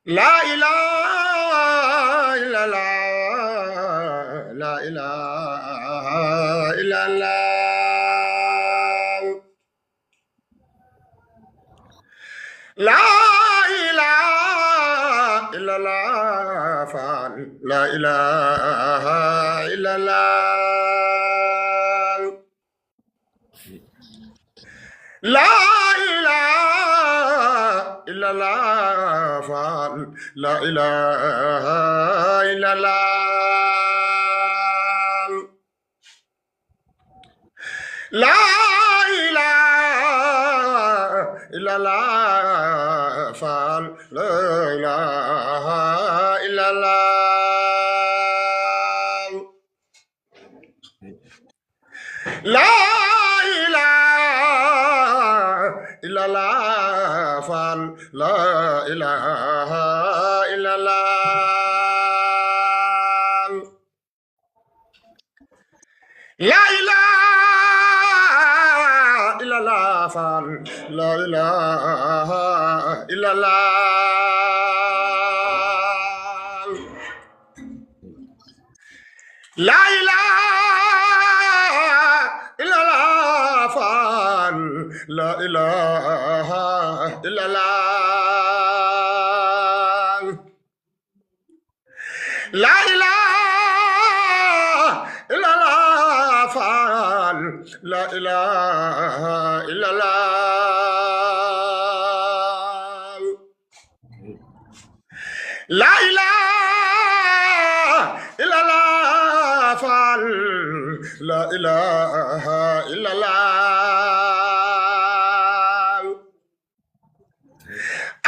La ilaha illallah, la ilaha illallah, la ilaha illallah, la ilaha illallah, la ilaha illallah, la ilaha illallah, la ilaha illallah, la ilaha illallah, la ilaha illallah, la ilaha illallah, la ilaha illallah, la ilaha illallah, la ilaha illallah, la ilaha illallah, la ilaha illallah, la ilaha illallah, la ilaha illallah, la ilaha illallah,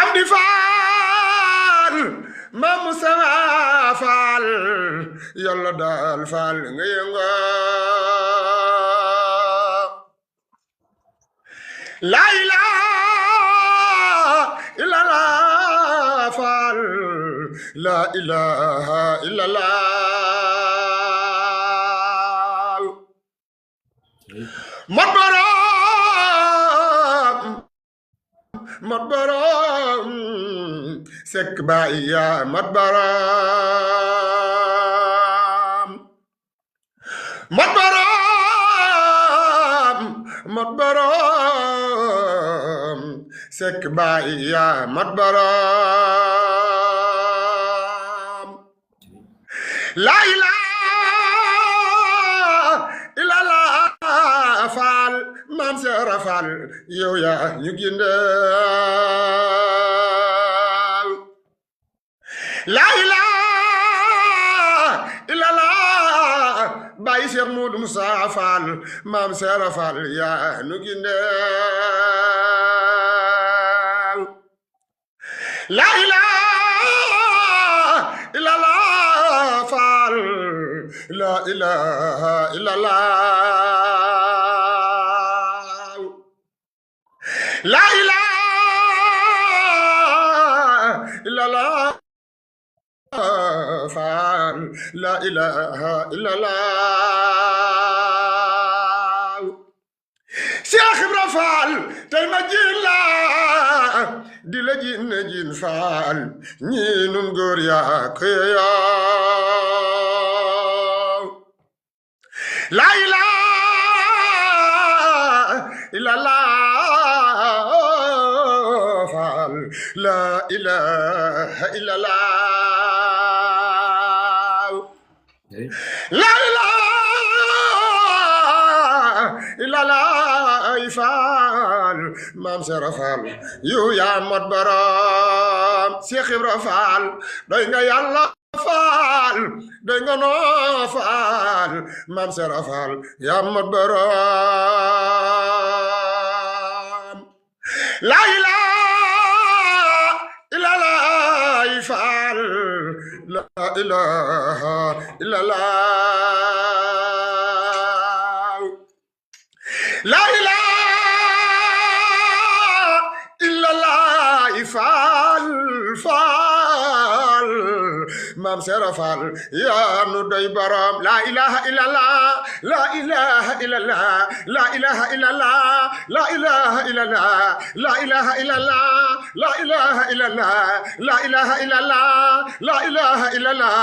Amdi Fall Maam Mustafa Fall Yàlla daal Fall nga yëngu la ilaha illallah, Fall la ilaha illallah, mat baram sekk baay yaa mat baram sekk baay yaa mat baram la ilaha illallah, Fall Maam Seera Fall yow yaa ñu gindal la ilaha illallah, Baay Seex Moodu Musaa Fall Maam Seera Fall yaa ñu gindal la ilaha illallah, Fall la ilaha illallah, la ilaha illallah, Fall la ilaha illallah, Cheikh Ibra Fall tey ma jiin la di la jiin Fall ñi nun góor yaa ko yow la ilaha illallah, Fall la ilaha illallah, la ilaha illallah, Fall Maam Seera Fall yow yaa mat baram Cheikh Ibra Fall doy nga Yàlla Fall doy nga noo Fall Maam Seera Fall yaa mat baram la ilaha illallah, Fall la ilaha illallah, la ilaha illallah, Fall maam Seera Faal yaa nu doy borom la ilaha illallah la ilaha illallah la ilaha illallah la ilaha illallah la ilaha illallah la ilaha illallah la ilaha illallah la ilaha illallah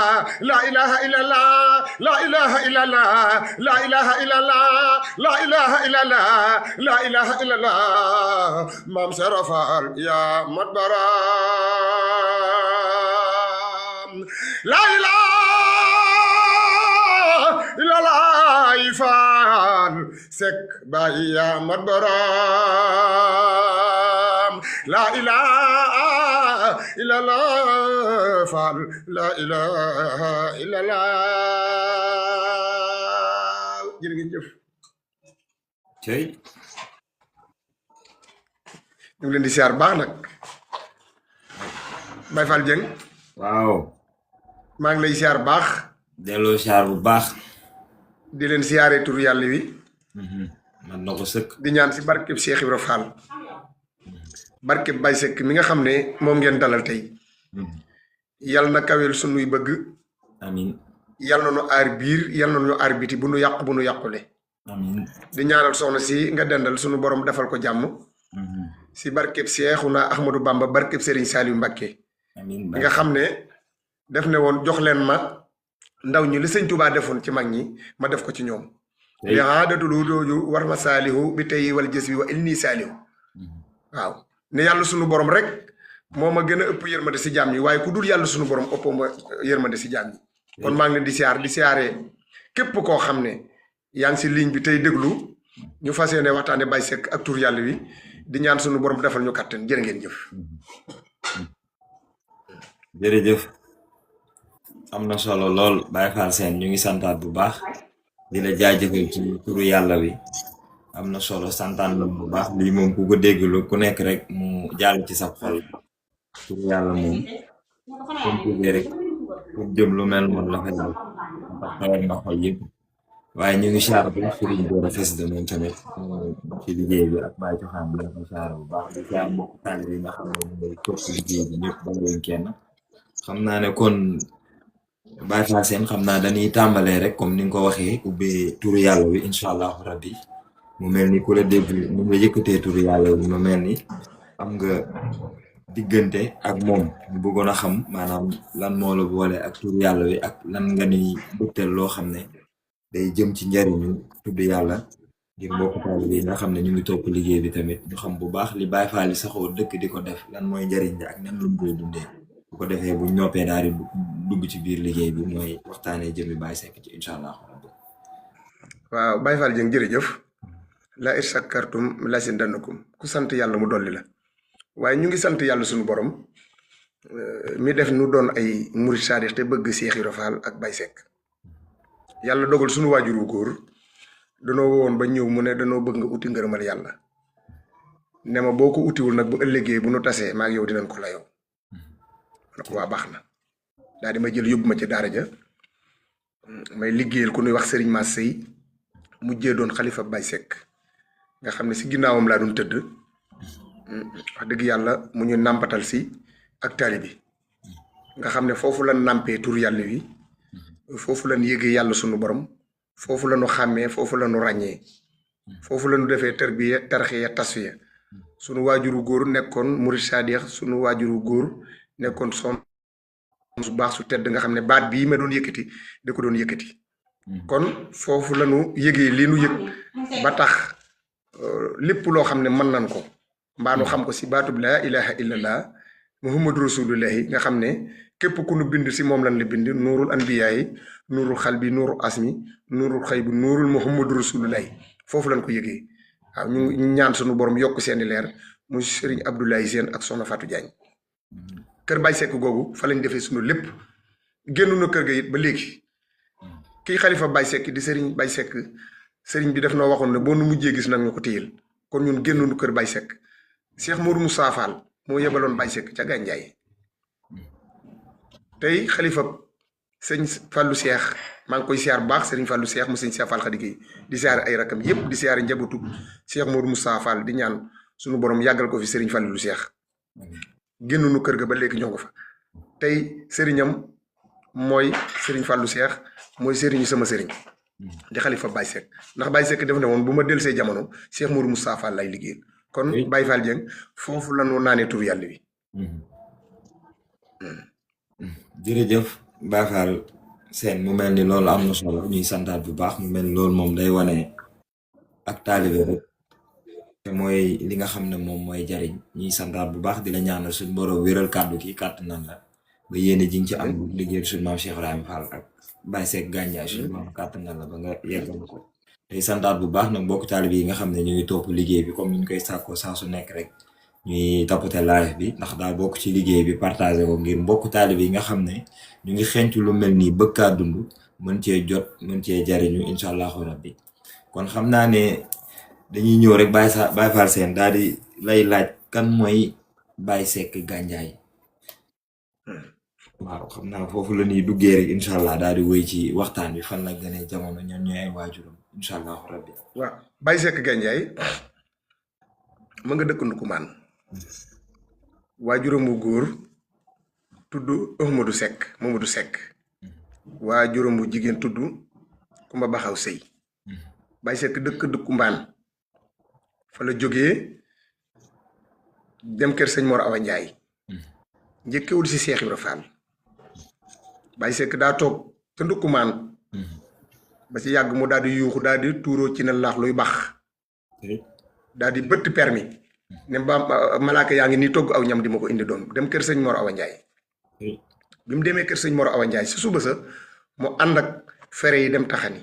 la ilaha illallah la ilaha illallah la ilaha illallah la ilaha illallah la ilaha illallah maam Seera Faal yaa mat baram la ilaha illallah Faal Sekk Baay yaa mat baram la ilaha illallah Faal la ilaha illallah jërë ngeen jëf cey ñu ngi leen di siyaar baax nag Baye Fall Dieng waaw maa ngi lay siyaar baax delloo siyaar bu baax di leen siyaare tur yàlla wi man na ko sëkk di ñaan si barkeb Cheikh Ibra Fall barkeb Baye Sekk mi nga xam ne moom ngeen dalal tey yal na kawel sunuy bëgg amin yal na nu aar biir yal na nu aar biti bu nu yàqu bu nu yàqule amin di ñaanal soxna si nga dendal sunu borom defal ko jàmm si barkeb Seexuna Ahmadou Bamba barkeb Serigne Saliou Mbacké amin bi nga xam ne def ne woon jox leen ma ndaw ñi li sëñ Tuubaa defoon ci mag ñi ma def ko ci ñoom li aadatul dooju war ma saalihu bi tey wal jës bi wa ilni saalihu waaw ne yàlla sunu borom rek moo ma gën a ëpp yërmande si jaam ñi waaye ku dul yàlla sunu borom ëppoo ma yërmande si jaam ñi kon maa ngi leen di siyaaree képp koo xam ne yaa ngi si ligne bi tey déglu ñu fas yéene waxtaane Baye Sekk ak tur yàlla wi di ñaan sunu borom defal ñu kàttan jërë ngeen jëf jërëjëf am na solo lool Baye Fall Sène ñu ngi santaat bu baax di la jaajëfal ci turu yàlla wi am na solo santaan la bu baax lii moom ku ko dégglu ku nekk rek mu jàll ci sa xol turu yàlla moom comme tuddee rek pour jëm lu mel noonu la fay def ndax xewal na xol yëpp waaye ñu ngi siyaar bu Serigne Gora Fess de moom tamit ci liggéey bi ak Baye Joxaan bi nga ko siyaar bu baax di siyaar mbokk taalibe yi nga xam ne ñu ngi topp liggéey bi ñëpp ba leen kenn xam naa ne kon Baye Fall Sène xam naa dañuy tàmbalee rek comme ni nga ko waxee ubbee turu yàlla wi incha allahu rabbi mu mel ni ku la dégg mu nga yëkkatee turu yàlla wi mu mel ni am nga diggante ak moom ñu bëggoon a xam maanaam lan moo la boole ak turu yàlla wi ak lan nga ni bëgteel loo xam ne day jëm ci njariñu tudd yàlla ngir mbokk taalibe yi nga xam ne ñu ngi topp liggéey bi tamit ñu xam bu baax li Baye Fall yi saxoo dëkk di ko def lan mooy njariñ bi ak nan lañ koy dundee bu ko defee buñ noppee daal di dugg ci biir liggéey bi mooy waxtaanee jëmi Baye Sekk ci incha allah. waaw Baye Fall Dieng jërëjëf la in shakartum la azidannakum ku sant yàlla mu dolli la waaye ñu ngi sant yàlla suñu borom mi def nu doon ay murid saadix te bëgg Cheikh Ibra Fall ak Baye Sekk yàlla dogal suñu waajuru góor danoo woon ba ñëw mu ne danoo bëgg nga uti ngërëmal yàlla ne ma boo ko utiwul nag bu ëllëgee bu nu tasee maa ngi yow dinañ ko layoo ma ne ko waa baax na daal di ma jël yóbbu ma ci daara ja may liggéeyal ku nuy wax Serigne Mass Sey mujjee doon xalifa Baye Sekk nga xam ne si ginnaawam laa doon tëdd wax dëgg yàlla mu ñu nàmpatal si ak taalibe nga xam ne foofu la nàmpee tur yàlla wi foofu la ñu yëgee yàlla sunu borom foofu la ñu xàmmee foofu la ñu ràññee foofu la ñu defee tarbiya tarxiya tasfiya sunu waajuru góor nekkoon murid saadix sunu waajuru góor nekkoon son su baax su tedd nga xam ne baat bii ma doon yëkkati da ko doon yëkkati kon foofu la ñu yëgee li nu yëg ba tax lépp loo xam ne mën nañ ko mbaa nu xam ko si baatub laa ilaha illallah muhammadu rasulullahi nga xam ne képp ku nu bind si moom lan la bind nuurul anbiyaa yi nuurul xalbi nuurul asmi nuurul xëy bi nuurul muhammadu rasulullahi foofu lañ ko yëgee waaw ñu ñaan sunu borom yokk seeni leer muy Serigne Abdoulaye Sène ak Soxna Fatou Diagne kër Baye Sekk googu fa lañ defee sunu lépp génn na kër ga it ba léegi kii xalifa Baye Sekk di Serigne Baye Sekk Serigne bi def noo waxoon ne boo nu mujjee gis nag ñu ko téyel kon ñun génn nu kër Baye Sekk Cheikh Mourou Moussa Fall moo yebaloon Baye Sekk ca Gandiaye tey xalifa sëñ Fallou Cheikh maa ngi koy siyaar bu baax Serigne Fallou Cheikh mu sëñ Cheikh Fall Khady di siyaare ay rakam yépp di siyaare njabootu Cheikh Mourou Moussa Fall di ñaan suñu borom yàggal ko fi Serigne Fallou Cheikh génn nu kër ga ba léegi ñoo nga fa tey sëriñam mooy Serigne Fallou Cheikh mooy Serigne sama Serigne di xalifa Baye Seck ndax Baye Seck def ne woon bu ma dellusee jamono Cheikh Mourou Moustapha Fall lay liggéeyal kon Baye Fall Dieng foofu la ñu naanee tur yàlla wi. jërëjëf Baye Fall Sène mu mel ni loolu am na solo ñuy santaat bu baax mu mel ni loolu moom day wane ak taalibe rek te mooy li nga xam ne moom mooy jariñ ñuy santaat bu baax di la ñaanal suñu borom wéral kàddu gi kàttanal la ba yéene ji nga ci am liggéeyal suñu maam Cheikh Ibrahima Fall ak Baye Seck Gandiaye suñu maam kàttanal la ba nga yeggal ko tey santaat bu baax nag mbokk taalibe yi nga xam ne ñu ngi topp liggéey bi comme ni ñu koy sàkkoo saa su nekk rek ñuy tapoter live bi ndax daa bokk ci liggéey bi partagé ko ngir mbokk taalibe yi nga xam ne ñu ngi xencu lu mel nii bëgg kaa dund mën cee jot mën cee jariñu incha allahu rabbi kon xam naa ne dañuy ñëw rek Baye Fall Sène daal di lay laaj kan mooy Baye Seck Gandiaye waaw xam naa foofu la ñuy duggee rek incha allah daal di wéy ci waxtaan bi fan la gënee jamono ñoom ñooy ay waajuram incha allahu rabbi. waaw Baye Seck Gandiaye ma nga dëkk Ndoukoumane waajuram mu góor tudd Mamadou Seck waajuram mu jigéen tudd Kumba Baxaw Sëy Baye Seck dëkk Ndoukoumane fa la jógee dem kër sëñ Mor Awa Ndiaye njëkkewul si Cheikh Ibra Fall Baye Seck daa toog te Ndoukoumane ba ci yàgg mu daal di yuuxu daal di tuuroo ci na laax luy bax daal di bëtt permis ne ba malaaka yaa ngi nii togg aw ñam di ma ko indi doom dem kër sëñ Mor Awa Ndiaye bi mu demee kër sëñ Mor Awa Ndiaye si suba sa mu ànd ak fere yi dem taxani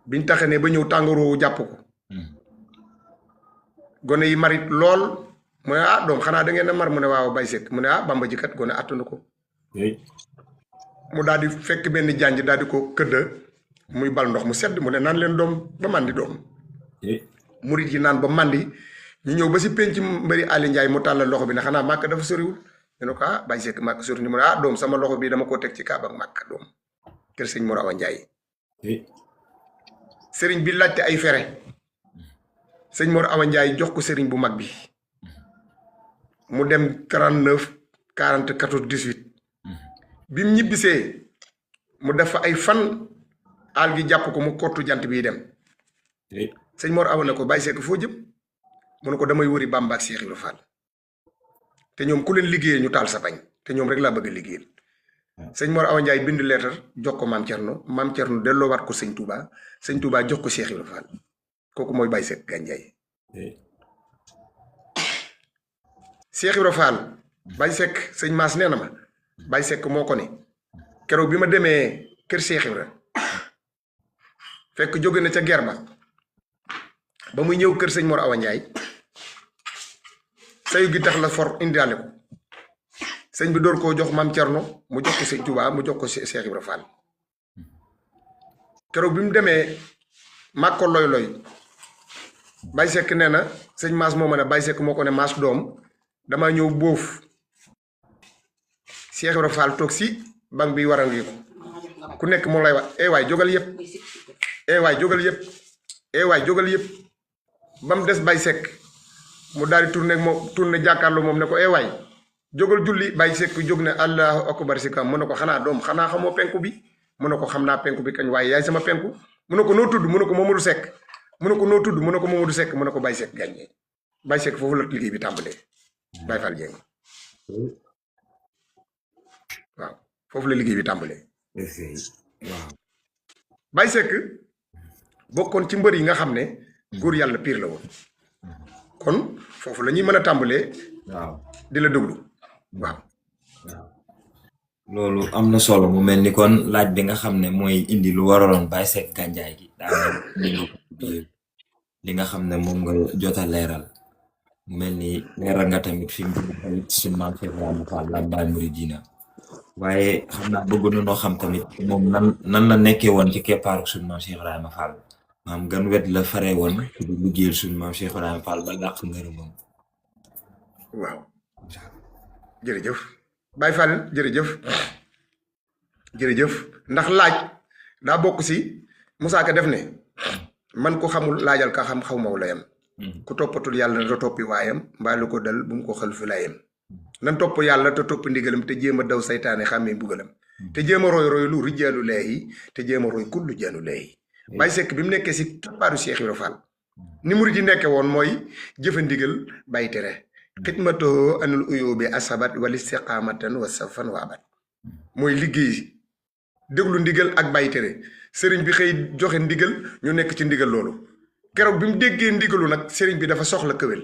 biñ taxanee ba ñëw tàngooroo jàpp ko gone yi marit lool mu ne ah doom xanaa da ngeen a mar mu ne waaw Baye Seck mu ne ah Bamba ji kat gone attanu ko mu daal di fekk benn janj daal di ko këdda muy bal ndox mu sedd mu ne naan leen doom ba mandi doom murit yi naan ba mandi ñu ñëw ba si penc mbëri Ali Ndiaye mu tàllal loxo bi ne xanaa màkk dafa soriwul ñu ne ko ah Baye Seck màkk sori ni mu ne ah doom sama loxo bi dama koo teg ci kaaba ak màkk doom kër sëñ Mor Awa Ndiaye sëriñ bi laajte ay fere sëñ Mor Awa Ndiaye jox ko sëriñ bu mag bi mu dem 39 40 14 18 bi mu ñibbisee mu def fa ay fan aal gi jàpp ko mu kottu jant bii dem sëñ Mor Awa ne ko Baye Seck foo jëm mu ne ko damay wëri Bamba ak Cheikh Ibra Fall te ñoom ku leen liggéeyee ñu taal sa bañ te ñoom rek laa bëgg a liggéeyal sëñ Mor Awa Ndiaye bind leetar jox ko maam Thierno delloowaat ko sëñ Touba jox ko Cheikh Ibra Fall kooku mooy Baye Seck Gandiaye Cheikh Ibra Fall Baye Seck sëñ Maas nee na ma Baye Seck moo ko ne keroog bi ma demee kër Cheikh Ibra fekk jóge na ca ger ba muy ñëw kër sëñ Mor Awa Ndiaye sayu gi tax la for indiwaale ko sëñ bi door koo jox maam Thierno mu jox ko sëñ Touba mu jox ko Cheikh Ibra Fall keroog bi mu demee mag ko loy Baye Seck nee na sëñ Maas moo ma ne Baye Seck moo ko ne Maas doom damaa ñëw boof Cheikh Ibra Fall toog si bank bi war a ngi ko ku nekk moom lay wax waay jógal yëpp waay jógal yëpp waay jógal yëpp ba mu des Baye Seck mu daal di tourné jàkkaarloo moom ne ko waay jógal julli Baye Seck jóg ne allahu akbar si kam mu ne ko xanaa doom xanaa xamoo penku bi mu ne ko xam naa penku bi kañ waaye yaay sama penku mu ne ko noo tudd mu ne ko Mamadou Seck mu ne ko noo tudd mu ne ko Mamadou Seck mu ne ko Baye Seck Gandiaye Baye Seck foofu la liggéey bi tàmbalee Baye Fall Dieng waaw foofu la liggéey bi tàmbalee waaw Baye Seck bokkoon ci mbër yi nga xam ne góor yàlla pire la woon kon foofu la ñuy mën a tàmbalee waaw di la déglu waaw loolu am na solo mu mel ni kon laaj bi nga xam ne mooy indi lu waraloon Baye Seck Gandiaye gi daa li nga xam ne moom nga jot a leeral mu mel ni leeral nga tamit fi mu tamit suñu maam Cheikh Ibrahima Fall Lambaye Mouridina waaye xam naa bëgg na noo xam tamit moom nan la nekkee woon ci keppaaru suñu maam Cheikh Ibrahima Fall maam gan wet la fare woon di liggéeyal suñu maam Cheikh Ibrahima Fall ba dàq ngërëm moom waaw jërëjëf Baye Fall jërëjëf ndax laaj daa bokk si Moussa Ka def ne man ko xamul laajal ka xam xaw ma la yem ku toppatul yàlla na toppi waayam mbaa lu ko dal bu mu ko xel fi la yem nan topp yàlla te topp ndigalam te jéem a daw saytaane xàmmee mbugalam te jéem a roy lu rijaalu leeyi te jéem a roy kullu jaanu leeyi Baye Seck bi mu nekkee si toppaaru Cheikh Ibra Fall ni murid yi nekke woon mooy jëfe ndigal bàyyi tere xidmatoo anul uyoo bi asabat wal istiqaamatan wa safan wa abat mooy liggéey déglu ndigal ak bàyyi tere sëriñ bi xëy joxe ndigal ñu nekk ci ndigal loolu keroog bi mu déggee ndigalu nag sëriñ bi dafa soxla këwel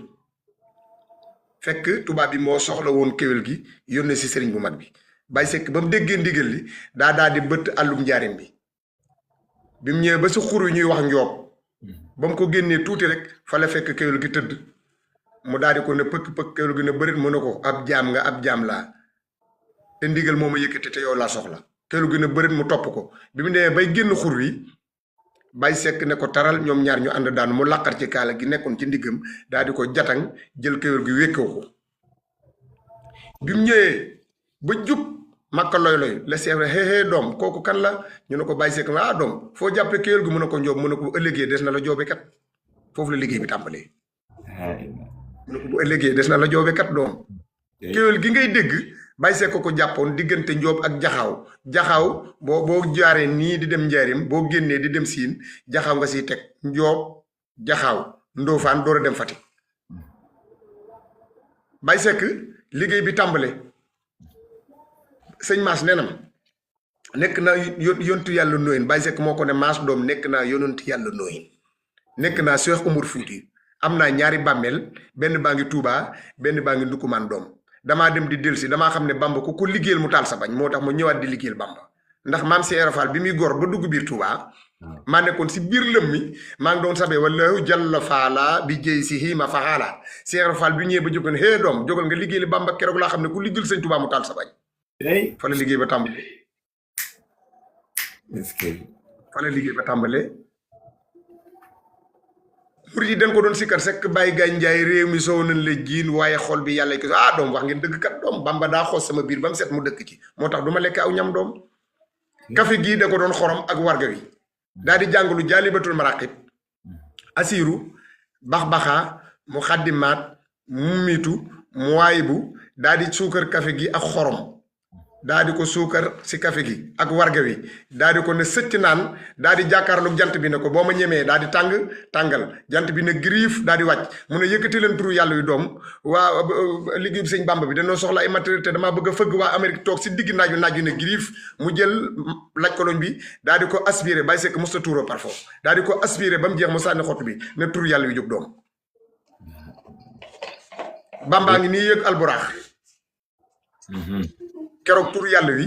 fekk tubaab bi moo soxla woon kéwél gi yónnee si sëriñ bu mag bi Baye Seck ba mu déggee ndigal li daa di bëtt àllum njaarim bi mu ñëwee ba si xur wi ñuy wax njoob ba mu ko génnee tuuti rek fa la fekk kéwél gi tëdd mu daal di ko ne pëkk kéwél gi ne bërit mu ne ko ab jaam nga ab jaam laa te ndigal moo ma yëkkati te yow laa soxla kéwél gi ne bërit mu topp ko bi mu demee bay génn xur wi Baye Seck ne ko taral ñoom ñaar ñu ànd daan mu laqar ci kaala gi nekkoon ci ndiggam daal di ko jatang jël kéwél gi wékkoo ko bi mu ñëwee ba jub makka loy la seefre xeexee doom kooku kan la ñu ne ko Baye Seck doom foo jàppee kéwél gi mu ne ko njoob mu ne ko bu ëllëgee des na la joobe kat foofu la liggéey bi tàmbalee mu ne ko bu ëllëgee des na la joobe kat doom kéwél gi ngay dégg Baye Seck ko jàppoon diggante njoob ak jaxaaw boo jaaree nii di dem njaarim boo génnee di dem siin jaxaaw nga siy teg njoob jaxaaw Ndofaan door a dem Fatick Baye Seck liggéey bi tàmbale sëñ Maas nee na nekk naa yontu yàlla nooyin Baye Seck moo ko ne Maas doom nekk naa yonantu yàlla nooyin nekk naa Cheikh Oumar Fouti am naa ñaari bàmmeel benn baa ngi Touba benn baa ngi Ndukumaan doom damaa dem di dellusi damaa xam ne Bamba ku ko liggéeyal mu taal sa bañ moo tax mu ñëwaat di liggéeyal Bamba ndax maam Cheikh Ibra Fall bi muy gor ba dugg biir Touba maa nekkoon si biir lëm mi maa ngi doon sabee wallahu jalla faala bi jëy si hiima faxaala Cheikh Ibra Fall bi ñëwee ba jógoon hee doom jógal nga liggéeyal Bamba keroog laa xam ne ku liggéeyal sëñ Touba mu taal sa bañ fa la liggéey ba tàmbale fa la liggéey ba tàmbale murid yi dañ ko doon sikkar sekk bàyyi gaay njaay réew mi soow nañ la jiin waaye xol bi yàlla ko doom wax ngeen dëgg kat doom Bamba daa xoos sama biir ba mu set mu dëkk ci moo tax du ma lekk aw ñam doom kafe gii da ko doon xorom ak warga wi daal di jàngalu jaalibatul maraqib asiru bax-baxa mu xaddimaat mu miitu mu waayibu daal di suukar kafe gi ak xorom daa di ko suukar si kafe gi ak warga wi daa di ko ne sëcc naan daa di jàkkaarloog jant bi ne ko boo ma ñemee daa di tàngal jant bi ne griif daa di wàcc mu ne yëkkati leen turu yàlla yu doom waa liggéey bi sëñ Bamba bi dañoo soxla ay matériel te damaa bëgg a fëgg waa Amérique toog si digg naaj yu ne griif mu jël laj koloñ bi daa di ko aspiré Baye Seck mos ta tuuro parfum daa di ko aspiré ba mu jeex mu sànni xott bi ne turu yàlla yu jóg doom Bamba ngi nii yëg alburaax keroog tur yàlla wi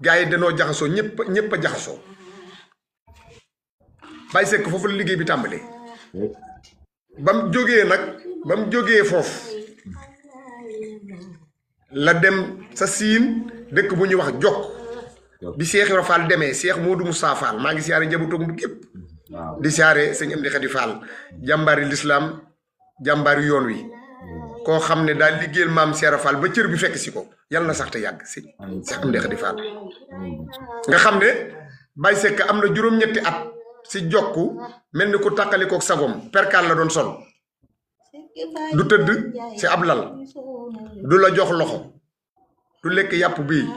gars yi danoo jaxasoo ñëpp a jaxasoo Baye Seck foofu la liggéey bi tàmbalee ba mu jógee foofu la dem sa siin dëkk bu ñuy wax jokk bi Cheikh Ibra Fall demee Cheikh Modou Moussa Fall maa ngi siyaare njabootam bu gépp di siyaare sëñ Amdi Xadi Fall jàmbaari lislaam jàmbaari yoon wi koo xam ne daal liggéeyal maam Cheikh Ibra Fall ba cër bi fekk si ko yàlla na sax te yàgg si Cheikh Amdi Xadi Fall nga xam ne Baye Seck am na juróom-ñetti at si jokku mel ni ku tàqalikook sagom perkaal la doon sol du tëdd si ab lal du la jox loxo du lekk yàpp bii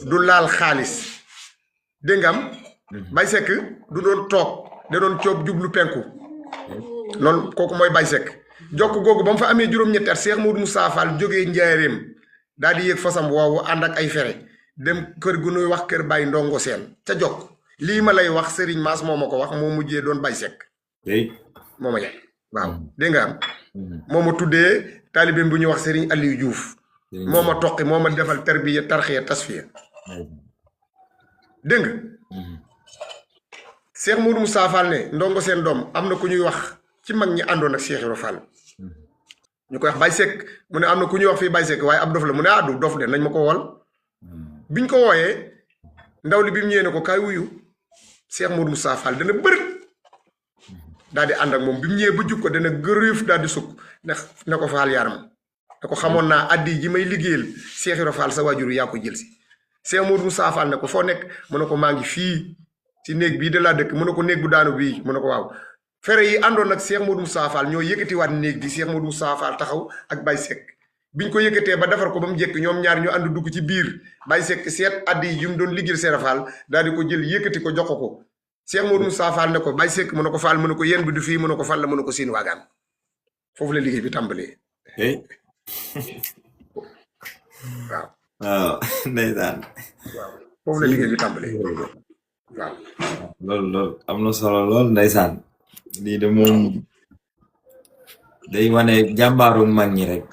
du laal xaalis dégg nga am Baye Seck du doon toog da doon coob jublu penku loolu kooku mooy Baye Seck jokk googu ba mu fa amee juróom-ñetti at Cheikh Modou Moussa Fall jógee njaareem daal di yéeg fasam woowu ànd ak ay fere dem kër gu nuy wax kër Baye Ndongo Seen ca jokk lii ma lay wax Serigne Mass moo ma ko wax moo mujjee doon Baye Seck moo ma yàgg waaw dégg nga am moo ma tuddee taalibeem bu ñuy wax Serigne Aliou Diouf moo ma toqi moo ma defal tarbiya tarxiya tasfiya dégg nga Cheikh Modou Moussa Fall ne Ndongo Seen doom am na ku ñuy wax ci mag ñi àndoon ak Cheikh Ibra Fall ñu koy wax Baye Seck mu ne am na ku ñuy wax fii Baye Seck waaye ab dof la mu ne du dof de nañ ma ko wol biñ ko wooyee ndaw li bi mu ñëwee ne ko kaay wuyu Cheikh Modou Moussa Fall dana bëri daal di ànd ak moom bi mu ñëwee ba jub ko dana gërëf daal di sukk ne ko Fall yaram ne ko xamoon naa addi ji may liggéeyal Cheikh Ibra Fall sa waajur yaa ko jël si Cheikh Modou Moussa Fall ne ko foo nekk mu ne ko maa ngi fii ci néeg bii de laa dëkk mu ne ko néeg bu daanu bii mu ne ko waaw fere yi àndoon nag Cheikh Modou Moussa Fall ñoo yëkkatiwaat néeg bi Cheikh Modou Moussa Fall taxaw ak Baye Seck biñ ko yëkkatee ba defar ko ba mu jekk ñoom ñaar ñu ànd dugg ci biir Baye Seck seet addi yi mu doon liggéeyal Seera Fall daal di ko jël yëkkati ko jox ko Cheikh Modou Moussa Fall ne ko Baye Seck mu ne ko Fall mu ne ko yéen bi du fii mu ne ko Fall la mu ne ko siin waagaan foofu la liggéey bi tàmbalee. waaw. waaw ndeysaan. waaw foofu la liggéey bi tàmbalee. waaw. loolu am na solo lool ndeysaan. lii de moom day wane jàmbaaru mag ñi rek.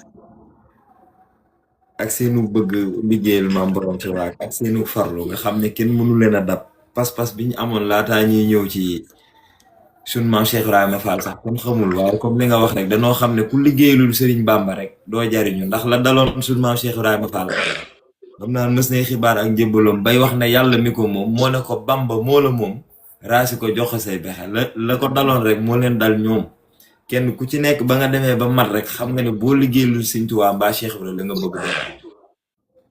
ak seenu bëgg liggéeyal maam borom ci waak ak seenu farlu nga xam ne kenn mënu leen a dab pas-pas bi ñu amoon laataa ñuy ñëw ci sun maam Cheikh Ibrahima Fall sax kon xamul waaye comme li nga wax rek danoo xam ne ku liggéeyalul Serigne Bamba rek doo jariñu ndax la daloon sun maam Cheikh Ibrahima Fall xam naa mës nay xibaar ak njëbbaloom bay wax ne yàlla mi ko moom moo ne ko Bamba moo la moom raasi ko jox ko say bexe la ko daloon rek moo leen dal ñoom kenn ku ci nekk ba nga demee ba mat rek xam nga ne boo liggéeyalul Sëñ Tuubaa mbaa Cheikh Ibrahima la nga bëgg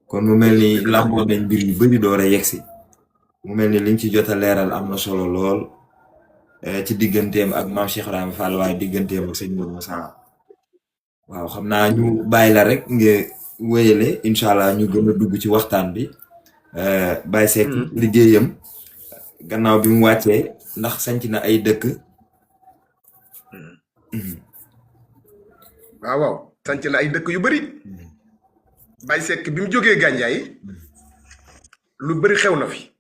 kon mu mel ni làmboo nañ mbir yu bari door a yegsi mu mel ni liñ ci jot a leeral am na solo lool ci digganteem ak maam Cheikh Ibrahima Fall waaye digganteem ak sëñ Modou Moussa waaw xam naa ñu bàyyi la rek nga wéyale incha allah ñu gën a dugg ci waxtaan bi Baye Seck liggéeyam gannaaw bi mu wàccee ndax sanc na ay dëkk. waaw sanc na ay dëkk yu bari Baye Seck bi mu jógee Gandiaye lu bari xew na fi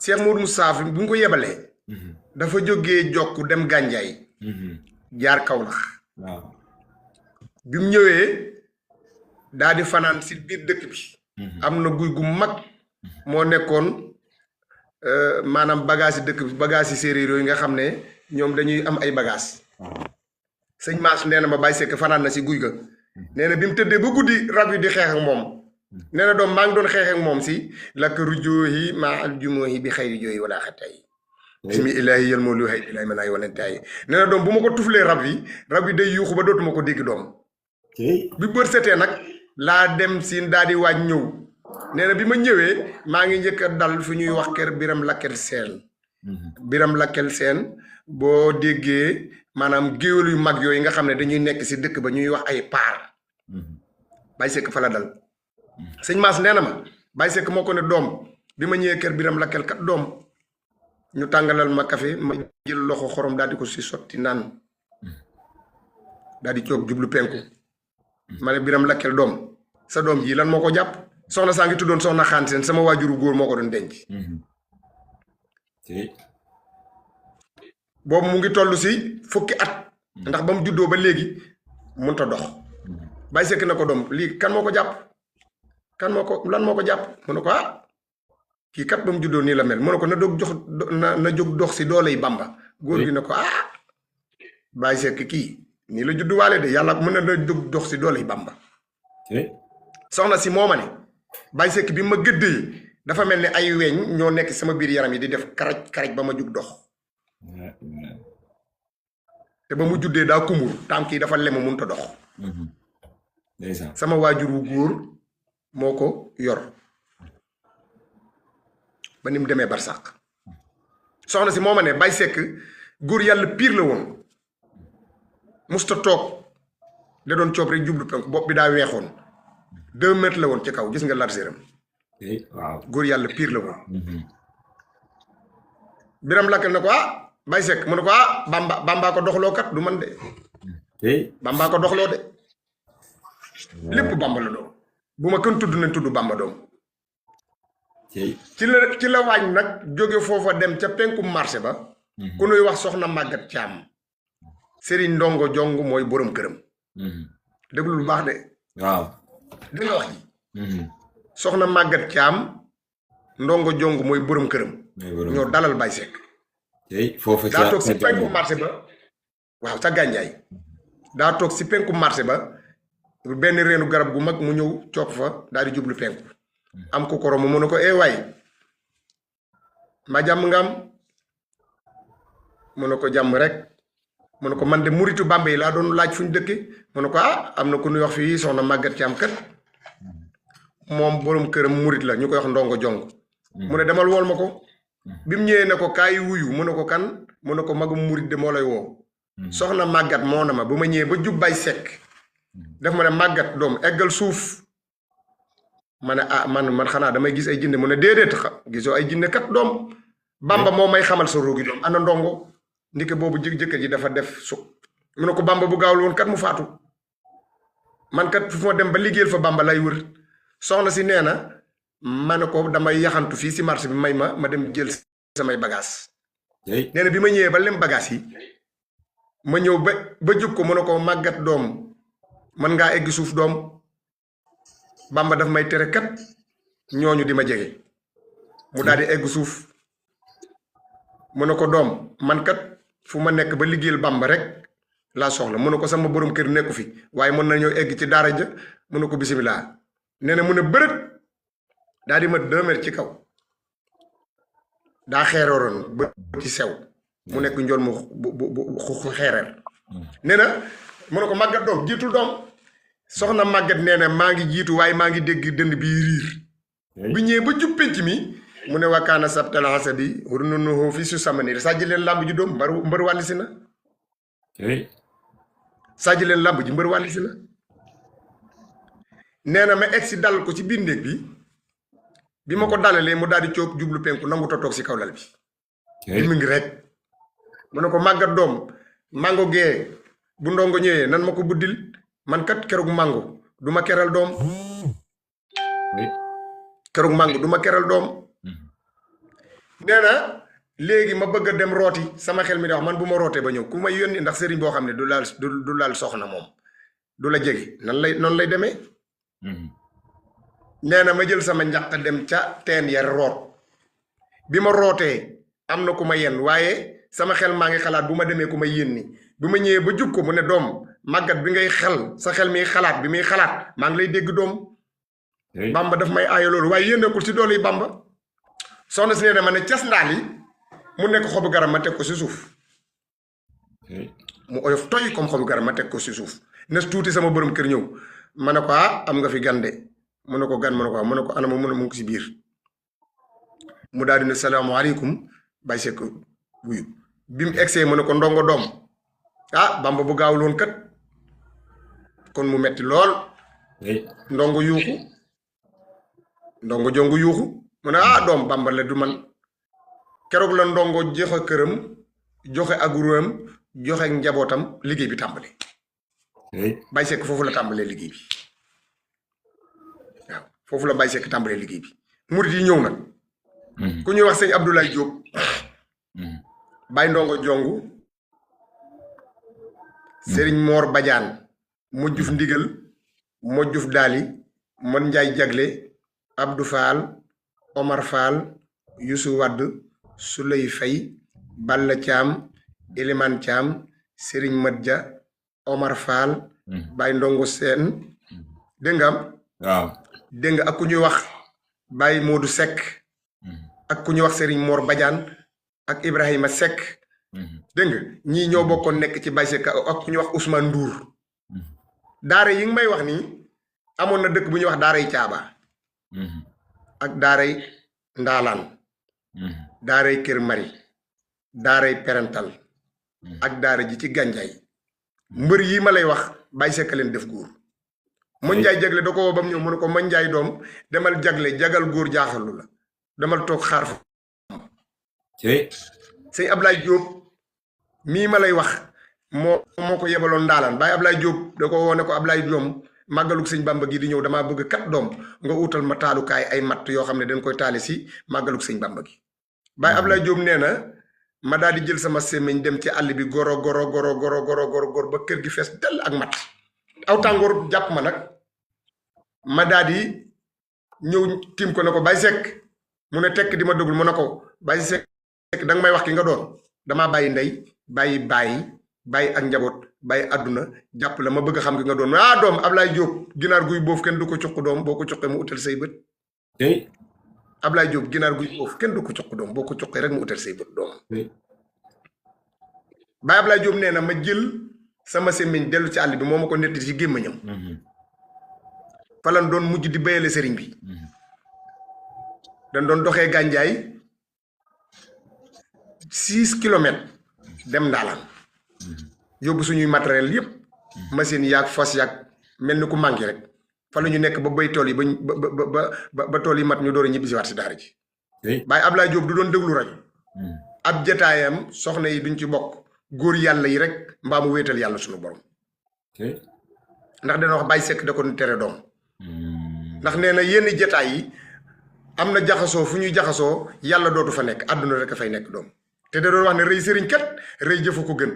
Cheikh Modou Moussa bi mu ko yebalee dafa jógee jokk dem Gandiaye jaar Kaolack waaw bi mu ñëwee daal di fanaan si biir dëkk bi am na guy gu mag moo nekkoon maanaam bagage yi dëkk bi bagage yi séeréer yooyu nga xam ne ñoom dañuy am ay bagage sëñ Maas nee na ma Baye Seck fanaan na si guy ga nee na bi mu tëddee ba guddi rab yi di xeex ak moom nee na doom maa ngi doon xeex ak moom si lakk rujoohi maa al jumoohi bi xayri jooyi wala xatay bismi ilaahi yal moo lu hay bilaay mën naay walentaay nee na doom bu ma ko tuflee rab yi day yuuxu ba dootuma ko dégg doom bi bër setee nag laa dem siin daal di waaj ñëw nee na bi ma ñëwee maa ngi njëkk a dal fi ñuy wax kër biram lakkel seen biram lakkel seen boo déggee maanaam géwél yu mag yooyu nga xam ne dañuy nekk si dëkk ba ñuy wax ay paar Baye Seck fa la dal sëñ Maas nee na ma Baye Seck moo ko ne doom bi ma ñëwee kër biram lakkel kat doom ñu tàngalal ma café ma jël loxo xorom daal di ko si sotti naan daal di coog jublu penku ma ne biram lakkel doom sa doom ji lan moo ko jàpp soxna saa ngi tuddoon soxna xaan seen sama waajuru góor moo ko doon denc boobu mu ngi toll si fukki at ndax ba mu juddoo ba léegi mënut a dox Baye Seck na ko doom lii kan moo ko jàpp lan moo ko jàpp mu ne ko kii kat ba mu juddoo nii la mel mu ne ko na jóg dox si dooley Bamba góor gi ne ko Baye Seck kii nii la judduwaale de yàlla mën na jóg dox si dooley Bamba soxna si moo ma ne Baye Seck bi ma gëddee dafa mel ni ay weñ ñoo nekk sama biir yaram yi di def karaj karaj ba ma jug dox te ba mu juddee daa kumur tànk yi dafa lemu mënut a dox sama waajur wu góor moo ko yor ba ni mu demee barsàq soxna si moo ma ne Baye Seck góor yàlla pire la woon musta toog da doon coob rek jublu penk bopp bi daa weexoon 2 mètres la woon ci kaw gis nga largeur-am waaw góor yàlla pire la woon biram lakkal na ko Baye Seck mu ne ko Bamba ko doxloo kat du man de Bamba ko doxloo de lépp Bamba la doom bu ma kën tudd nañ tudd Bamba doom ci la waañ nag jóge foofa dem ca penku marché ba ku nuy wax soxna màggat caam Serigne Ndongo Jong mooy borom këram déglu lu baax de waaw dégg nga wax ji soxna màggat caam Ndongo Jong mooy borom këram ñoo dalal Baye Seck foofu daa toog si penku marché ba waaw sa Gandiaye daa toog si penku marché ba benn reenu garab gu mag mu ñëw coop fa daal di jublu penku am ko koro mu ne ko waay ma jàmm nga am mu ne ko jàmm rek mu ne ko man de muritu Bamba yi laa doon laaj fu ñu dëkke mu ne ko am na ku ñuy wax fii soxna màggat ci am kat moom borom këram murit la ñu koy wax Ndongo Jong mu ne demal wool ma ko bi mu ñëwee ne ko kaay wuyu mu ne ko kan mu ne ko magum murit de moo lay woo soxna màggat moo na ma bu ma ñëwee ba jub Baye Seck def ma ne màggat doom eggal suuf ma ne ah man xanaa damay gis ay jinne mu ne déedéet gisoo ay jinne kat doom bamba moo may xamal sa roogi doom ana ndongo ndike boobu jëkkër ji dafa def su mu ne ko bamba bu gaawul woon kat mu faatu man kat fu ma dem ba liggéeyal fa bamba lay wër soxna si nee na ma ne ko damay yaxantu fii si marché bi may ma dem jël samay bagage nee na bi ma ñëwee ba lem bagage yi ma ñëw ba jub ko mu ne ko màggat doom man ngaa egg suuf doom bamba daf may tere kat ñooñu di ma jege mu daal di egg suuf mu ne ko doom man kat fu ma nekk ba liggéeyal bamba rek laa soxla mu ne ko sama borom kër nekku fi waaye mën na ñëw egg ci daara ja mu ne ko bisimilah nee na mu ne bërët daal di ma 2 mètres ci kaw daa xeerooroon ba ci sew mu nekk njool mu bu xeereer nee na mu ne ko màggat doom jiitul doom soxna màggat nee na maa ngi jiitu waaye maa ngi dégg dënd bi riir bu ñëwee ba jub penc mi mu ne wakkaana sabtalance bi rununuhu fi su samanir sàjji leen làmb ji doom mbër wàlli si na sàjji leen làmb ji mbër wàlli si na nee na ma egg si dal ko ci biir néeg bi ma ko dalalee mu daal di coog jublu penku nangu toog si kaw lal bi bi mu ngi rek mu ne ko màggat doom mango gee bu ndongo ñëwee nan ma ko buddil man kat keroog mango du ma keral doom keroog mango du ma keral doom nee na léegi ma bëgg a dem rooti sama xel mi di wax man bu ma rootee ba ñëw ku ma yónni ndax sëriñ boo xam ne du laal soxna moom du la jege noonu lay demee nee na ma jël sama njaq dem ca teen ya root bi ma rootee am na ku ma yenn waaye sama xel maa ngi xalaat bu ma demee ku ma yénni bi ma ñëwee ba jub ko mu ne doom màggat bi ngay xel sa xel mi xalaat bi muy xalaat maa ngi lay dégg doom bamba daf may aayo loolu waaye yénneekul si doole yi bamba soxna si nee na ma ne cas ndaal yi mu nekk xobu garab ma teg ko si suuf mu oyof toy comme xobu garab ma teg ko si suuf nes tuuti sama borom kër ñëw ma ne ko am nga fi gande mu ne ko gan mu ne ko mu ne ko anama mu ne mu ngi si biir mu daal di ne salaamaaleykum bay sekk wuyu bi mu egsee mu ne ko ndongo doom bamba bu gaawul woon kat kon mu metti lool ndongo yuuxu ndongo jongu yuuxu mu ne doom bamba la du man keroog la ndongo joxe këram joxe aguram joxe njabootam liggéey bi tàmbale bay sekk foofu la tàmbalee liggéey bi waaw foofu la bay sekk tàmbalee liggéey bi murit yi ñëw nag ku ñuy wax sëñ Abdoulaye Diop bay ndongo jongu sëriñ Mor Badiane mojjuf ndigal mojjuf daali mon njaay jagle Abdou Fall Omar Fall Youssou Wadd Souley Fay Balla Thiam Eliman Thiam sëriñ Madja Omar Fall bay ndongo seen dégg nga am waaw dégg nga ak ku ñuy wax bay Modou Seck ak ku ñuy wax Serigne Mor Badiane ak Ibrahima Seck dégg nga ñii ñoo bokkoon nekk ci bay Seck ak ku ñuy wax Ousmane Ndour daara yi nga may wax nii amoon na dëkk bu ñuy wax daaray Caaba ak daaray Ndaalaan daaray Kër Mari daaray Perental ak daara ji ci Gànjaay mbër yi ma lay wax bay Seck leen def góor mën njaay jagle da ko woo bam ñëw mu ne ko mën njaay doom demal jagle jagal góor jaaxalu la demal toog xaar fa sëñ Ablaye Diop mii ma lay wax moo ko yebaloon Ndaalaan Baye Ablaye Diop da ko woo ne ko Ablaye doom màggalug sëñ Bamba gi di ñëw damaa bëgg kat doom nga utal ma taalukaay ay matt yoo xam ne dañ koy taale si màggalug sëñ Bamba gi Baye Ablaye Diop nee na ma daal di jël sama sémmiñ dem ci àll bi goro ba kër gi fees dell ak matt aw tàngoor jàpp ma nag ma daal di ñëw tiim ko ne ko Baye Seck mu ne tekk di ma déglu mu ne ko Baye Seck danga may wax ki nga doon damaa bàyyi ndey bàyyi ak njaboot bàyyi àdduna jàpp la ma bëgg xam ki nga doon doom Ablaye Diop ginaar guy boof kenn du ko cuq doom boo ko cuqee mu utal say bët Ablaye Diop ginaar guy boof kenn du ko cuq doom boo ko cuqee rek mu utal say bët doom Baye Ablaye Diop nee na ma jël sama semmiñ dellu ci àll bi moo ma ko netti ci gémmañam falan doon mujj di béyale sëriñ bi dañ doon doxee Gànjaay 6 kilomètres dem Ndaalaan yóbbu suñuy matériel yëpp machine yaag fas yaag mel ni ku manqué rek fa la ñu nekk ba bay tool yi ba tool yi mat ñu door a ñibbisiwaat si daara ji Baye Ablaye Diop du doon déglu rajo ab jataayam soxna yi duñ ci bokk góor yàlla yi rek mbaa mu wéetal yàlla suñu borom ndax dana wax Baye Seck da ko tere doom ndax nee na yenn jataay yi am na jaxasoo fu ñuy jaxasoo yàlla dootu fa nekk àdduna rek a fay nekk doom te da doon wax ne rëy sëriñ kat rëy jëfu ko gën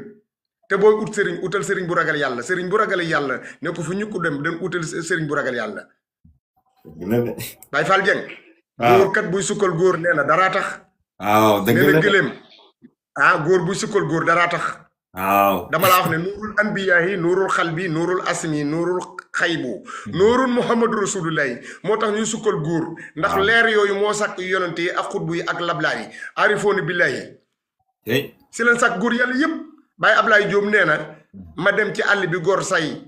te booy ut sëriñ utal sëriñ bu ragal yàlla sëriñ bu ragal yàlla ne ko fu ñu ko dem den utal sëriñ bu ragal yàlla Baye Fall Dieng góor kat buy sukkal góor nee na daraa tax waaw dëgg nee na gëléem góor buy sukkal góor daraa tax waaw dama laa wax ne nuurul anbiyaahi nuurul xalbi nuurul asmi nuurul xaybu nuurul muhammadu rasulullahi moo tax ñuy sukkal góor ndax leer yooyu moo sàkk yonante yi ak xutbu yi ak lablaa yi arifooni billahi si leen sàkk góor yàlla yëpp Baye Ablaye Diop nee na ma dem ci àll bi góor say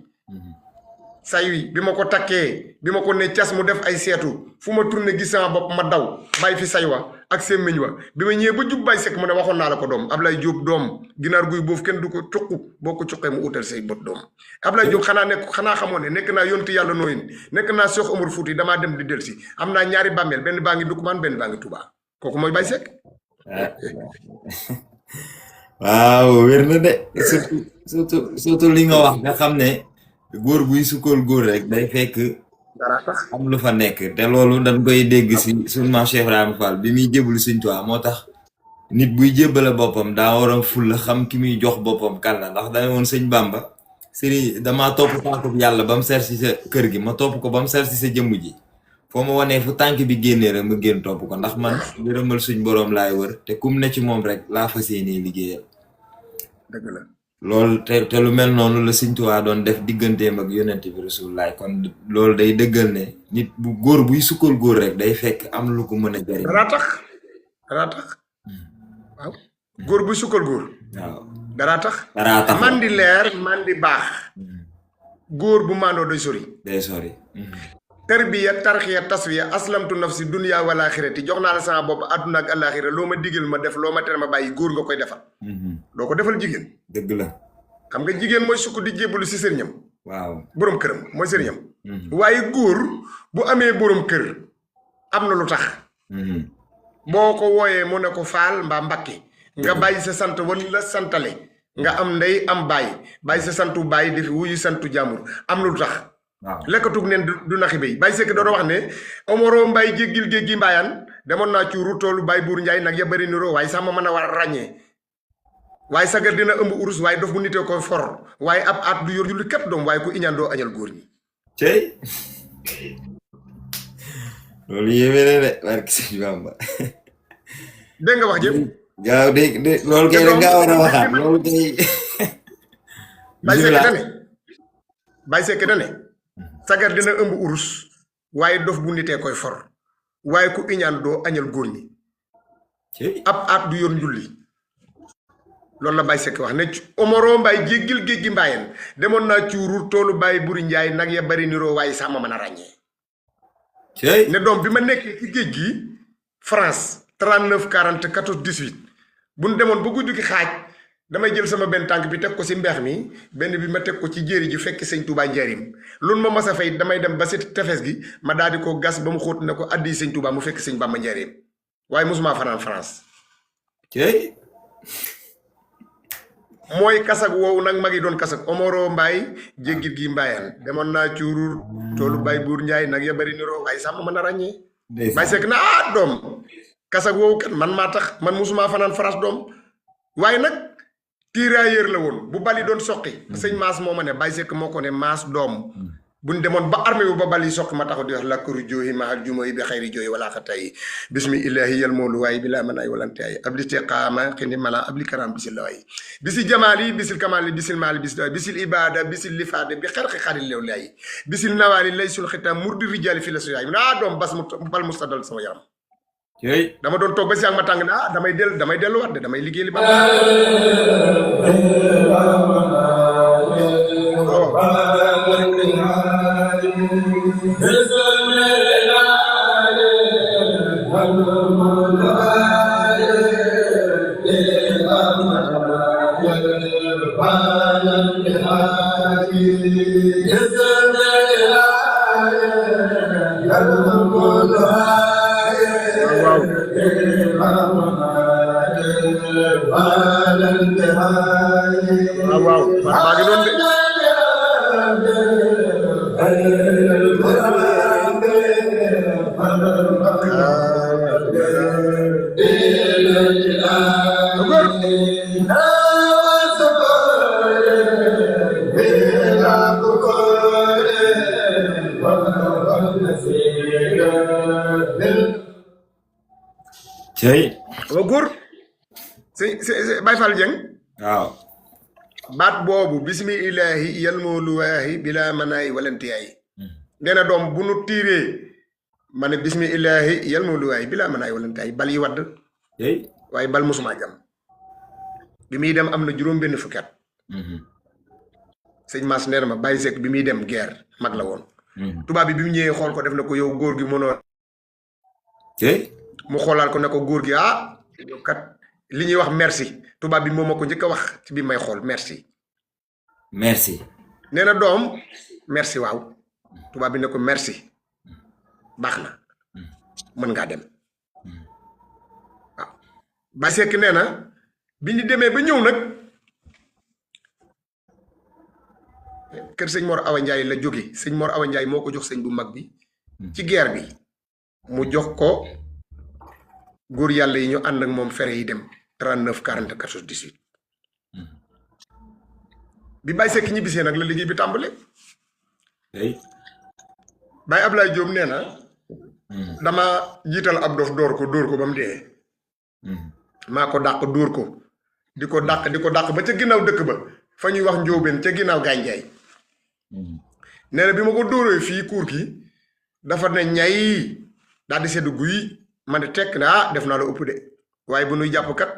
wi bi ma ko takkee bi ma ko ne cas mu def ay seetu fu ma tourné gis sama bopp ma daw bàyyi fi say wa ak sémmiñ wa bi ma ñëwee ba jub Baye Seck mu ne waxoon naa la ko doom Ablaye Diop doom ginaar guy boofu kenn du ko cuq boo ko cuqee mu utal say bët doom Ablaye Diop xanaa xamoon ne nekk naa yonti yàlla nooyin nekk naa Cheikh Omar Fouti damaa dem di del si am naa ñaari bàmmeel benn baa ngi Ndoukoumane benn baa ngi Touba kooku mooy Baye Seck waaw wér na de surtout li nga wax nga xam ne góor buy sukkal góor rek day fekk dara tax am lu fa nekk te loolu dañ koy dégg si suñu maam Cheikh Ibrahima Fall bi muy jébbalu Sëñ Tuubaa moo tax nit buy jébbale boppam daa war a fulla xam ki muy jox boppam kan la ndax dana woon sëñ Bamba sëriñ damaa topp tànkub yàlla ba mu ser si sa kër gi ma topp ko ba mu ser si sa jëmm ji foo ma wanee fu tànk bi génnee rek ma génn topp ko ndax man yërëmal suñ boroom laay wër te kum ne ci moom rek laa fas yéenee liggéeyal dëgg la loolu te lu mel noonu la Sëñ Tuubaa doon def digganteem ak yonent bi Rasulullaay kon loolu day dëggal ne nit bu góor buy sukkal góor rek day fekk am lu ko mën a jariñ dara tax waaw góor buy sukkal góor waaw dara tax man di leer man di baax góor bu maandoo day sori tarbiya tarxiya taswiya aslamtu nafsi dunya wal axirati jox naa la sama bopp àdduna ak àllaaxira loo ma digal ma def loo ma tere ma bàyyi góor nga koy defal doo ko defal jigéen dëgg la xam nga jigéen mooy sukk di jébbalu si sëriñam waaw borom këram mooy sëriñam waaye góor bu amee borom kër am na lu tax boo ko wooyee mu ne ko faal mbaa mbakki nga bàyyi sa sant wan la santale nga am ndey am bàyyi sa santu bàyyi def wuyu santu jàmbur am na lu tax waaw lekkatug neen du naxi béy Baye Seck doon wax ne Omaro Mbaye jéggil géej mbaayaan demoon naa ci rutoolu Baye Buur Njaay nag ya bari niroo waaye sax ma mën a war a ràññee waaye sagar dina ëmb urus waaye dof bu nitee koy for waaye ab at du yor julli képp doom waaye ku iñaan doo añal góor ñi cey loolu yéeme na de barki Sëñ Bamba dégg nga wax jëpp waaw de loolu kay da ngaa war a waxaat loolu kay Baye Seck dane sagar dina ëmb urus waaye dof bu nitee koy for waaye ku iñaan doo añal góor ñi ab at du yor njulli loolu la Baye Seck wax ne Omaro Mbaye jéggil géej gi mbaayeen demoon naa ci ruur toolu Baye Buri Njaay nag ya bari niroo waaye sax ma mën a ràññee ne doom bi ma nekkee ci géej gi France 39 40 14 18 bu ñu demoon ba guddi gi xaaj damay jël sama benn tànk bi teg ko si mbeex mi benn bi ma teg ko ci jéeri ji fekk Sëñ Tuubaa njaarim loolu ma mas a fay damay dem ba si tefes gi ma daal di ko gas ba mu xóot ne ko addi Sëñ Tuubaa mu fekk Sëñ Bàmba njaarim waaye mosuma fanaan France mooy kasak woowu nag ma ngi doon kasak Omaro Mbaye jéggit gi mbaayaan demoon naa cuurur toolu Baye Buur Njaay nag ya bari niroo waaye sax ma mën a ràññee Baye Seck na doom kasak woowu kat man maa tax man mosuma fanaan France doom waaye nag tirailleur la woon bu bali doon soqi sëñ Maas moo ma ne Baye Seck moo ko ne Maas doom buñ demoon ba armée bu ba bali soqi ma taxaw di wax lakkaru jooyi mahal jumo yi bi xayri jooyi wala xatay bismi illahi yal moolu waaye bi laa mën ay walante ay abli teqaama xindi mala abli karam bisil la waay bisil jamaali bisil kamaali bisil maali bisil waay bisil ibada bisil lifaade bi xarxi xaril leew laay bisil nawaali lay sul xitam murdi rijaali fi la su yaay doom bas mu bal mustadal sama yaram dama doon toog ba si ak ma tàng ne damay delluwaat de damay liggéey li ba Yes, waaw waaw maa ngi doon de cey wa góor Baye Fall Dieng waaw baat boobu bismillahi yalmooluwaahi bila manaay walantiyaay nee na doom bu nu tiiree ma ne bismillahi yalmooluwaahi bila manaay walantiyaay bal yi wadd cey waaye bal musuma jam bi muy dem am na juróom benn fukki at sëñ Mass nee na ma Baye Seck bi muy dem guerre mag la woon tubaab bi mu ñëwee xool ko def na ko yow góor gi mënoo cey mu xoolaal ko ne ko góor gi yow kat li ñuy wax merci tubaab bi moom ma ko njëkk a wax ci bi may xool merci merci nee na doom merci waaw tubaab bi ne ko merci baax na mën ngaa dem waaw Baye Seck nee na bi ñu demee ba ñëw nag kër sëñ Mor Awa Ndiaye la jóge sëñ Mor Awa Ndiaye moo ko jox sëñ bu mag bi ci guerre bi mu jox ko góor yàlla yi ñu ànd ak moom fere yi dem 39 40 14 18 bi Baye Seck ñibbisee nag la liggéey bi tàmbale Baye Ablaye Diop nee na dama jiital ab dof dóor ko ba mu dee maa ko dàq dóor ko di ko dàq ba ca ginnaaw dëkk ba fa ñuy wax njóobeen ca ginnaaw gànjaay nee na bi ma ko dóoree fii kuur gi dafa ne ñay daal di seddu guy ma ne tekk ne def naa la ëpp de waaye bu nuy jàpp kat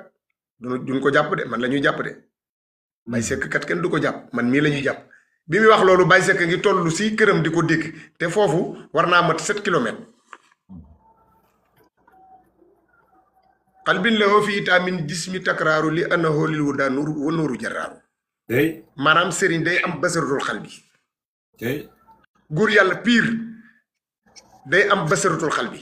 duñ ko jàpp de man la ñuy jàpp de Baye Seck kat kenn du ko jàpp man mii la ñuy jàpp bi muy wax loolu Baye Seck ngi toll si këram di ko dégg te foofu war naa mat 7 kilomètres xalbin la woo fi itaamin jismi takraaru li annahu lil wuda nuuru wa nuuru jaraaru maanaam sëriñ day am basaratul xal bi góor yàlla piir day am basaratul xal bi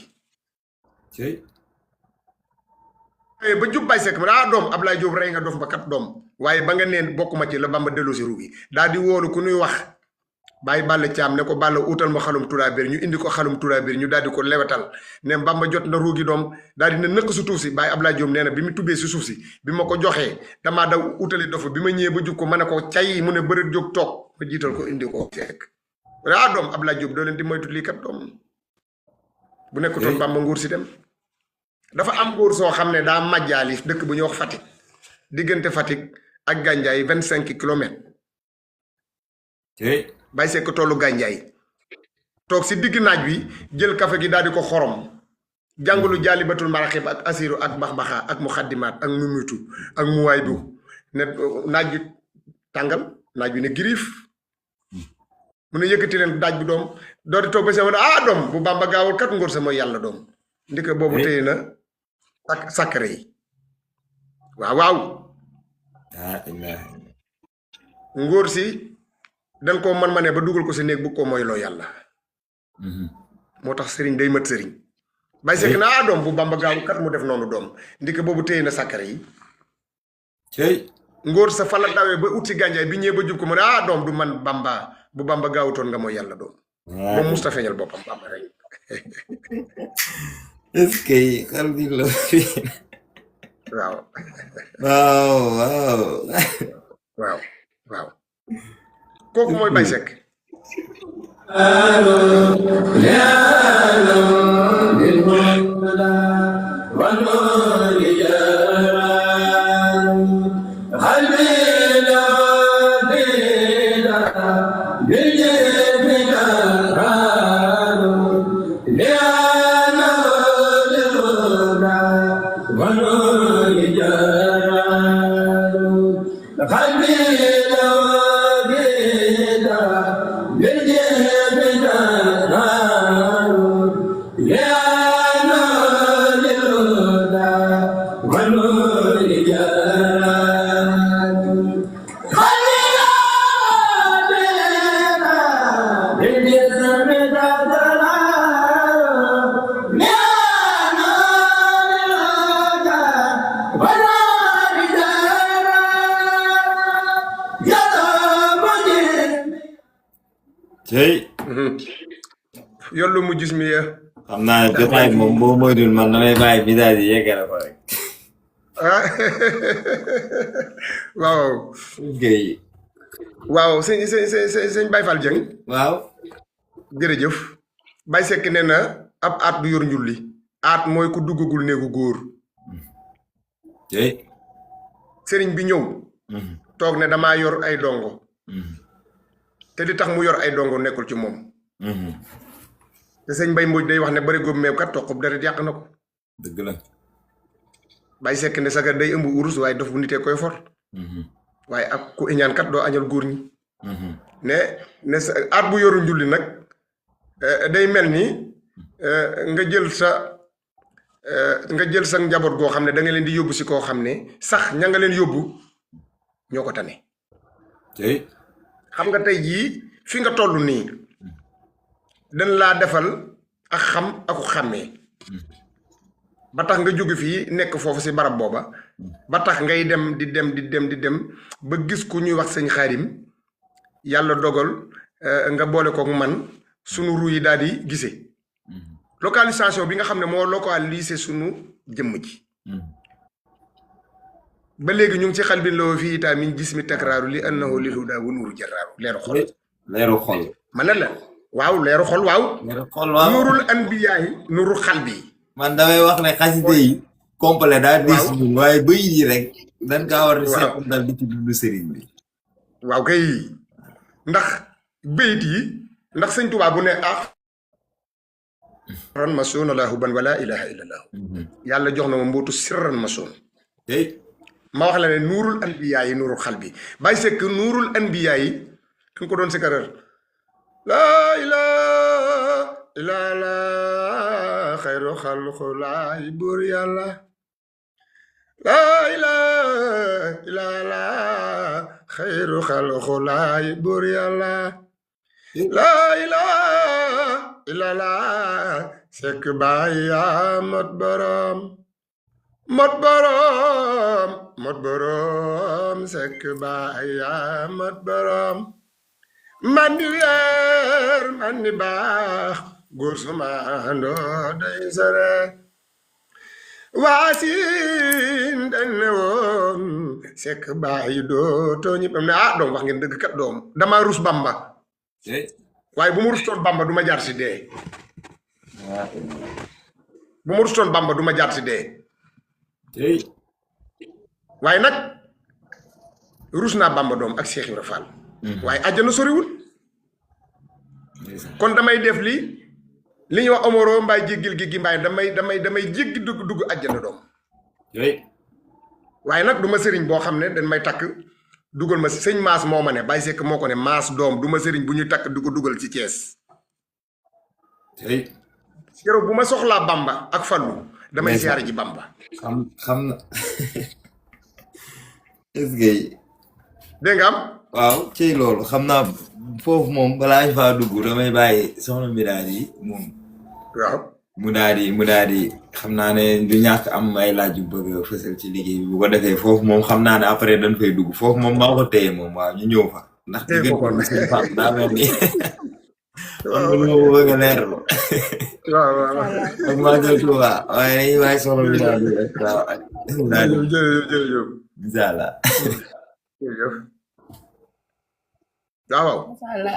ba jub Baye Seck ma doom Ablaye Diop rey nga dof ba kat doom waaye ba nga neen bokkuma ci la Bamba delloo si ruugi daal di woolu ku nuy wax Baye Balla Thiam ne ko Balla utal ma xalum turaabeer ñu indi ko xalum turaabeer ñu daal di ko lewetal ne Bamba jot na ruugi doom daal di ne nëkk su tuuf si Baye Ablaye Diop nee na bi mu tubbee si suuf si bi ma ko joxee damaa daw utali dof bi ma ñëwee ba jub ko ma ne ko cay mu ne bërit jóg toog ma jiital ko indi ko Seck doom Ablaye Diop doo leen di moytu lii kat doom bu nekkutoon Bamba nguur si dem dafa am góor soo xam ne daa majjaali dëkk bu ñuy wax Fatick diggante Fatick ak Gandiaye 25 kilomètres Baye Seck tollu Gandiaye toog si digg naaj bi jël kafe gi daal di ko xorom jàngalu jaalibatul maraxib ak asiru ak baxbaxa ak muxaddimaat ak mumutu ak muwaay bu ne naaj bi tàngal naaj bi ne giriif mu ne yëkkati leen daaj bi doom doo di toog ba sama doom bu Bamba gaawul kat ngóor sama yàlla doom ndika boobu téye na sàkkare yi waaw ngóor si dañ koo man ma ne ba dugal ko si néeg bu ko mooy loo yàlla moo tax sëriñ day mat sëriñ Baye Seck na doom bu Bamba gaawul kat mu def noonu doom ndika boobu téye na sàkkare yi ngóor sa fa la dawee ba ut si Gandiaye bi ñëwee ba jub ko mu ne doom du man Bamba bu Bamba gaawutoon nga mooy yàlla doom moom musta feeñal boppam Bamba rek est-ce que xal bi la waaw kooku mooy Baye Seck cey yollu mu gis mi ya xam naa ne jotaay bi moom boo moytuwul man damay bàyyi bidaay yi yeggale ko rek. ah waaw Guèye. waaw sëñ Baye Fall Dieng waaw. jërëjëf Baye Seck nee na ab aat du yor njulli aat mooy ku duggagul néegu góor cey. sëriñ bi ñëw toog ne damaa yor ay dongo te li tax mu yor ay dongo nekkul ci moom te sëñ Bay Mbodj day wax ne bari góob meew kat toqub deret yàq na ko dëgg la. Baye Seck ne sagar day ëmb urus waaye dof bu nitee koy for waaye ak ku iñaan kat doo añal góor ñi ne sa aat bu yoru njulli nag day mel ni nga jël sa njaboot goo xam ne da nga leen di yóbbu si koo xam ne sax ña nga leen yóbbu ñoo ko tane cey. xam nga tey jii fi nga toll nii dañ laa defal ak xam aku xàmmee ba tax nga jóge fii nekk foofu si barab booba ba tax ngay dem di dem ba gis ku ñuy wax sëñ Xaadim yàlla dogal nga boole kook man sunu ru yi daal di gisee localisation bi nga xam ne moo localisé sunu jëmm ji ba léegi ñu ngi ci xal bin loo fii itam min gis mi takraaru li annahu lil huda wa nuuru jarraaru leeru xol leeru xol. ma ne la waaw leeru xol waaw leeru xol waaw. nuurul anbiyaay nuuru xal bi man damay wax ne xasida yi complet daa diis ñun waaye bëyit yi rek dañ kaa war a seet dal di ci dundu sëriñ bi. waaw kay ndax bayit yi ndax sëñ Tuubaa bu ne ran ma soona laahu ban wala ilaha illallah yàlla jox na ma mbootu sirran ma soon tey ma wax la ne nuurul anbiyaa yi nuurul xal bi Baye Seck nuurul anbiyaa yi dañ ko doon si karar laa ilaha illallah xayru xalqulaay buur yàlla laa ilaha illallah xayru xalqulaay buur yàlla laa ilaha illallah Seck Baay yaa mot borom Seck Baay yaa mot borom man di leer man di baax góor suma andoo day sore waasin dañ ne woon Seck Baay dootoo ñëpp am ne doom wax ngeen dëgg kat doom dama rus Bamba waaye bu ma rustoon Bamba du ma jaar si dee bu ma rustoon Bamba du ma jaar si dee waaye nag rus naa Bamba doom ak Cheikh Ibra Fall waaye àjjana soriwul kon damay def li ñuy wax omoro mbaay jéggil gi mbaay damay jéggi dugg àjjana doom waaye nag du ma sëriñ boo xam ne dañ may takk dugal ma sëñ maas moo ma ne Baye Seck moo ko ne maas doom du ma sëriñ bu ñuy takk du ko dugal ci Thiès keroog bu ma soxlaa Bamba ak Fallu damay siyaare ji Bamba xam na est-ce que dégg nga am waaw ci loolu xam naa foofu moom balaa ñu faa dugg damay bàyyi soxna mi daal di moom waaw mu daal di xam naa ne du ñàkk am ay laaj yu bëgg a fësal ci liggéey bi bu ko defee foofu moom xam naa ne après dañ fay dugg foofu moom maa ko téye moom waaw ñu ñëw fa ndax diggante seen fàpp daa mel ni man ma ñëw bëgg a leerlu waaw ak maa jël Tuuba waaye dañuy bàyyi soxna mi daal di rek waaw jërëjëf incha allah waaw macha allah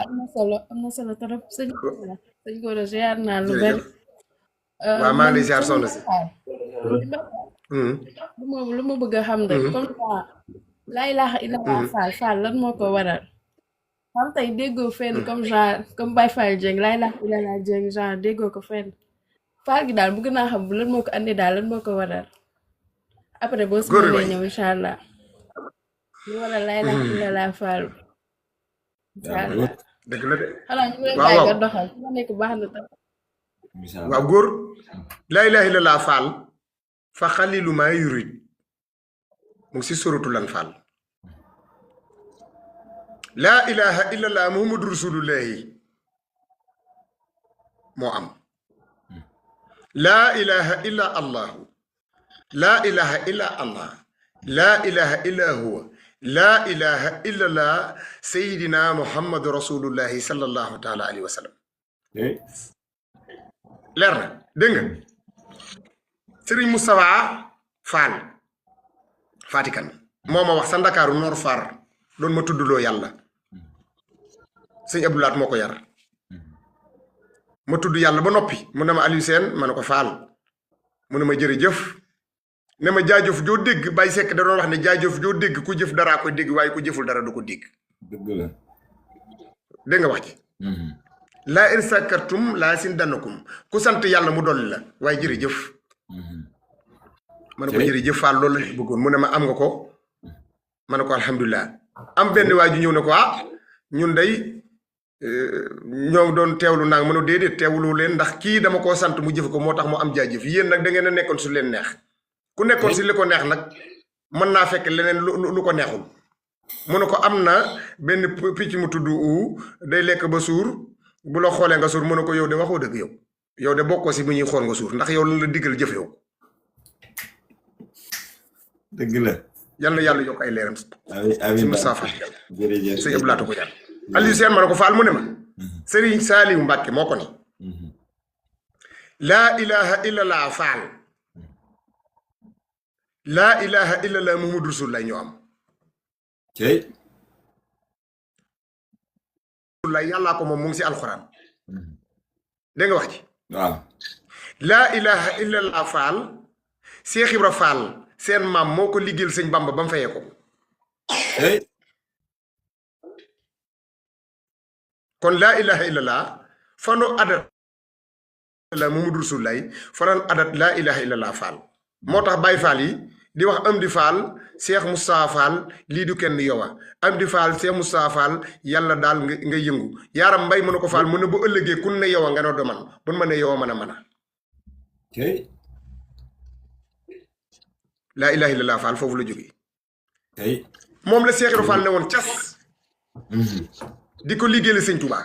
am na solo trop sëñ Gora ziar naa lu bari. waaw maa ngi lay ziar soxna si. lu ma bëgg a xam rek comme ça laa ilaaha illallah Fall lan moo ko waral xam tey déggoo fenn comme genre comme Baye Fall Dieng laa ilaaha illallah Dieng genre déggoo ko fenn Fall gi daal bëgg naa xam lan moo ko andi daal lan moo ko waral après boo si mënee ñëw incha allah lu waral laa ilaaha illallah Fall. dëgg la de. xanaa ñu ngi lay bàyyi nga doxal fi ma nekk baax na tam. waaw góor laa ilaaha illallah Fall fa xalilu maa yurid mu ngi si suratul Anfaal laa ilaha illallah muhammadu rasulullahi moo am laa ilaha illa allahu laa ilaha illa allah laa ilaha illa huwa laa ilaha illallah sayidina muhammadu rasulullahi sallallahu taala alayhi wa sallam leer na dégg nga Sëriñ Moustapha Fall Fatikan moo ma wax sa Ndakaaru Nord Far doon ma tuddloo yàlla sëñ Abdoulaat moo ko yar ma tudd yàlla ba noppi mu ne ma Aliou Sène ma ne ko Fall mu ne ma jërëjëf ne ma jaajëf joo dégg Baye Seck da doon wax ne jaajëf joo dégg ku jëf daraa koy dégg waaye ku jëful dara du ko dégg dëgg la dégg nga wax ci laa in sakartum laa sin danakum ku sant yàlla mu dolli la waaye jërëjëf ma ne ko jërëjëf Fall loolu la bëggoon mu ne ma am nga ko ma ne ko alhamdulilah am benn waa ju ñëw ne ko ñun day ñoo doon teewlu naag mënu déedéet teewlu leen ndax kii dama koo sant mu jëf ko moo tax mu am jaajëf yéen nag da ngeen a nekkoon su leen neex ku nekkoon si li ko neex nag mën naa fekk leneen lu ko neexul mu ne ko am na benn picc mu tudd day lekk ba suur bu la xoolee nga suur mu ne ko yow de waxoo dëgg yow de bokkoo si bu ñuy xool nga suur ndax yow lan la diggal jëf yow dëgg la yal na yàlla yokk ay leeram amiin si Moustapha jërëjëf sëñ Abdoulaye ko jàll Aliou Sène ma ne ko Fall mu ne ma Serigne Saliou Mbacke moo ko ni laa ilaha illallah Fall laa ilaha illallah Muhammadu Rasulullah ñoo am cey Rasulullah yàllaa ko moom mu ngi si alxuraan dégg nga wax ji waaw laa ilaha illallah Fall Cheikh Ibra Fall seen maam moo ko liggéeyal sëñ Bamba ba mu fayee ko cey kon laa ilaha illallah fano adat la Muhammadu Rasulullah fanan adat laa ilaha illallah Fall moo tax Baye Fall yi di wax Amdi Fall Cheikh Moustapha Fall lii du kenn yowa Amdi Fall Cheikh Moustapha Fall yàlla daal nga yëngu yaaram mbay mën na ko Fall mu ne bu ëllëgee kun ne yowa nga no do man bun ma ne yowa mën a mën a cey laa ilaha illallah Fall foofu la jógee cey moom la Cheikh Ibra Fall ne woon cas di ko liggéeyal sëñ Touba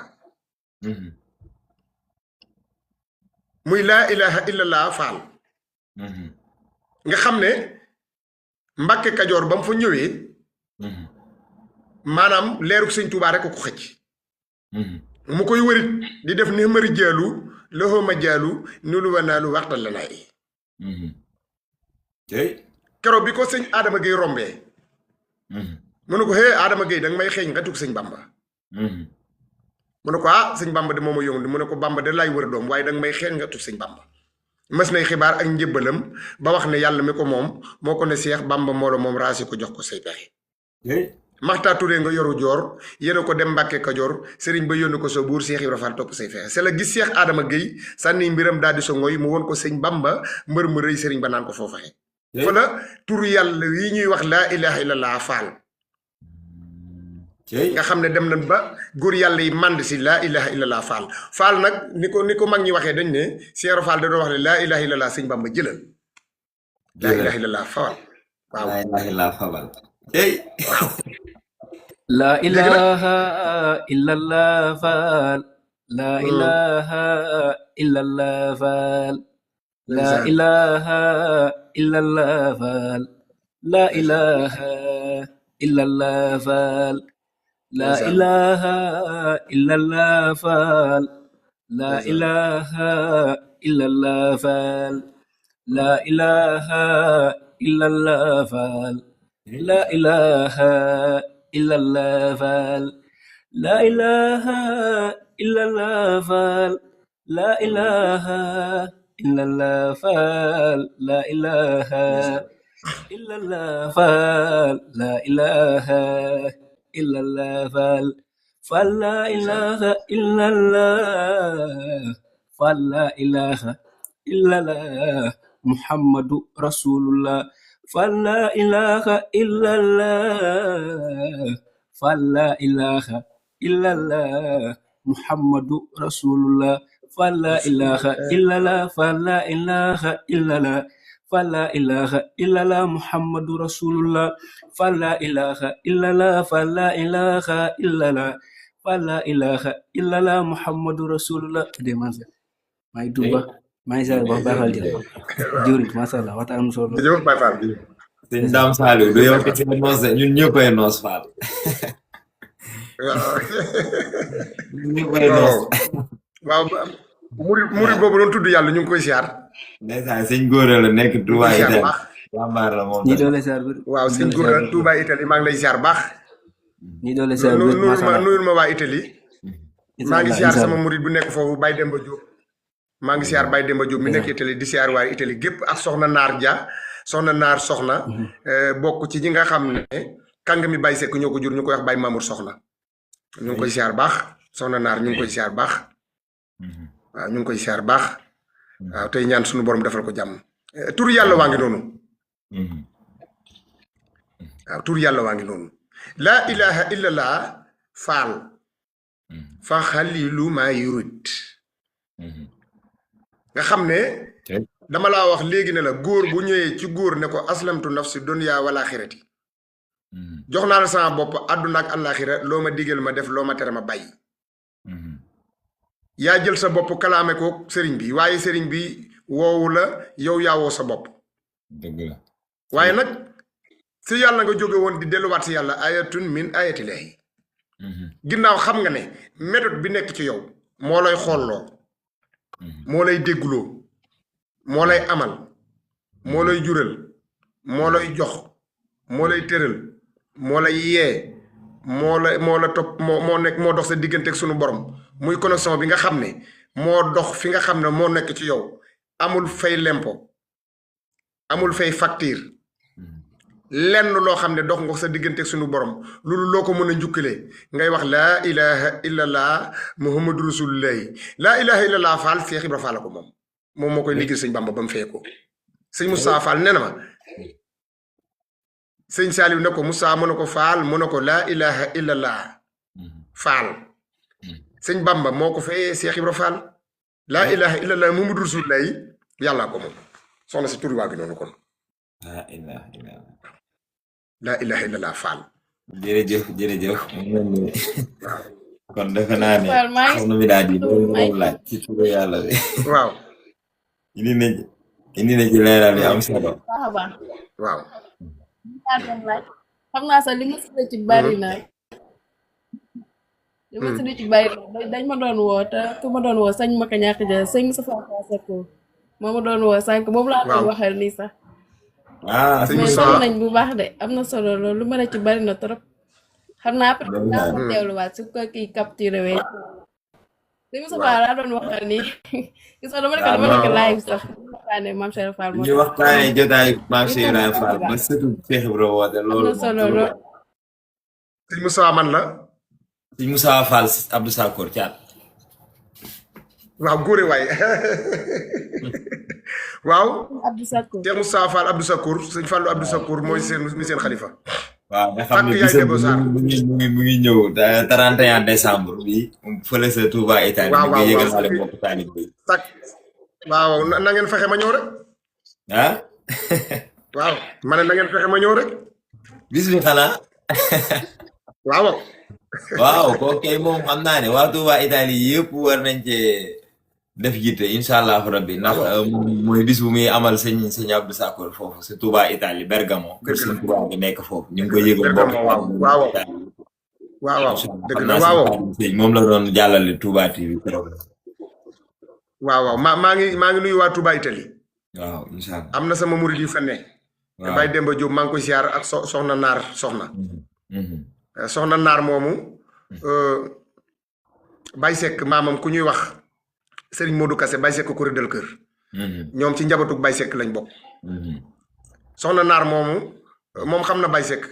muy laa ilaha illallah Fall nga xam ne Mbàkke Kajoor ba mu fa ñëwee maanaam leeruk sëñ Touba rek ko xëcc mu koy wërit di def ni mari jaalu loxooma jaalu nulu wanaalu waxtal la naay cey keroog bi ko sëñ Adama Gueye rombee mu ne ko hee Adama Gueye danga may xeeñ nga tugg sëñ Bamba mu ne ko sëñ Bamba de mooma yónni mu ne ko Bamba de laay wër doom waaye danga may xeeñ nga tugg sëñ Bamba mas nay xibaar ak njëbbalam ba wax ne yàlla mi ko moom moo ko ne Seex Bamba moo la moom raasi ko jox ko say pexe Maxtaar Touré nga yoru joor yéena ko dem Mbàkke Kajoor sëriñ ba yónni ko sa buur Seex Ibra Fall topp say fexe c'est la gis Seex Adama Gueye sànni mbiram daal di so ngoy mu woon ko sëñ Bamba mbër mu rëy sëriñ ba naan ko foofaxe fa la turu yàlla yi ñuy wax laa ilaha illallah Fall nga xam ne dem nañ ba góor yàlla yi mànd si laa ilaha illallah Fall nag ni ko mag ñi waxee dañ ne Seex Ibra Fall da doon wax ne laa ilaha illallah sëñ Bamba jëlal laa ilaha illallah Fall waaw laa ilaha illallah Fall cey La ilaha illallah Fall La ilaha illallah Fall La ilaha illallah Fall La ilaha illallah Fall La ilaha illallah Fall La ilaha illallah Fall La ilaha illallah Fall La ilaha illallah Fall La ilaha illallah Fall La ilaha illallah Fall La ilaha illallah Fall La ilaha illallah Fall Fall La ilaha illallah Fall La ilaha illallah Muhammadu Rasulullah Fall La ilaha illallah Fall La ilaha illallah Muhammadu Rasulullah Fall La ilaha illallah Fall La ilaha illallah Fall La ilaha illallah Muhammadu Rasulullah Fall La ilaha illallah Fall La ilaha illallah Fall La ilaha illallah Muhammadu Rasulullah demanse may duba may sa ba baxal jël jëwriñ ma sha Allah waxtaan am solo jërëjëf Baye Fall sëñ Dame Saliou du yow kese noos de ñun ñëppay noos Fall waaw ñun ñëppay noos waaw murid boobu doon tudd yàlla ñu ngi koy siyaar ndeysaan sëñ góor la nekk ñu ngi Touba koy siyaar Italie baax jàmbaar la moom ñi tamit doole saar bir waaw sëñ Goura Touba Italie maa ngi lay siyaar baax ñi doole saar bir nuyul ma nuyul ma waa Italie maa ngi siyaar sama inshallah murid bu nekk foofu Baye Demba Diop maa ngi siyaar Baye Demba Diop mi nekk Italie di siyaar waa Italie gépp ak soxna Naar Dia soxna Naar soxna bokk ci ñi nga xam ne kàng mi Baye Seck ñoo ko jur ñu koy wax Baye Mamour soxna ñu ngi koy siyaar baax soxna Naar ñu ngi koy siyaar baax waaw ñu ngi koy siyaar baax waaw tey ñaan suñu borom defal ko jàmm tur yàlla waa ngi noonu waaw tur yàlla waa ngi noonu laa ilaha illallah faal fa xalilu maa yurit nga xam ne dama laa wax léegi ne la góor bu ñëwee ci góor ne ko aslamtu nafsi dunya wala xirati jox naa la sama bopp àdduna ak àllaaxira loo ma digal ma def loo ma tere ma bàyyi yaa jël sa bopp kalaame ko sëriñ bi waaye sëriñ bi woowu la yow yaa woo sa bopp dëgg la waaye nag si yàlla nga jóge woon di delluwaat si yàlla ayatun min ayatillahi ginnaaw xam nga ne méthode bi nekk ci yow moo lay xoolloo moo lay dégguloo moo lay amal moo lay jural moo lay jox moo lay tëral moo lay yee moo la topp moo nekk moo dox sa diggante ak sunu borom muy connexion bi nga xam ne moo dox fi nga xam ne moo nekk ci yow amul fay lempo amul fay facture lenn loo xam ne dox nga sa diggante ak sunu borom loolu loo ko mën a njukkalee ngay wax laa ilaha illallah muhammadu rasulullahi laa ilaha illallah Fall Cheikh Ibra Fall ko moom moo koy liggéey sëñ Bamba ba mu fee ko sëñ Moussa Fall nee na ma sëñ Saliou ne ko Moussa mu ne ko Fall mu ne ko laa ilaha illallah Fall sëñ Bamba moo ko fee Cheikh Ibra Fall laa ilaha illallah muhammadu rasulullahi yàllaa ko moom soxna si tur waa gi noonu kon laa ilaha illallah laa ilaha illallah Fall jërëjëf mu mel ni kon defe naa ne Fall maa ngi soxna mi daal di doon laaj ci turu yàlla bi waaw indi na ci leeral yi am solo baax a baax waaw yaa doon laaj xam naa sax li ma si ci bari na li ma si ci bari na dañ ma doon woo te ku ma doon woo sañ ma ko ñàkk ja sëñ Moustapha Seck moo ma doon woo sànq moom laa doon waxal nii sax ah sëñ mais Moussa sonn nañ bu baax de am na solo loolu lu ma ne ci bari na trop xam naa après daa ko teewluwaat su ko kii capturé wee sëñ Moustapha laa doon waxal nii gis nga dama nekk live sax waxtaane Mame Cheikh Fall moo ñu waxtaanee jotaay Mame Cheikh Ibrahima Fall ba surtout Cheikh Ibrahima woote am loolu na solo loolu sëñ Moussa man la sëñ Moussa Fall Abdou Sakor Thiat waaw góore waay waaw Abdou Sakor Cheikh Moussa Fall Abdou Sakour sëñ Fallou Abdou Sakour mooy seen xalifa waaw nga xam ne Fàkk yaay bisam Debbo Sarr mu ngi ñëw 31 décembre bi fële sa Touba Italie waaw ñu waaw ngi yëgal waaw xale mbokk taalib bi tak waaw na ngeen fexe ma ñëw rek ah waaw ma ne na ngeen fexe ma ñëw rek bis bi xanaa waaw waaw kooku kay moom xam naa ne waa Touba Italie yëpp war nañ cee def yitte incha allah rabbi ndax mooy bis bu muy amal sëñ Abdou Sakor foofu si Touba Italie Bergamo kër sëñ Touba bi nekk foofu ñu ngi koy yëgal mbokk waaw waaw waaw dëgg la waaw moom la doon jàllale Touba TV waaw maa ngi nuyu waa Touba Italie waaw incha allah am na sama murid yu fa ne te Baye Demba Diop maa ngi koy siyaar ak soxna Naar soxna soxna Naar moomu Baye Seck maamam ku ñuy wax Serigne Modou Kassé Baye Seck ko rëddal kër ñoom ci njabootug Baye Seck lañ bokk soxna Naar moomu moom xam na Baye Seck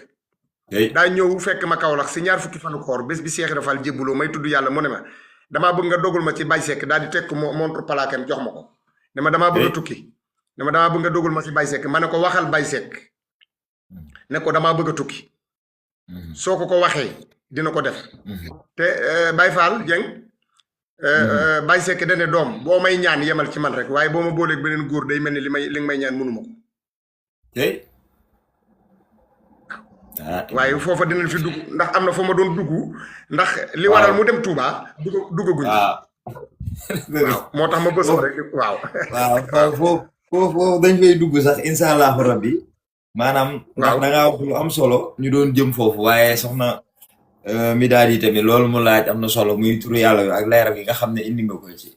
daa ñëw fekk ma Kaolack si ñaar fukki fanu koor bés bi Cheikh Ibra Fall jébbuloo may tudd yàlla mu ne ma damaa bëgg nga dogul ma ci Baye Seck daal di tekk montre palaakem jox ma ko ne ma damaa bëgg a tukki ne ma damaa bëgg nga dogul ma ci Baye Seck ma ne ko waxal Baye Seck ne ko damaa bëgg a tukki soo ko waxee dina ko def te Baye Fall Dieng Baye Seck dane doom boo may ñaan yemal ci man rek waaye boo ma booleeg beneen góor day mel ni li may ñaan mënuma ko waaye foofa dinañ fi dugg ndax am na fa ma doon dugg ndax li waral mu dem Touba duggaguñ waaw moo tax ma bësoo rek waaw foofu dañ fay dugg sax incha allahu rabbi maanaam ndax waaw da ngaa wax lu am solo ñu doon jëm foofu waaye soxna mi daal di tamit loolu mu laaj am na solo muy turu yàlla wi ak leeral gi nga xam ne indi nga ko ci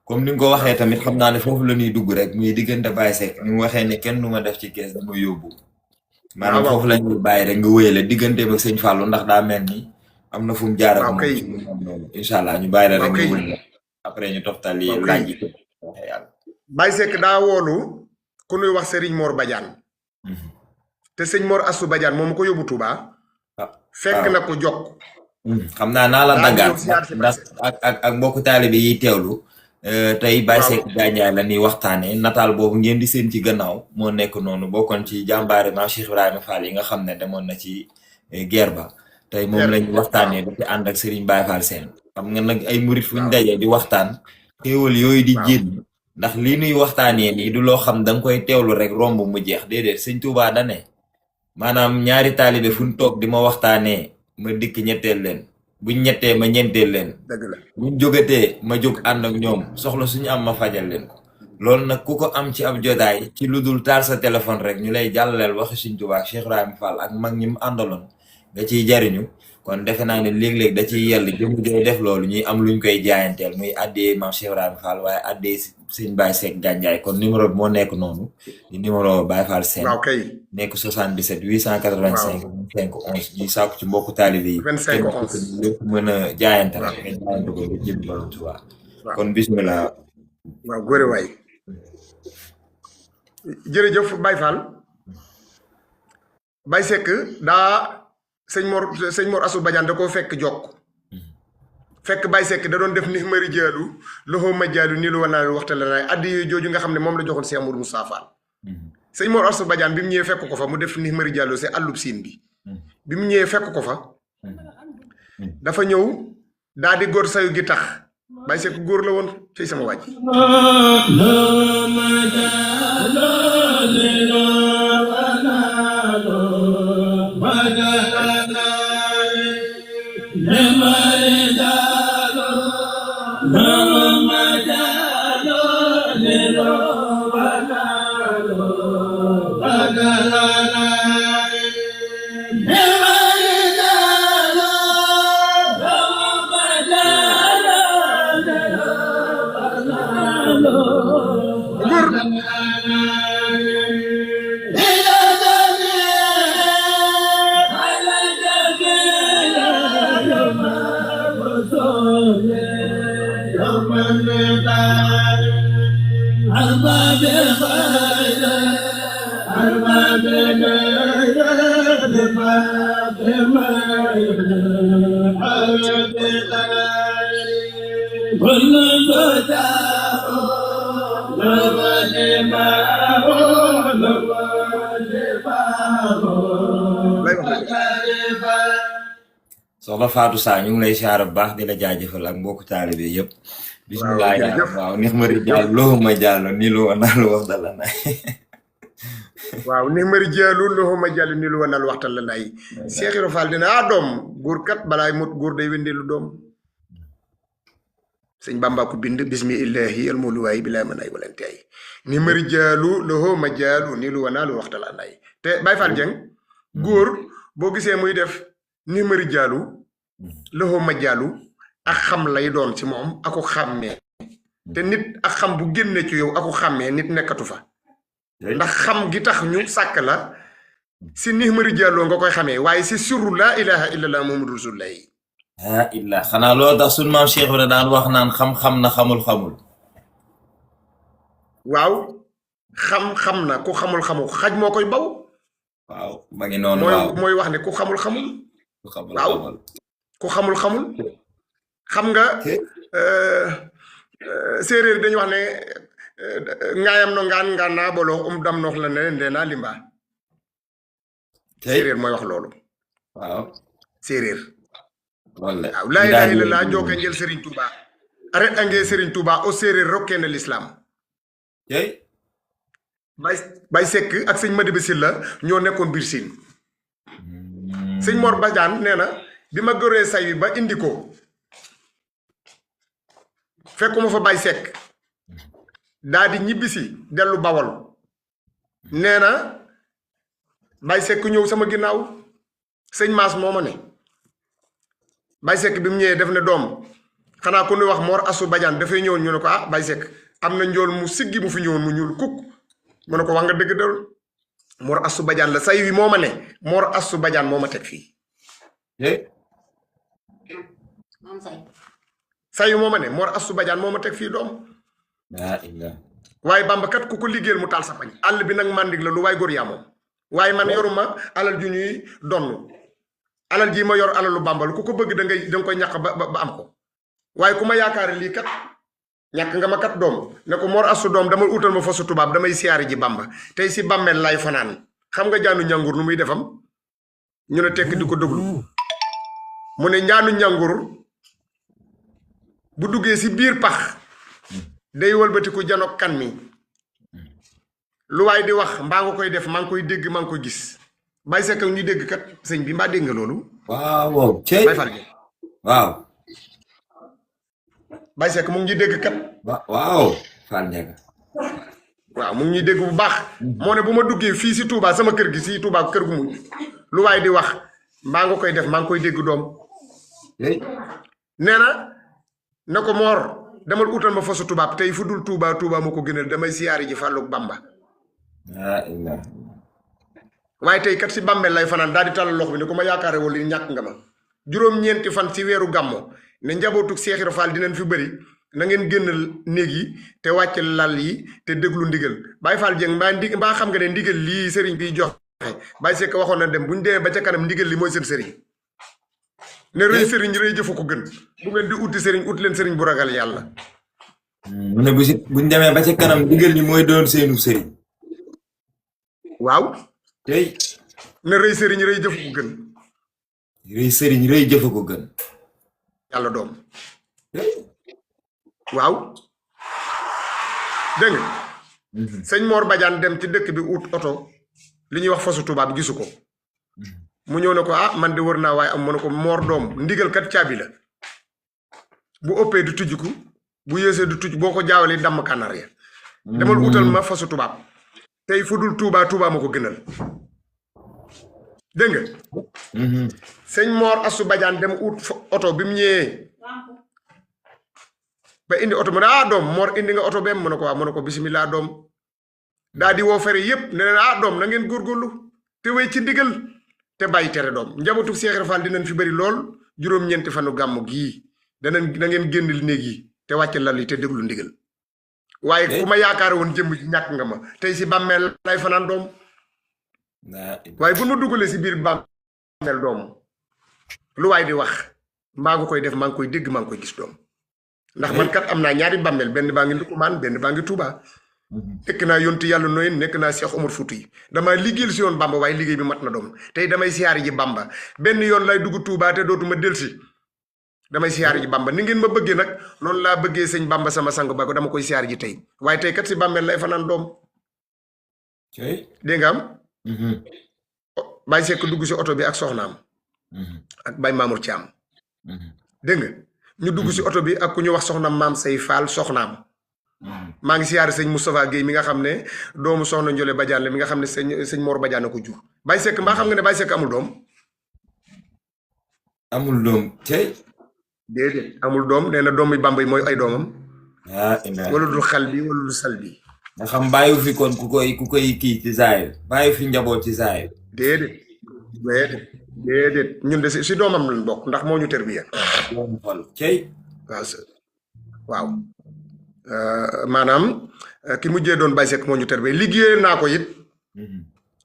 comme ni nga ko waxee tamit xam naa ne foofu la ñuy dugg rek muy diggante Baye Seck ni mu waxee ne kenn du ma def ci kees dama yóbbu maanaam waaw foofu la ñuy bàyyi rek nga wéyale digganteem ak sëñ Fallou ndax daa mel ni am na fu mu jaar ak waaw moom kay ci lu mel noonu incha allah ñu bàyyi la rek waaw nga kay wéyale après ñu toftal yi waaw laaj kay yi ko waxee yàlla. Baye Seck daa woolu ku nuy wax Serigne Mor Badiane te sëñ Mor Assou Badiane moom ko yóbbu Touba ah fekk waaw na ko jokk xam naa naa la daa ñëw daggaat siyaar si Baye ndax Seck ak mbokku taalibe yiy teewlu tey Baye waaw Seck Gandiaye la ñuy waxtaanee nataal boobu ngeen di seen ci gannaaw moo nekk noonu bokkoon ci jàmbaari Maam Cheikh Ibrahima Fall yi nga xam ne demoon na ci guerre ba tey moom guerre la ñuy waaw waxtaanee dafa ànd ak Serigne Baye Fall seen xam nga nag ay murit fu ñu dajee di waxtaan xéewal yooyu di waaw jéem ndax lii nuy waxtaanee nii du loo xam da nga koy teewlu rek romb mu jeex déedéet sëñ Touba da ne maanaam ñaari taalibe fu ñu toog di ma waxtaanee ma dikk ñetteel leen buñ ñettee ma ñeenteel leen dëgg la buñ jógatee ma jóg ànd ak ñoom soxla suñu am ma fajal leen ko loolu nag ku ko am ci ab jotaay ci lu dul taal sa téléphone rek ñu lay jàllaleel waxi Sëñ Tuubaa Cheikh Ibrahima Fall ak mag ñi mu àndaloon nga ciy jariñu kon defe naa ne léeg-léeg da ciy yell jëm jooy def loolu ñuy am luñ koy jaayanteel muy addee Maam Cheikh Ibrahima Fall waaye addee Sëñ Baye Seck Gandiaye kon numéro bi moo nekk noonu di numéro Baye Fall Sène waaw kay nekk 77 waaw 885 25 11 ñuy sàkku ci mbokku taalibe yi 25 kenn ku ko 11 lépp mën a jaayante waaw rek nga jaayante ko ngir jëm borom Tuubaa waaw kon bismillah. waaw góore waay jërëjëf Baye Fall Baye Seck daa sëñ Mor Assou Badiane da koo fekk jokk fekk Baye Seck da doon def ni mari jaalu loxo ma jaalu nii lu wanaa waxta la naay addi jooju nga xam ne moom la joxoon Cheikh Mourou Moussa Fall sëñ Mor Assou Badiane bi mu ñëwee fekk ko fa mu def ni mari jaalu c'est àllub siin bi mu ñëwee fekk ko fa dafa ñëw daa di góor sayu gi tax Baye Seck góor la woon ci sama wàcc góor lay wax dëgg soxna Fatou Sa ñu ngi lay siyaare bu baax di la jaajëfal ak mbokku taalibe yëpp waaw bismillah yaa jërëjëf waaw neex ma ri jàll loo ma jàll ni lu naa lu wax dala na waaw ni mari jaalu loxo ma jàll ni lu wanal waxtal la nay Cheikh Ibra Fall dina doom góor kat balaay mut góor day wéndeelu doom sëñ Bamba ko bind bismillahi almuluwaay bi laa mën ay walante ay ni mari jaalu loxo ma jaalu ni lu wanal waxtal la nay te Baye Fall Dieng góor boo gisee muy def ni mari jaalu loxo ma jaalu ak xam lay doon ci moom ako xàmmee te nit ak xam bu génne ci yow ako xàmmee nit nekkatu fa ndax xam gi tax ñu sàkk la si ni mari jàlloo nga koy xamee waaye si sirru laa ilaha illallah muhammadu rasulullah yi ah illa xanaa loolu tax suñu maam Cheikh Ibra daan wax naan xam-xam na xamul-xamul waaw xam-xam na ku xamul-xamul xaj moo koy baw waaw ma ngi noonu mooy waaw mooy wax ne ku xamul-xamul ku xamul waaw xamul ku xamul-xamul xam nga séeréer dañu wax ne ngaayam no ngaan ngaan naa boloo dam noox la ne ndee naa limba tey séeréer mooy wax loolu waaw séeréer loolu la waaw laa ilaha illallah jooke njël Serigne Touba arrêt ange Serigne Touba o séeréer rokkee na l'islam tey Baye Seck ak sëñ Madiba Sylla ñoo nekkoon biir Siin sëñ Mor Badiane nee na bi ma gëree say wi ba indi ko fekkuma fa Baye Seck daa di ñibbisi dellu Bawol nee na Baye Seck ñëw sama ginnaaw sëñ Maas moo ma ne Baye Seck bi mu ñëwee def ne doom xanaa ku ñuy wax Mor Assou Badiane dafay ñëwoon ñu ne ko ah Baye Seck am na njool mu siggi mu fi ñëwoon mu ñuul kukk mu ne ko wax nga dëgg dal Mor Assou Badiane la say wi moo ma ne Mor Assou Badiane moo ma teg fii say wi moo ma ne Mor Assou Badiane moo ma teg fii doom waaye Bamba kat ku ko liggéeyal mu taal sa pañ àll bi nag mandig la lu waay góor yaa moom waaye man yoruma alal ju ñuy donn alal ji ma yor alalu Bamba lu ku ko bëgg danga koy ñàkk ba am ko waaye ku ma yaakaare lii kat ñàkk nga ma kat doom ne ko Mor Assou doom dama utal ma fasu tubaab damay siyaari ji Bamba tey si bàmmeel lay fanaan xam nga jaanu ñangur nu muy defam ñu ne tekk di ko déglu mu ne ñaanu ñangur bu duggee si biir pax day wëlbatiku janoog kan mi lu waay di wax mbaa nga koy def maa ngi koy dégg maa ngi koy gis Baye Seck ñu dégg kat sëñ bi mbaa dégg nga loolu waaw cey Baye Fall waaw Baye Seck mu ngi ñuy dégg kat waaw Fall Ndiaga waaw mu ngi ñuy dégg bu baax moo ne bu ma duggee fii si Touba sama kër gi si Touba kër gu mujj lu waay di wax mbaa nga koy def maa ngi koy dégg doom nee na ne ko Mor demal utal ma fasu tubaab tey fu dul Touba Touba ma ko gënal damay siyaari ji Fallou Bamba waaye tey kat si bàmmeel lay fanaan daal di tàllal loxo bi ne ko ma yaakaare wala li ñàkk nga ma juróom-ñeenti fan si weeru gàmmo ne njabootu Cheikh Ibra Fall dinañ fi bëri na ngeen génn néeg yi te wàcc lal yi te déglu ndigal Baye Fall Dieng mbaa xam nga ne ndigal lii sëriñ bi joxe Baye Seck waxoon na dem bu ñu demee ba ca kanam ndigal li mooy seen sëriñ ne rëy sëriñ rëy jëfu ko gën bu ngeen di uti sëriñ ut leen sëriñ bu ragal yàlla mu ne buñ demee ba ca kanam ndigal li mooy doon seenu sëriñ waaw tey ne rëy sëriñ rëy jëfu ko gën rëy sëriñ rëy jëfu ko gën yàlla doom waaw dégg nga sëñ Mor Badiane dem ci dëkk bi ut oto li ñuy wax fasu tubaab gisu ko mu ñëw ne ko ah man de wër naa waaye am mu ne ko Mor doom ndigal kat caabi la bu ëppee du tujjuku bu yéesee du tujj boo ko jaawalee damm kànnaar ya demal utal ma fasu tubaab tey fu dul Touba Touba ma ko gënal dégg nga sëñ Mor Assou Badiane dem ut oto bi mu ñëwee ba indi oto mu ne ah doom Mor indi nga oto beem mu ne ko waaw mu ne ko bisimilah doom daa di woo fere yëpp ne leen ah doom na ngeen góorgóorlu te wéy ci ndigal te bàyyi tere doom njabootu Cheikh Ibra Fall dinañ fi bëri lool juróom-ñeenti fanu gàmmu gii da ngeen génn néeg yi te wàcc lal yi te déglu ndigal waaye ku ma yaakaar woon jëmm ji ñàkk nga ma tey si bàmmeel lay fanaan doom waaye bu ma dugalee si biir bàmmeel doom lu waay di wax mbaa nga koy def maa ngi koy dégg maa ngi koy gis doom ndax man kat am naa ñaari bàmmeel benn baa ngi Ndoukoumane benn baa ngi Touba nekk naa yontu yàlla nooyin nekk naa Cheikh Omar Fouti yi dama liggéeyal si yoon Bamba waaye liggéey bi mat na doom tey damay siyaari ji Bamba benn yoon lay dugg Touba te dootuma delsi damay siyaari ji Bamba ni ngeen ma bëggee nag noonu laa bëggee sëñ Bamba sama sang ba ko dama koy siyaari ji tey waaye tey kat si bàmmeel lay fanaan doom dégg nga am Baye Seck dugg si oto bi ak soxnaam ak Baye Mamour Thiam dégg nga ñu dugg si oto bi ak ku ñu wax soxna maam say Fall soxnaam maa ngi siyaare sëñ Moustapha Guèye mi nga xam ne doomu soxna Ndiolé Badiane la mi nga xam ne sëñ Mor Badiane ko jur Baye Seck mbaa xam nga ne Baye Seck amul doom tey déedéet amul doom nee na doom yi Bamba yi mooy ay doomam wala du xal bi wala du sal bi nga xam bàyyi fi kon ku koy kii ci zaayir bàyyi fi njaboot ci zaayir déedéet ñun de si doomam lañ bokk ndax moo ñu terbiya cey waaw maanaam ki mujjee doon Baye Seck moo ñu terbiya liggéey naa ko it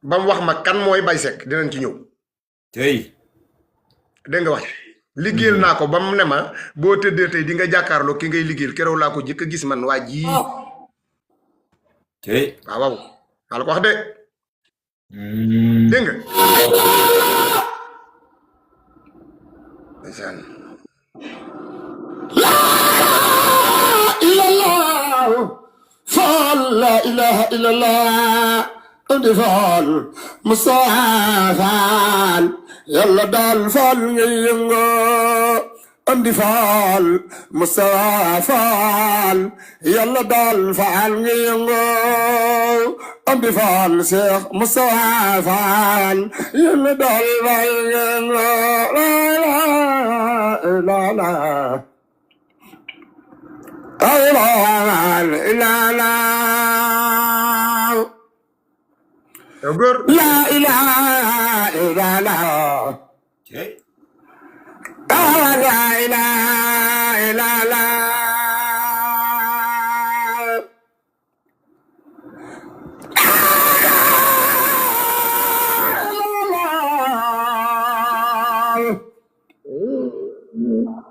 ba mu wax ma kan mooy Baye Seck dinañ ci ñëw tey dégg nga wax liggéeyal naa ko ba mu ne ma boo tëddee tey di nga jàkkaarloo ki ngay liggéeyal keroog laa ko jëkk a gis man waa ji tey waaw maa la ko wax de dégg nga ndeysaan la ilaha illallah andi faal Musa Faal yàlla daal faal ngay yëngo andi faal Musa Faal yàlla daal faal ngay yëngo am di faal Cheikh Moustapha Fall yéen dal bal ngeen la la góor la ilaha illallah cey la ilaha illallah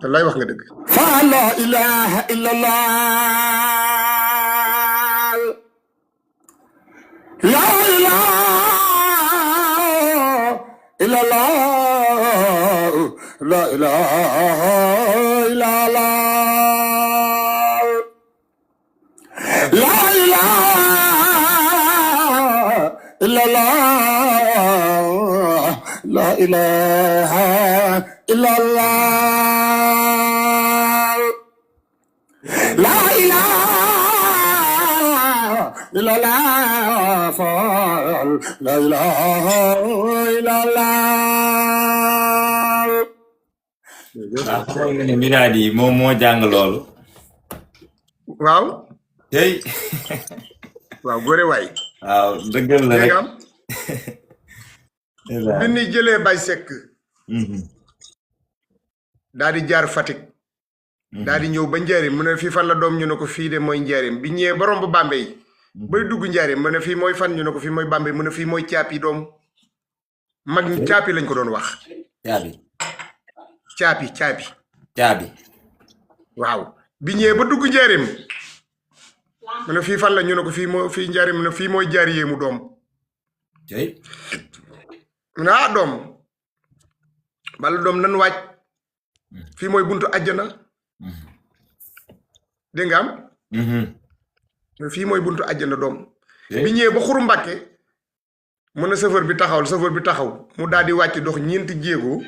wallaay wax nga dëgg fa la ilaha illallah la ilaha illallah la ilaha illallah la ilaha illallah la ilaha illallah la ilaha illallah Fall la ilaha illallah foog nga ne Miradi moom moo jàng loolu waaw cey waaw góore waay waaw dëggal la rek dégg am bi ni jëlee Baye Seck daal di jaar Fatick daal di ñëw ba Njaaréem mu ne fii fan la doom ñu ne ko fii de mooy Njaaréem bi ñëwee ba romb Bambey bay dugg Njaaréem mu ne fii mooy fan ñu ne ko fii mooy Bambey mu ne fii mooy caapi doom mag ñi caapi lañ ko doon wax caapi waaw bi ñëwee ba dugg Njaaréem mu ne fii fan la ñu ne ko fii mooy fii Njaaréem mu ne fii mooy jaar yéemu doom mu ne ah doom bala doom nan waaj fii mooy buntu àjjana dégg nga am fii mooy buntu àjjana doom bi ñëwee ba Xuru Mbàkke mu ne chauffeur bi taxaw mu daal di wàcc dox ñeenti jéego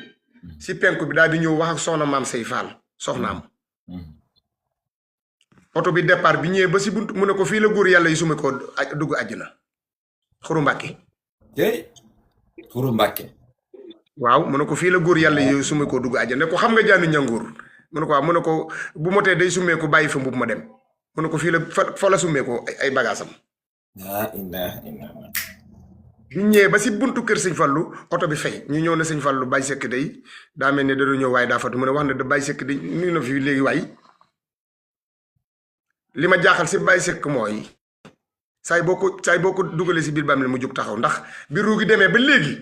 si penku bi daal di ñëw wax ak soxna maam say Fall soxnaam oto bi départ bi ñëwee ba si buntu mu ne ko fii la góor yàlla yi suma ko dugg àjjana Xuru Mbàkke Xuru Mbàkke waaw mu ne ko fii la góor yàlla yi suma ko dugg àjjana ne ko xam nga jaanu ñanguur mu ne ko waaw mu ne ko bu motee day summee ko bàyyi fa mbub ma dem mu ne ko fii la fa la summee ko ay bagaasam bi ñëwee ba si buntu kër sëñ Fallu oto bi fay ñu ñëw na sëñ Fallu Baye Seck day daa mel ne da doon ñëw waaye daa fatu mu ne wax na da Baye Seck day nuyu na fi léegi waay li ma jaaxal si Baye Seck mooy saay boo ko dugalee si biir bàmmeel mu jóg taxaw ndax bi ruu gi demee ba léegi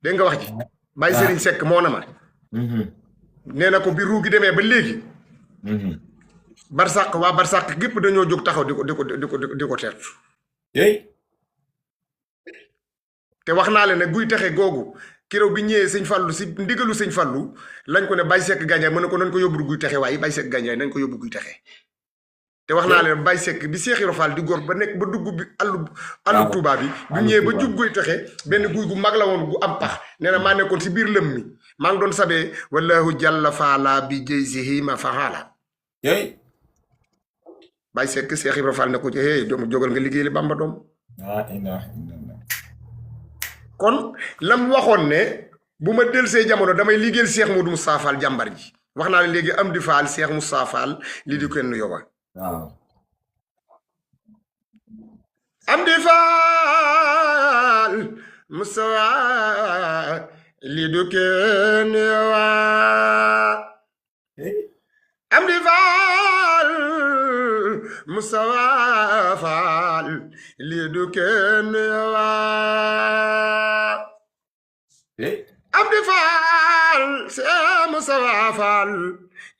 dégg nga wax ji Baye Serigne Seck moo na ma nee na ko bi ruu gi demee ba léegi barsàq waa barsàq gépp dañoo jóg taxaw di ko teertu te wax naa leen ne guy texe googu keroog bi ñëwee sëñ Fallu si ndigalu sëñ Fallu lañ ko ne Baye Seck Gandiaye mën na ko nañ ko yóbbu guy texe waaye Baye Seck Gandiaye nañ ko yóbbu guy texe te wax naa leen Baye Seck bi Cheikh Ibra Fall di góor ba nekk ba dugg bi àllu Touba bi ñëwee ba jub guy texe benn guy gu mag la woon gu am pax nee na maa nekkoon si biir lëm mi maa ngi doon sabee wallahu jalla faala bi jaysihi ma faala Baye Seck Cheikh Ibra Fall ne ko ci hey doom jógal nga liggéey li Bamba doom kon lam waxoon ne bu ma delsee jamono damay liggéeyal Cheikh Modou Moustapha Fall jàmbar ji wax naa ne léegi am di Fall Cheikh Moustapha Fall lii di kenn yoba am di Fall Moustapha lii du kenn yoba am di Fall Moustapha Fall lii du kenn yoba am di Fall Cheikh Moustapha Fall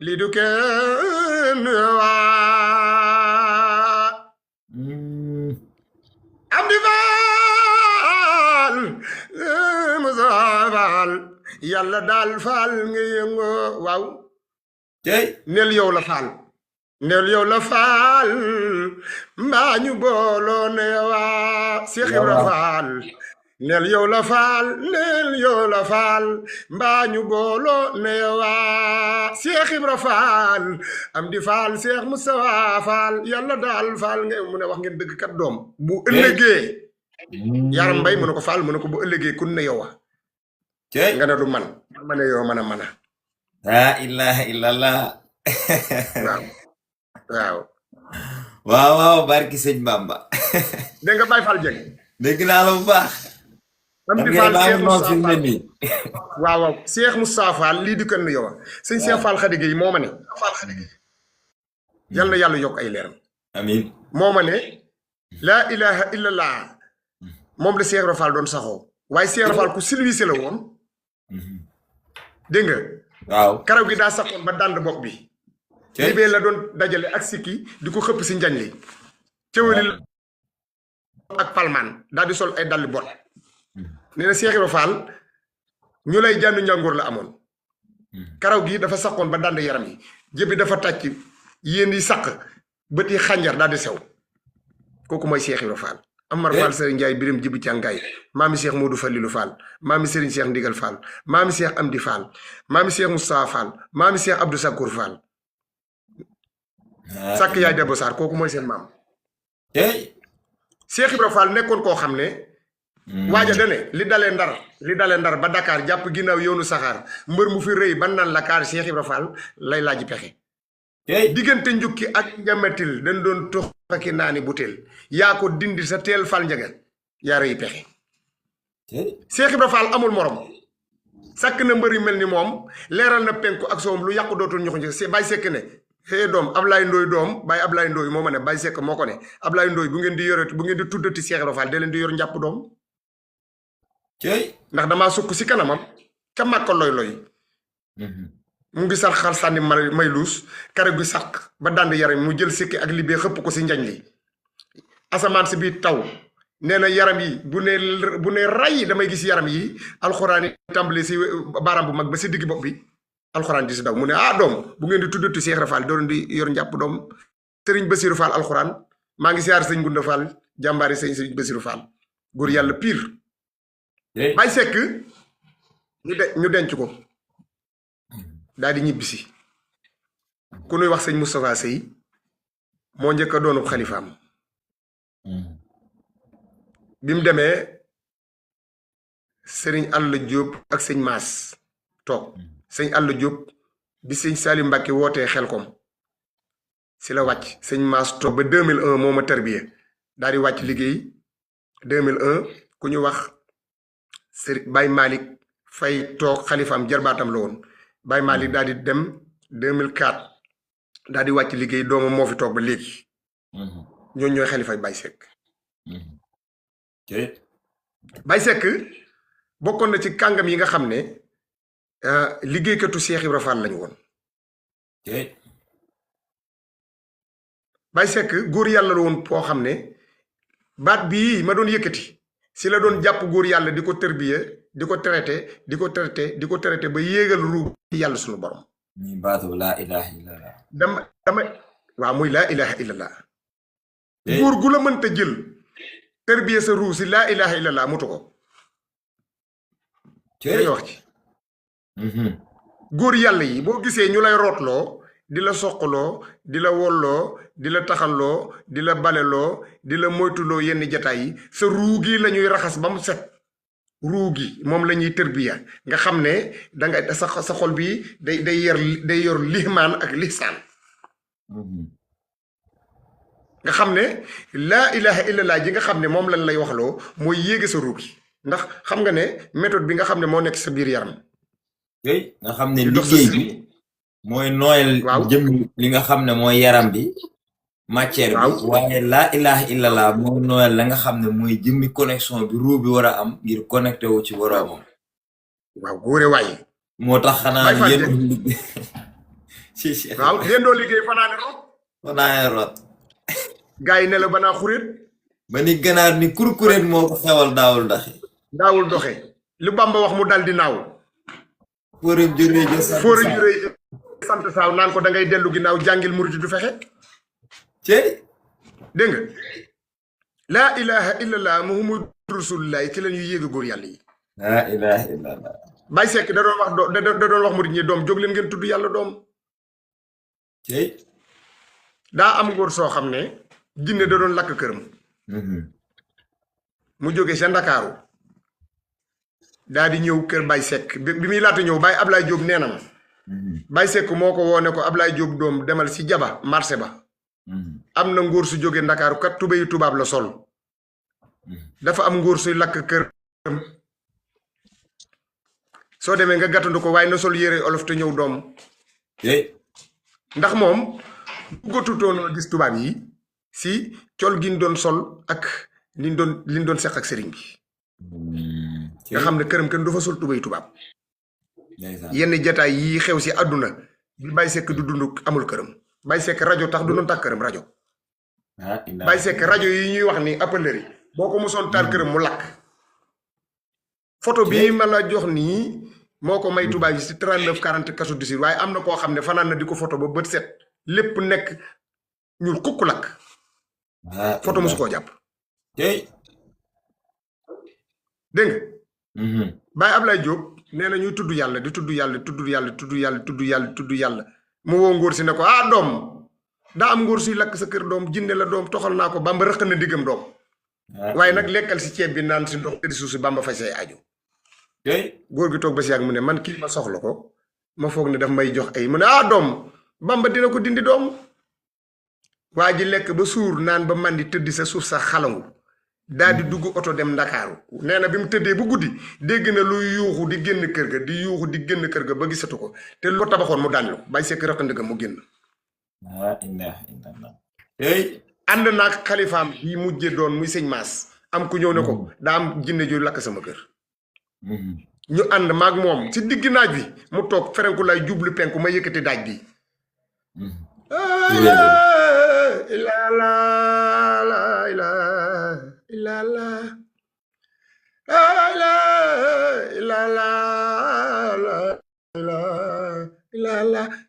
lii du kenn waa am di Fall Cheikh Moustapha Fall yàlla daal Fall nga yëngoo waaw neel yow la Fall neel yow la Fall mbaa ñu booloo ne waa Cheikh Ibra Fall neel yow la faal neel yow la faal mbaa ñu booloo ne waa Cheikh Ibra Faal am di faal Cheikh Moustapha Faal yàlla daal faal nga mu ne wax ngeen dëgg kat doom bu ëllëgee yaram mbay mu ne ko faal mu ne ko bu ëllëgee kun ne yow nga ne du man ma ne yow mën a laa ilaha illallah waaw waaw barki sëñ Bamba dégg nga Baye Fall Dieng dégg naa la bu baax am di faal Cheikh Moustapha Fall waaw Cheikh Moustapha Fall lii di kenn yow sëñ Cheikh Fall Khady Gueye moo ma ne yal na yàlla yokk ay leeram amiin moo ma ne laa ilaha illallah moom la Cheikh Ibra Fall doon saxoo waaye Cheikh Ibra Fall ku silvisé la woon dégg nga waaw karaw gi daa saxoon ba dànd bopp bi li bee la doon dajale ak sikki di ko xëpp si njañ li cëwali ak palmaan daal di sol ay dalli bot nee na Cheikh Ibra Fall ñu lay jàndu njàngoor la amoon karaw gi dafa saxoon ba dànd yaram yi jëbi dafa tàcc yéen yi saq bët yi xànjar daal di sew kooku mooy Cheikh Ibra Fall Amar Fall Serigne Ndiaye birim jibi càngaay maami Cheikh Modou Falilou Fall maami Serigne Cheikh Ndigal Fall maami Cheikh Amdi Fall maami Cheikh Moustapha Fall maami Cheikh Abdou Sakour Fall sàkk yaay Debbo Sarr kooku mooy seen maam Cheikh Ibra Fall nekkoon koo xam ne waaja dane li dalee ndar ba Dakar jàpp ginnaaw yoonu saxaar mbër mu fi rëy ban naan la kaar Cheikh Ibra Fall lay laaji pexe diggante njukki ak njamatil dañ doon tux aki naani butéel yaa ko dindi sa teel fal njaga yaa rëy pexe Cheikh Ibra Fall amul morom sàkk na mbër yu mel ni moom leeral na penku ak soom lu yàqu dootul ñuxu njëkk Baye Seck ne xëy doom Ablaye Ndoy doom Baye Ablaye Ndoy moo ma ne Baye Seck moo ko ne Ablaye Ndoy bu ngeen di yoreti bu ngeen di tuddati Cheikh Ibra Fall da leen di yor njàpp doom ndax damaa sukk si kanamam ca màkka loy mu ngi sar xar sànni may luus kare gu sàq ba dànd yaram mu jël sikki ak libee xëpp ko si njañ li asamaan si biir taw nee na yaram yi bu ne ray damay gis yaram yi alxuraan yi tàmbali si baaraam bu mag ba si digg bopp bi alxuraan di si daw mu ne doom bu ngeen di tuddati Cheikh Ibra Fall doon di yor njàpp doom Serigne Bassirou Fall alxuraan maa ngi siyaar sëñ Gunda Fall jàmbaari Serigne Bassirou Fall góor yàlla pire Baye Seck ñu denc ko daal di ñibbisi ku nuy wax sëñ Moustapha Sey moo njëkk a doonub xalifaam bi mu demee sëriñ Alla Diop ak sëñ Maas toog sëñ Alla Diop bi sëñ Salim Mbacke wootee Xelkom si la wàcc sëñ Maas toog ba 2001 moo ma tarbiya daal di wàcc liggéey 2001 ku ñu wax sëriñ Baye Malick Fay toog xalifaam jarbaatam la woon Baye Malick daal di dem 2004 daal di wàcc liggéey doomam moo fi toog ba léegi ñooñu ñooy xalifay Baye Seck Baye Seck bokkoon na ci kàngam yi nga xam ne liggéeykatu Cheikh Ibra Fall lañu woon Baye Seck góor yàlla la woon poo xam ne baat bii ma doon yëkkati si la doon jàpp góor yàlla di ko tërbiye di ko traité ba yéegal ruu yàlla suñu borom ñi baatu laa ilaha illallah dama waaw muy laa ilaha illallah góor gu la mënta jël tërbiye sa ruu si laa ilaha illallah mutu ko dañu wax ci góor yàlla yi boo gisee ñu lay rootloo di la soqaloo di la wolloo di la taxanloo di la baleloo di la moytuloo yenn jataay yi sa ruu gi la ñuy raxas ba mu set ruu gi moom la ñuy tërbiya nga xam ne danga sa xol bi day yor lihmaan ak lihsaan nga xam ne laa ilaha illallah ji nga xam ne moom lañ lay waxloo mooy yéege sa ruu gi ndax xam nga ne méthode bi nga xam ne moo nekk sa biir yaram nga xam ne liggéey bi mooy nooyal jëm li nga xam ne mooy yaram bi matière bi waaye laa ilaha illallah mooy nooyal la nga xam ne mooy jëmmi connexion bi ruu bi war a am ngir connecté wu ci boroomam waaw góore waaye moo tax xanaa yéen waaw yéen doo liggéey fanaane rot gaa yi ne la banaa xuréet ba ni ganaar ni kurkuréet moo ko xewal daawul doxe lu Bamba wax mu dal di naaw fóore juree sant saaw naan ko da ngay dellu ginnaaw jàngil murit du fexe cey dégg nga laa ilaha illallah muhammadu Rasulullah ci la ñuy yéega góor yàlla yi la ilaha illallah. Baye Seck da doon wax da doon wax murid ñi doom jóg leen ngeen tudd yàlla doom cey. daa am ngóor soo xam ne jinne da doon lakk këram mu jóge sa Ndakaaru daa di ñëw kër Baye Seck bi muy laata ñëw Baye Ablaye Diop nee na ma Baye Seck moo ko woone ko Ablaye Diop doom demal si jaba marché ba am na ngóor su jóge Ndakaaru kat tubéyu tubaab la sol dafa am ngóor suy lakk këram soo demee nga gàttandu ko waaye na sol yére olof te ñëw doom cey. ndax moom bëggatutoon gis tubaab yi si col gi ñu doon sol ak liñ doon seq ak sëriñ bi nga xam ne këram kenn du fa sol tubéy tubaab yenn jataay yi xew si àdduna bi Baye Seck du dund amul këram Baye Seck rajo tax du doon tax këram rajo Baye Seck rajo yi ñuy wax ni appelleri boo ko mosoon taal këram mu lakk photo bi ma la jox nii moo ko may tubaab yi si 39 40 kasu disi waaye am na koo xam ne fanaan na di ko photo ba bët set lépp nekk ñuul kukku lakk photo mosu koo jàpp cey. dégg nga Baye Ablaye Diop nee na ñuy tudd yàlla di tudd yàlla tudd yàlla mu woo ngóor si ne ko doom daa am ngóor suy lakk sa kër doom jinne la doom toxal naa ko Bamba rëq na diggam doom waaye nag lekkal si ceeb bi naan si ndox tëddi suuf si Bamba fay say aju góor gi toog ba si yàgg mu ne man kii ma soxla ko ma foog ne daf may jox ay mu ne doom Bamba dina ko dindi doom waa ji lekk ba suur naan ba mandi tëddi sa suuf sa xalangu daal di dugg oto dem Ndakaaru nee na bi mu tëddee bu guddi dégg na luy yuuxu di génn kër ga di yuuxu di génn kër ga ba gisatu ko te lu ko tabaxoon mu daaneel ko Baye Seck raq ndëgam mu génn ànd naag xalifaam bi mujje doon muy sëñ Maas am ku ñëw ne ko daa am jinne ju lakk sama kër ñu ànd maag moom ci digg naaj bi mu toog ferenku lay jublu penku ma yëkkati daaj bi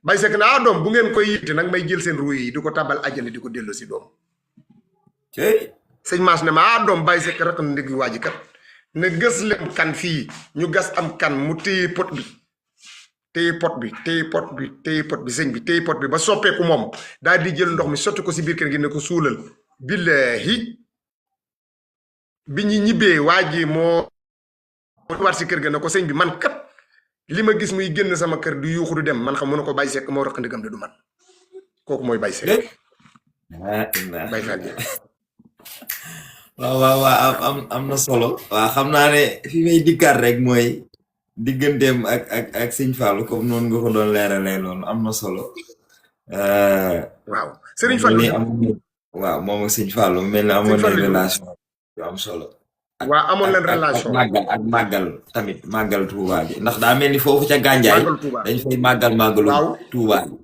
Baye Seck na doom bu ngeen koy yitte nag may jël seen ruu yi di ko tabal àjjana di ko dellu si doom sëñ Maas ne ma doom Baye Seck rek na ndigg waa ji kat ne gës leen kan fii ñu gas am kan mu téye pot bi sëñ bi téye pot bi ba soppeeku moom daal di jël ndox mi sotti ko si biir kër gi ne ko suulal billahi bi ñu ñibbee waa ji moo war si kër ga ne ko sëñ bi man kat li ma gis muy génn sama kër du yuuxu du dem man xam mu ne ko Baye Seck moo raq ndigam de du man kooku mooy Baye Seck Baye Fall waaw am na solo. waaw xam naa ne fi may dikkaat rek mooy digganteem ak Sëñ Fallou comme noonu nga ko doon leeralee noonu am na solo. waaw Sëriñ Fallou waaw moom ak Sëñ Fallou mel ni amoon nañ relation yu am solo. waaw amoon nañ relation ak màggal tamit màggal Touba bi ndax daa mel ni foofu ca Gànjaay dañ fay màggalu Touba bi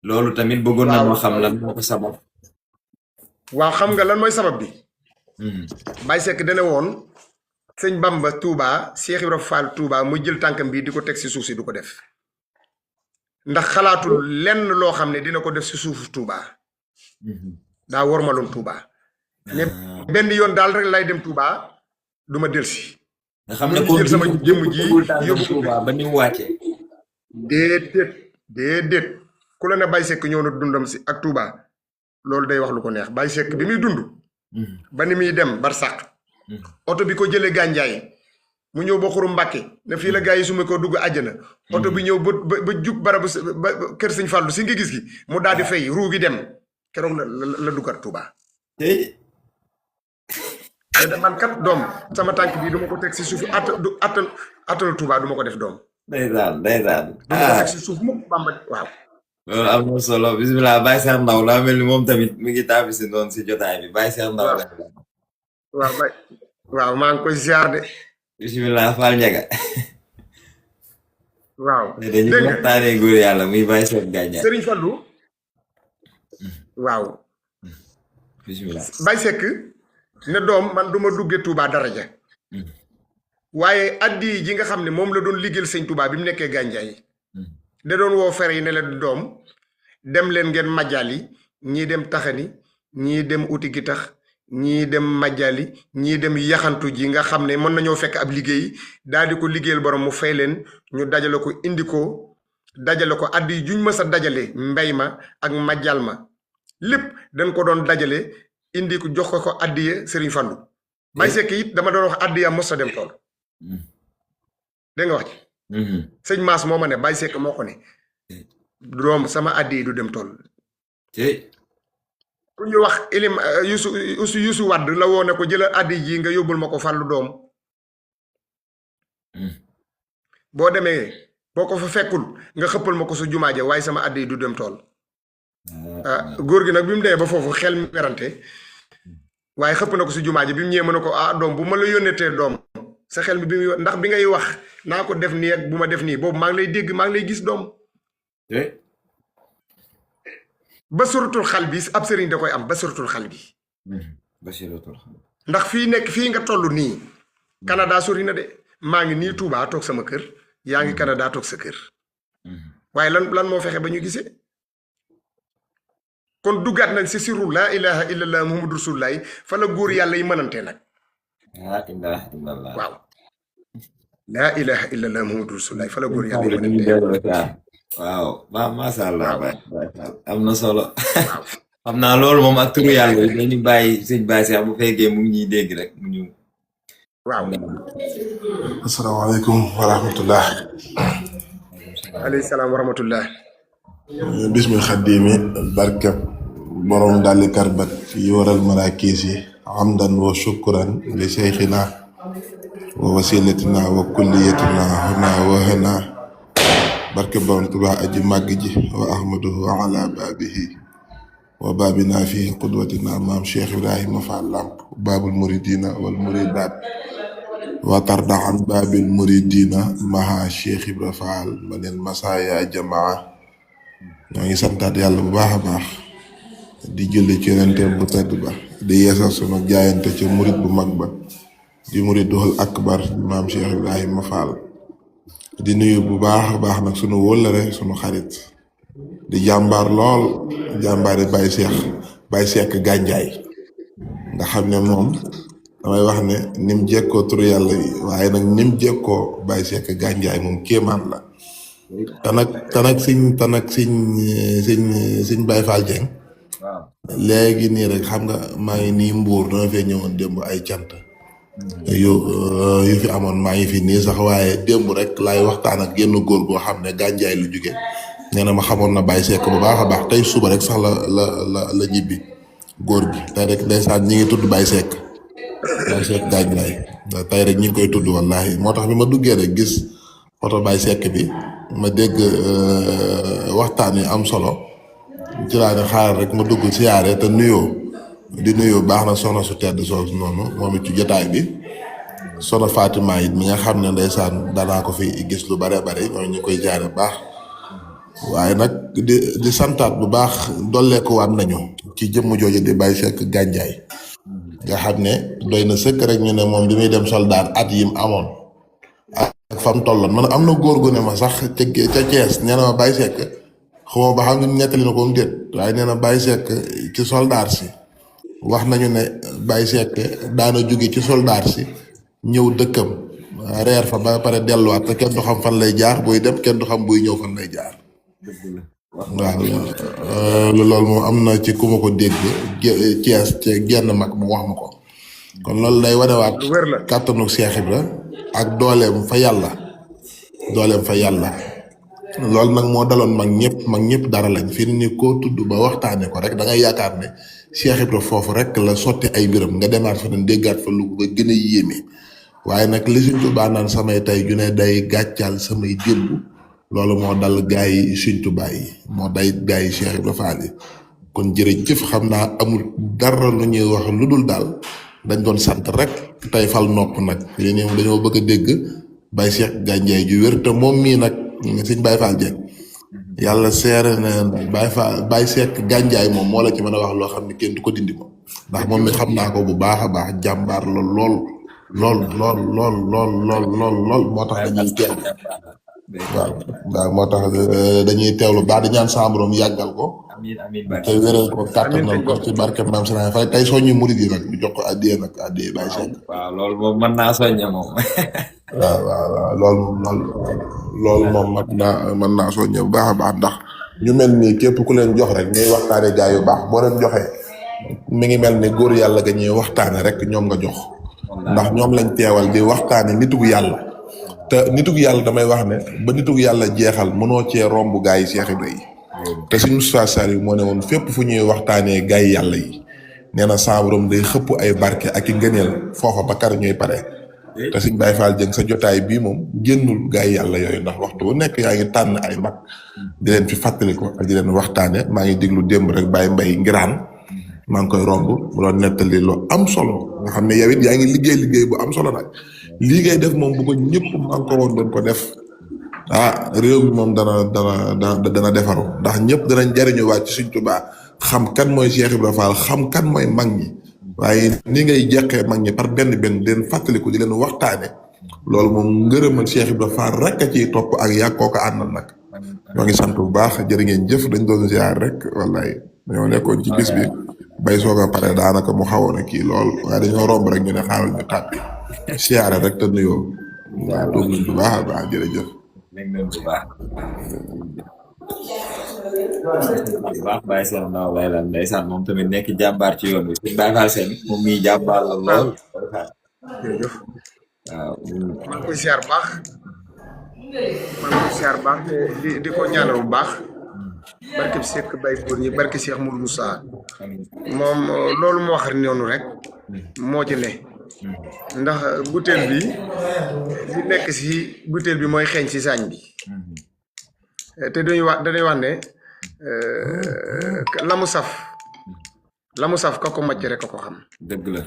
loolu tamit bëggoon na moo xam lan moo ko sabab. waaw xam nga lan mooy sabab bi Baye Seck dana woon sëñ Bamba Touba Cheikh Ibrahima Fall Touba muy jël tànkam bii di ko teg si suuf si du ko def ndax xalaatul lenn loo xam ne dina ko def si suufu Touba daa wormaloon Touba mais benn yoon daal rek lay dem Touba du ma delsi nga xam ne ko jël sama jëmm ji yóbbu Touba ba ni mu wàccee déedéet ku la ne Baye Seck ñëw na dundam si ak Touba loolu day wax lu ko neex Baye Seck bi muy dund ba ni muy dem barsàq oto bi ko jëlee Gànjaay mu ñëw ba Xuru Mbàkke ne fii la gars yi suma ko dugg àjjana oto bi ñëw ba jub barabu ba kër Sëñ Fallu si nga gis gi mu daal di fay ruu gi dem keroog la duggaat Touba te man kat doom sama tànk bii du ma ko teg si suuf attal Touba du ma ko def doom ndeysaan du ma ko teg si suuf mukk Bamba waaw loolu am na solo bisimilah Baye Cheikh Ndaw daa mel ni moom tamit mi ngi taabi si noonu si jotaay bi Baye Cheikh Ndaw la waaw maa ngi koy ziar de bisimilah Fall Ndiaga waaw dañuy waxtaanee góor yàlla muy Baye Cheikh Gànjaay Serigne Fallou waaw bisimilah Baye Seck ne doom man du ma duggee Touba daraja waaye addi ji nga xam ne moom la doon liggéeyal sëñ Touba bi mu nekkee Gànjaay da doon woo fere yi ne leen doom dem leen ngeen majjali ñii dem taxani ñii dem uti gi tax ñii dem majjali ñii dem yaxantu ji nga xam ne mën nañoo fekk ab liggéey daal di ko liggéeyal borom mu fay leen ñu dajale ko indi ko dajale ko addi juñ mës a dajale mbay ma ak majjal ma lépp dañ ko doon dajale indi ko jox ko addiye Sëriñ Fallu Baye Seck it dama doon wax addiya mos a dem tool dégg nga wax ci sëñ Maas moo ma ne Baye Seck moo ko ne doom sama addiye du dem tool ku ñu wax ilim Yusu Wadd la woo ne ko jëlal addi ji nga yóbbul ma ko Fallu doom boo demee boo ko fa fekkul nga xëppal ma ko su jumaa ja waaye sama addi du dem tool góor gi nag bi mu demee ba foofu xel mi werante waaye xëpp na ko si jumaa ji bi mu ñëwee mën na ko doom bu ma la yónnetee doom sa xel mi bi muy ndax bi ngay wax naa ko def nii ak bu ma def nii boobu maa ngi lay dégg maa ngi lay gis doom ba suratul xal bi ab sëriñ da koy am ba suratul xal bi ndax fii nekk fii nga toll nii Canada sori na de maa ngi nii Touba toog sama kër yaa ngi Canada toog sa kër waaye lan moo fexe ba ñu gisee kon duggaat nañ si siru laa ilaha illallah muhammadu rasulullah fa la góor yàlla yi mënantee nag waaw laa ilaha illallah muhammadu rasulullah fa la góor yàlla yi mënantee waaw masha Allah am na solo xam naa loolu moom ak turu yàlla yi dañu bàyyi sëñ Baye Cheikh bu fekkee mu ngi ñuy dégg rek mu ñu waaw asalaamaaleykum wa rahmatullah alayhi salaam wa rahmatullah bismil xaddiimi barkeb borom dalli karbat yi waral maraakiis yi hamdan wa shukran li seyxina wa wasilatina wa kulliyatina huna wa hana barkeb borom Tuubaa aji màgg ji wa ahmaduhu ala baabihi wa baabina fi qudwatina maam Cheikh Ibrahima Fall Lamp baabul muridina wal muridaat wa tarda an baabil muridina maha Cheikh Ibra Fall manel masaaya jamaa ñoo ngi santaat yàlla bu baax a baax di julli ci yonenteem bu tedd ba di yeesal sunu jaayante ci murid bu mag ba di muridul akbar maam Cheikh Ibrahima Fall di nuyu bu baax a baax nag sunu wóllare sunu xarit di jàmbaar lool jàmbaari Baye Seck Gandiaye nga xam ne moom damay wax ne nim jekkoo turu yàlla yi waaye nag nim jekkoo Baye Seck Gandiaye moom kéemaan la tanak siñ Baye Fall Dieng léegi nii rek xam nga maa ngi nii Mbuur dama fee ñëwoon démb ay cant yu fi amoon maa ngi fi nii sax waaye démb rek laay waxtaan ak genn góor goo xam ne Gandiaye lu jóge nee na ma xamoon na Baye Seck bu baax a baax tey suba rek sax la ñibbi góor gi tey rek ndeysaan ñi ngi tudd Baye Seck Gandiaye tey rek ñi ngi koy tudd wallahi moo tax bi ma duggee rek gis photo Baye Seck bi ma dégg waxtaan wi am solo ci laa ne xaaral rek ma dugg siyaare te nuyoo baax na soxna su tedd soosu noonu moom it ci jotaay bi soxna Fatima it mi nga xam ne ndeysaan danaa ko fi gis lu bare bare ñoo ñu koy jaare baax waaye nag di santaat bu baax dolleeku waat nañu ci jëmm jooju di Baye Seck Gandiaye nga xam ne doy na sëkk rek ñu ne moom bi muy dem soldaar at yim amoon ak fam tolloon man am na góor gu ne ma sax ca Thiès nee na ma Baye Seck xamoo ba xam ne nettali na ko mu déet waaye nee na Baye Seck ci soldaar si wax nañu ne Baye Seck daana jóge ci soldaar si ñëw dëkkam reer fa ba pare delluwaat te kenn du xam fan lay jaar buy dem kenn du xam buy ñëw fan lay jaar waaw loolu moom am na ci ku ma ko dégg Thiès ci genn mag mu wax ma ko kon loolu day wanewaat kàttanu Cheikh Ibra ak dooleem fa yàlla loolu nag moo daloon mag ñëpp dara lañ fi ni koo tudd ba waxtaane ko rek da ngay yaakaar ne Cheikh Ibra foofu rek la sotti ay mbiram nga demaat fa ne déggaat fa lu ba gën a yéeme waaye nag li Sëñ Tuubaa naan samay tey ju ne day gàccaal samay démb loolu moo dal gaa yi Sëñ Tuubaa yi moo day gaa yi Cheikh Ibra Fall yi kon jërëjëf xam naa amul dara lu ñuy wax lu dul daal dañ doon sant rek tey fal nopp nag yéen ñoom dañoo bëgg a dégg Baye Seck Gandiaye ju wér te moom mii nag Sëñ Baye Fall Dieng yàlla seere na Baye Seck Gandiaye moom moo la ci mën a wax loo xam ne kenn du ko dindi moom ndax moom mi xam naa ko bu baax a baax jàmbaar la lool moo tax dañuy teewlu waaw moo tax dañuy teewlu baax di ñaan sa borom yàggal ko amiin amiin barke tey wéral ko amiin kàttanal sëñ ko Bopp ci barke maam Sëriñ Fall tey soññu murid yi nag ñu jox ko addiya nag addiya Baye Seck. waaw loolu moom mën naa soññe moom waaw loolu moom mën naa soññe bu baax a baax ndax ñu mel nii képp ku leen jox rek ñuy waxtaane gaa yu baax boo leen joxee mi ngi mel ni góor yàlla ga ñuy waxtaane rek ñoom nga jox ndax ñoom lañ teewal di waxtaane nitug yàlla te nitug yàlla damay wax ne ba nitug yàlla jeexal mënoo cee romb gaa yi Cheikh Ibra yi te suñu Moustapha Sall moo ne woon fépp fu ñuy waxtaanee gaa yi yàlla yi nee na sa borom day xëpp ay barke ak i ngëneel foofa ba kar ñuy pare te suñ Baye Fall Dieng sa jotaay bii moom génnul gaa yi yàlla yooyu ndax waxtu bu nekk yaa ngi tànn ay mag di leen fi fàttali ko ak di leen waxtaane maa ngi déglu démb rek Baye Mbaye ngiraan maa ngi koy romb mu doon nettali lu am solo nga xam ne yow it yaa ngi liggéey bu am solo nag lii ngay def moom bu ko ñëpp maa ngi ko woon doon ko def réew mi moom dana defaru ndax ñëpp danañ jariñu waat ci Sëriñ Tuubaa xam kan mooy Cheikh Ibra Fall xam kan mooy mag ñi waaye ni ngay jeqee mag ñi par benn di leen fàttaliku di leen waxtaane loolu moom ngërëmal Cheikh Ibra Fall rek a ciy topp ak yàgg koo ko àndal nag ñoo ngi sant bu baax jërë ngeen jëf dañ doon ziar rek wallaay dañoo nekkoon ci bis bi bay soog a pare daanaka mu xawoon a kii lool waaye dañoo romb rek ñu ne xaaral ñu tàbbi siyaare rek te nuyoo waaw toog nañ bu baax a baax jërëjëf bu baax Baye Sène Ndaw lay lan ndeysaan moom tamit nekk jàmbaar ci yoon bi suñ Baye Fall Sène moom mii jàmbaar la lool jërëjëf waaw maa ngi koy siyaar baax te di ko ñaanal bu baax barke bi Seck Baye góor ñi barke Cheikh Moudou Moussa moom loolu moo wax noonu rek moo ci ne ndax butéel bi li nekk si butéel bi mooy xeeñ si saañ bi te dañuy wax ne la mu saf ka ko macc rek ka ko xam dëgg la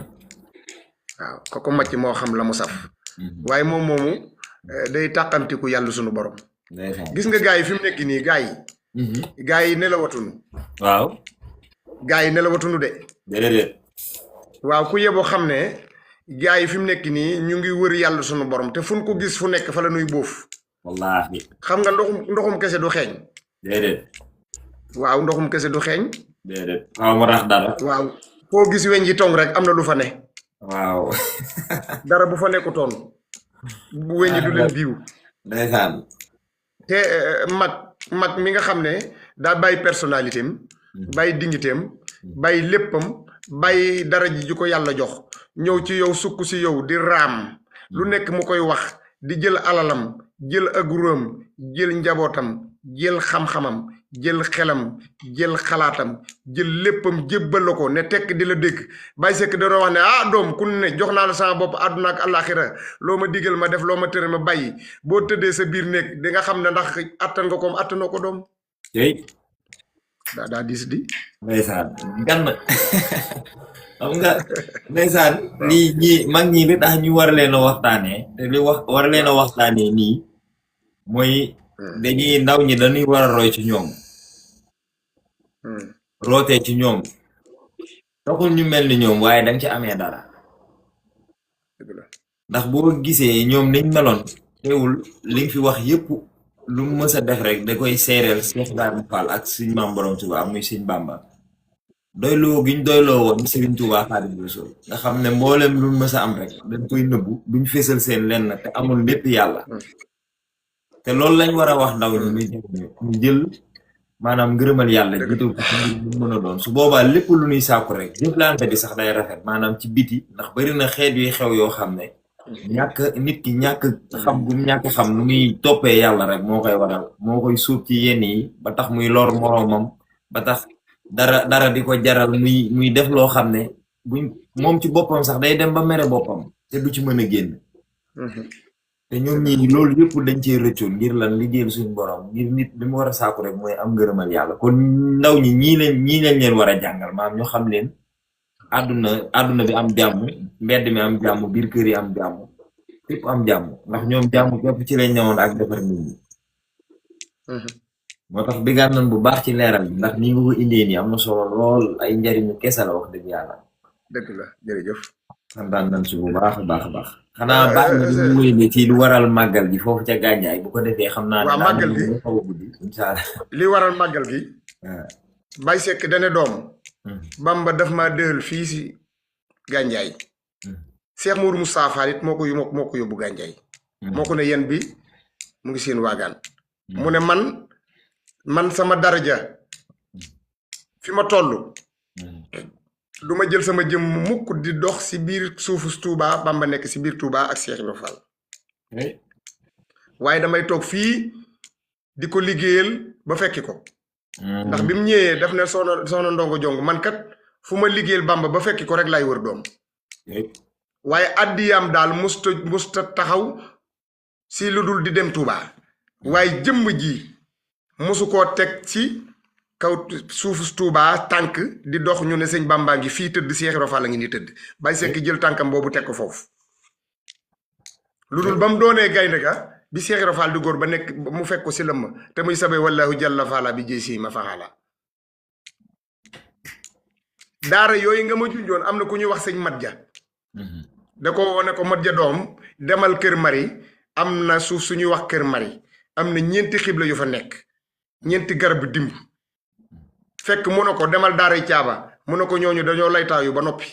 waaw ka ko macc moo xam la mu saf waaye moom moomu day tàqamtiku yàlla sunu borom gis nga gaa yi fi mu nekk nii gaa yi nelawatunu waaw gaa yi nelawatunu de déedéet waaw ku yeboo xam ne gaa yi fi mu nekk nii ñu ngi wër yàlla sunu borom te fu ñu ko gis fu nekk fa la nuy bóof wallaahi xam nga ndoxum kese du xeeñ déedéet waaw ndoxum kese du xeeñ déedéet waaw mu rax dara waaw foo gis weñ ji tong rek am na lu fa ne waaw dara bu fa nekkutoon bu weñ ji du leen biiw ndeysaan te mag mi nga xam ne daa bàyyi personnalité am bàyyi dignité am bàyyi léppam bàyyi dara ji ko yàlla jox ñëw ci yow sukk si yow di raam lu nekk mu koy wax di jël alalam jël aguram jël njabootam jël xam-xamam jël xelam jël xalaatam jël léppam jébbal la ko ne tekk di la dégg Baye Seck dana wax ne doom ku ne jox naa la sama bopp àdduna ak àllaaxira loo ma digal ma def loo ma tere ma bàyyi boo tëddee sa biir néeg di nga xam ne ndax attan nga ko attanoo ko doom tey daa diis di ndeysaan gan xam nga ndeysaan lii ñii mag ñi li tax ñu war leen a waxtaanee te war leen a waxtaanee nii mooy dañuy ndaw ñi dañuy war a roy ci ñoom rootee ci ñoom taxul ñu mel ni ñoom waaye danga ci amee dara ndax boo gisee ñoom niñ meloon teewul li nga fi wax yépp lu mu mës a def rek da koy seereel Cheikh Ibrahima Fall ak suñ maam Borom Tuubaa muy suñ Bàmba doyloo giñ doyloo woon Serigne Touba Xaadimu Rasuul nga xam ne mboolem lu mës a am rek dañ koy nëbbu duñ fésal seen lenn te amul lépp yàlla te loolu lañ war a wax ndaw ñi ñu jël maanaam ngërëmal yàlla jiital ko ci mbir mu mën a doon su boobaa lépp lu ñuy sàkku rek jëflante bi sax day rafet maanaam ci biti ndax bari na xeet yuy xew yoo xam ne nit ki ñàkk xam bu ñàkk xam nu muy toppee yàlla rek moo koy waral moo koy suuf ci yenn yi ba tax muy lor moroomam ba tax dara di ko jaral muy def loo xam ne buñ moom ci boppam sax day dem ba mere boppam te du ci mën a génn te ñoom ñi loolu yëpp dañ cee rëccoon ngir lan liggéeyal suñu borom ngir nit li mu war a sàkku rek mooy am ngërëmal yàlla kon ndaw ñi ñii lañ leen war a jàngal maam ñu xam leen àdduna bi am jàmm mbedd mi am jàmm biir kër yi am jàmm fépp am jàmm ndax ñoom jàmm képp ci lañ ñëwoon ak defar nit ñi moo tax biggaan nañ bu baax ci leeral bi ndax ni nga ko indee nii am na solo lool ay njariñu kese la wax dëgg yàlla dëgg la jërëjëf santaan nañ si bu baax a baax xanaa baax na ñu muy ne ci lu waral màggal gi foofu ca gànjaay bu ko defee xam naa ne waaw màggal gi xaw a guddi incha allah li waral màggal gi Baye Seck dane doom Bamba daf ma dël fii si Gandiaye Cheikh Mourou Moussa Fall it moo ko yóbbu Gandiaye moo ko ne yen bi mu ngi seen waagaan mu ne man sama daraja fi ma toll du ma jël sama jëm mukk di dox si biir suufu Touba Bamba nekk si biir Touba ak Cheikh Ibrahima Fall waaye damay toog fii di ko liggéeyal ba fekki ko ndax bi mu ñëwee daf ne soxna ndongo jong man kat fu ma liggéeyal Bamba ba fekki ko rek laay wër doom waaye addiyaam daal musta taxaw si lu dul di dem Touba waaye jëmm ji musu koo teg ci kaw suufu Touba tànk di dox ñu ne sëñ Bamba ngi fii tëdd Cheikh Ibra Fall la ngi ni tëdd Baye Seck jël tànkam boobu teg ko foofu lu dul ba mu doonee gaynde ga bi Cheikh Ibra Fall di góor ba nekk mu fekk ko si lëmm te muy sabay wallahu jalla faala bi jëy si ma faxaala daara yooyu nga ma junjoon am na ku ñuy wax sëñ Mat Ja da ko wone ko Mat Ja doom demal Kër Mari am na suuf suñuy wax Kër Mari am na ñeenti xibla yu fa nekk ñeenti garab bi dimb fekk mu ne ko demal daaray caaba mu ne ko ñooñu dañoo laytaayu ba noppi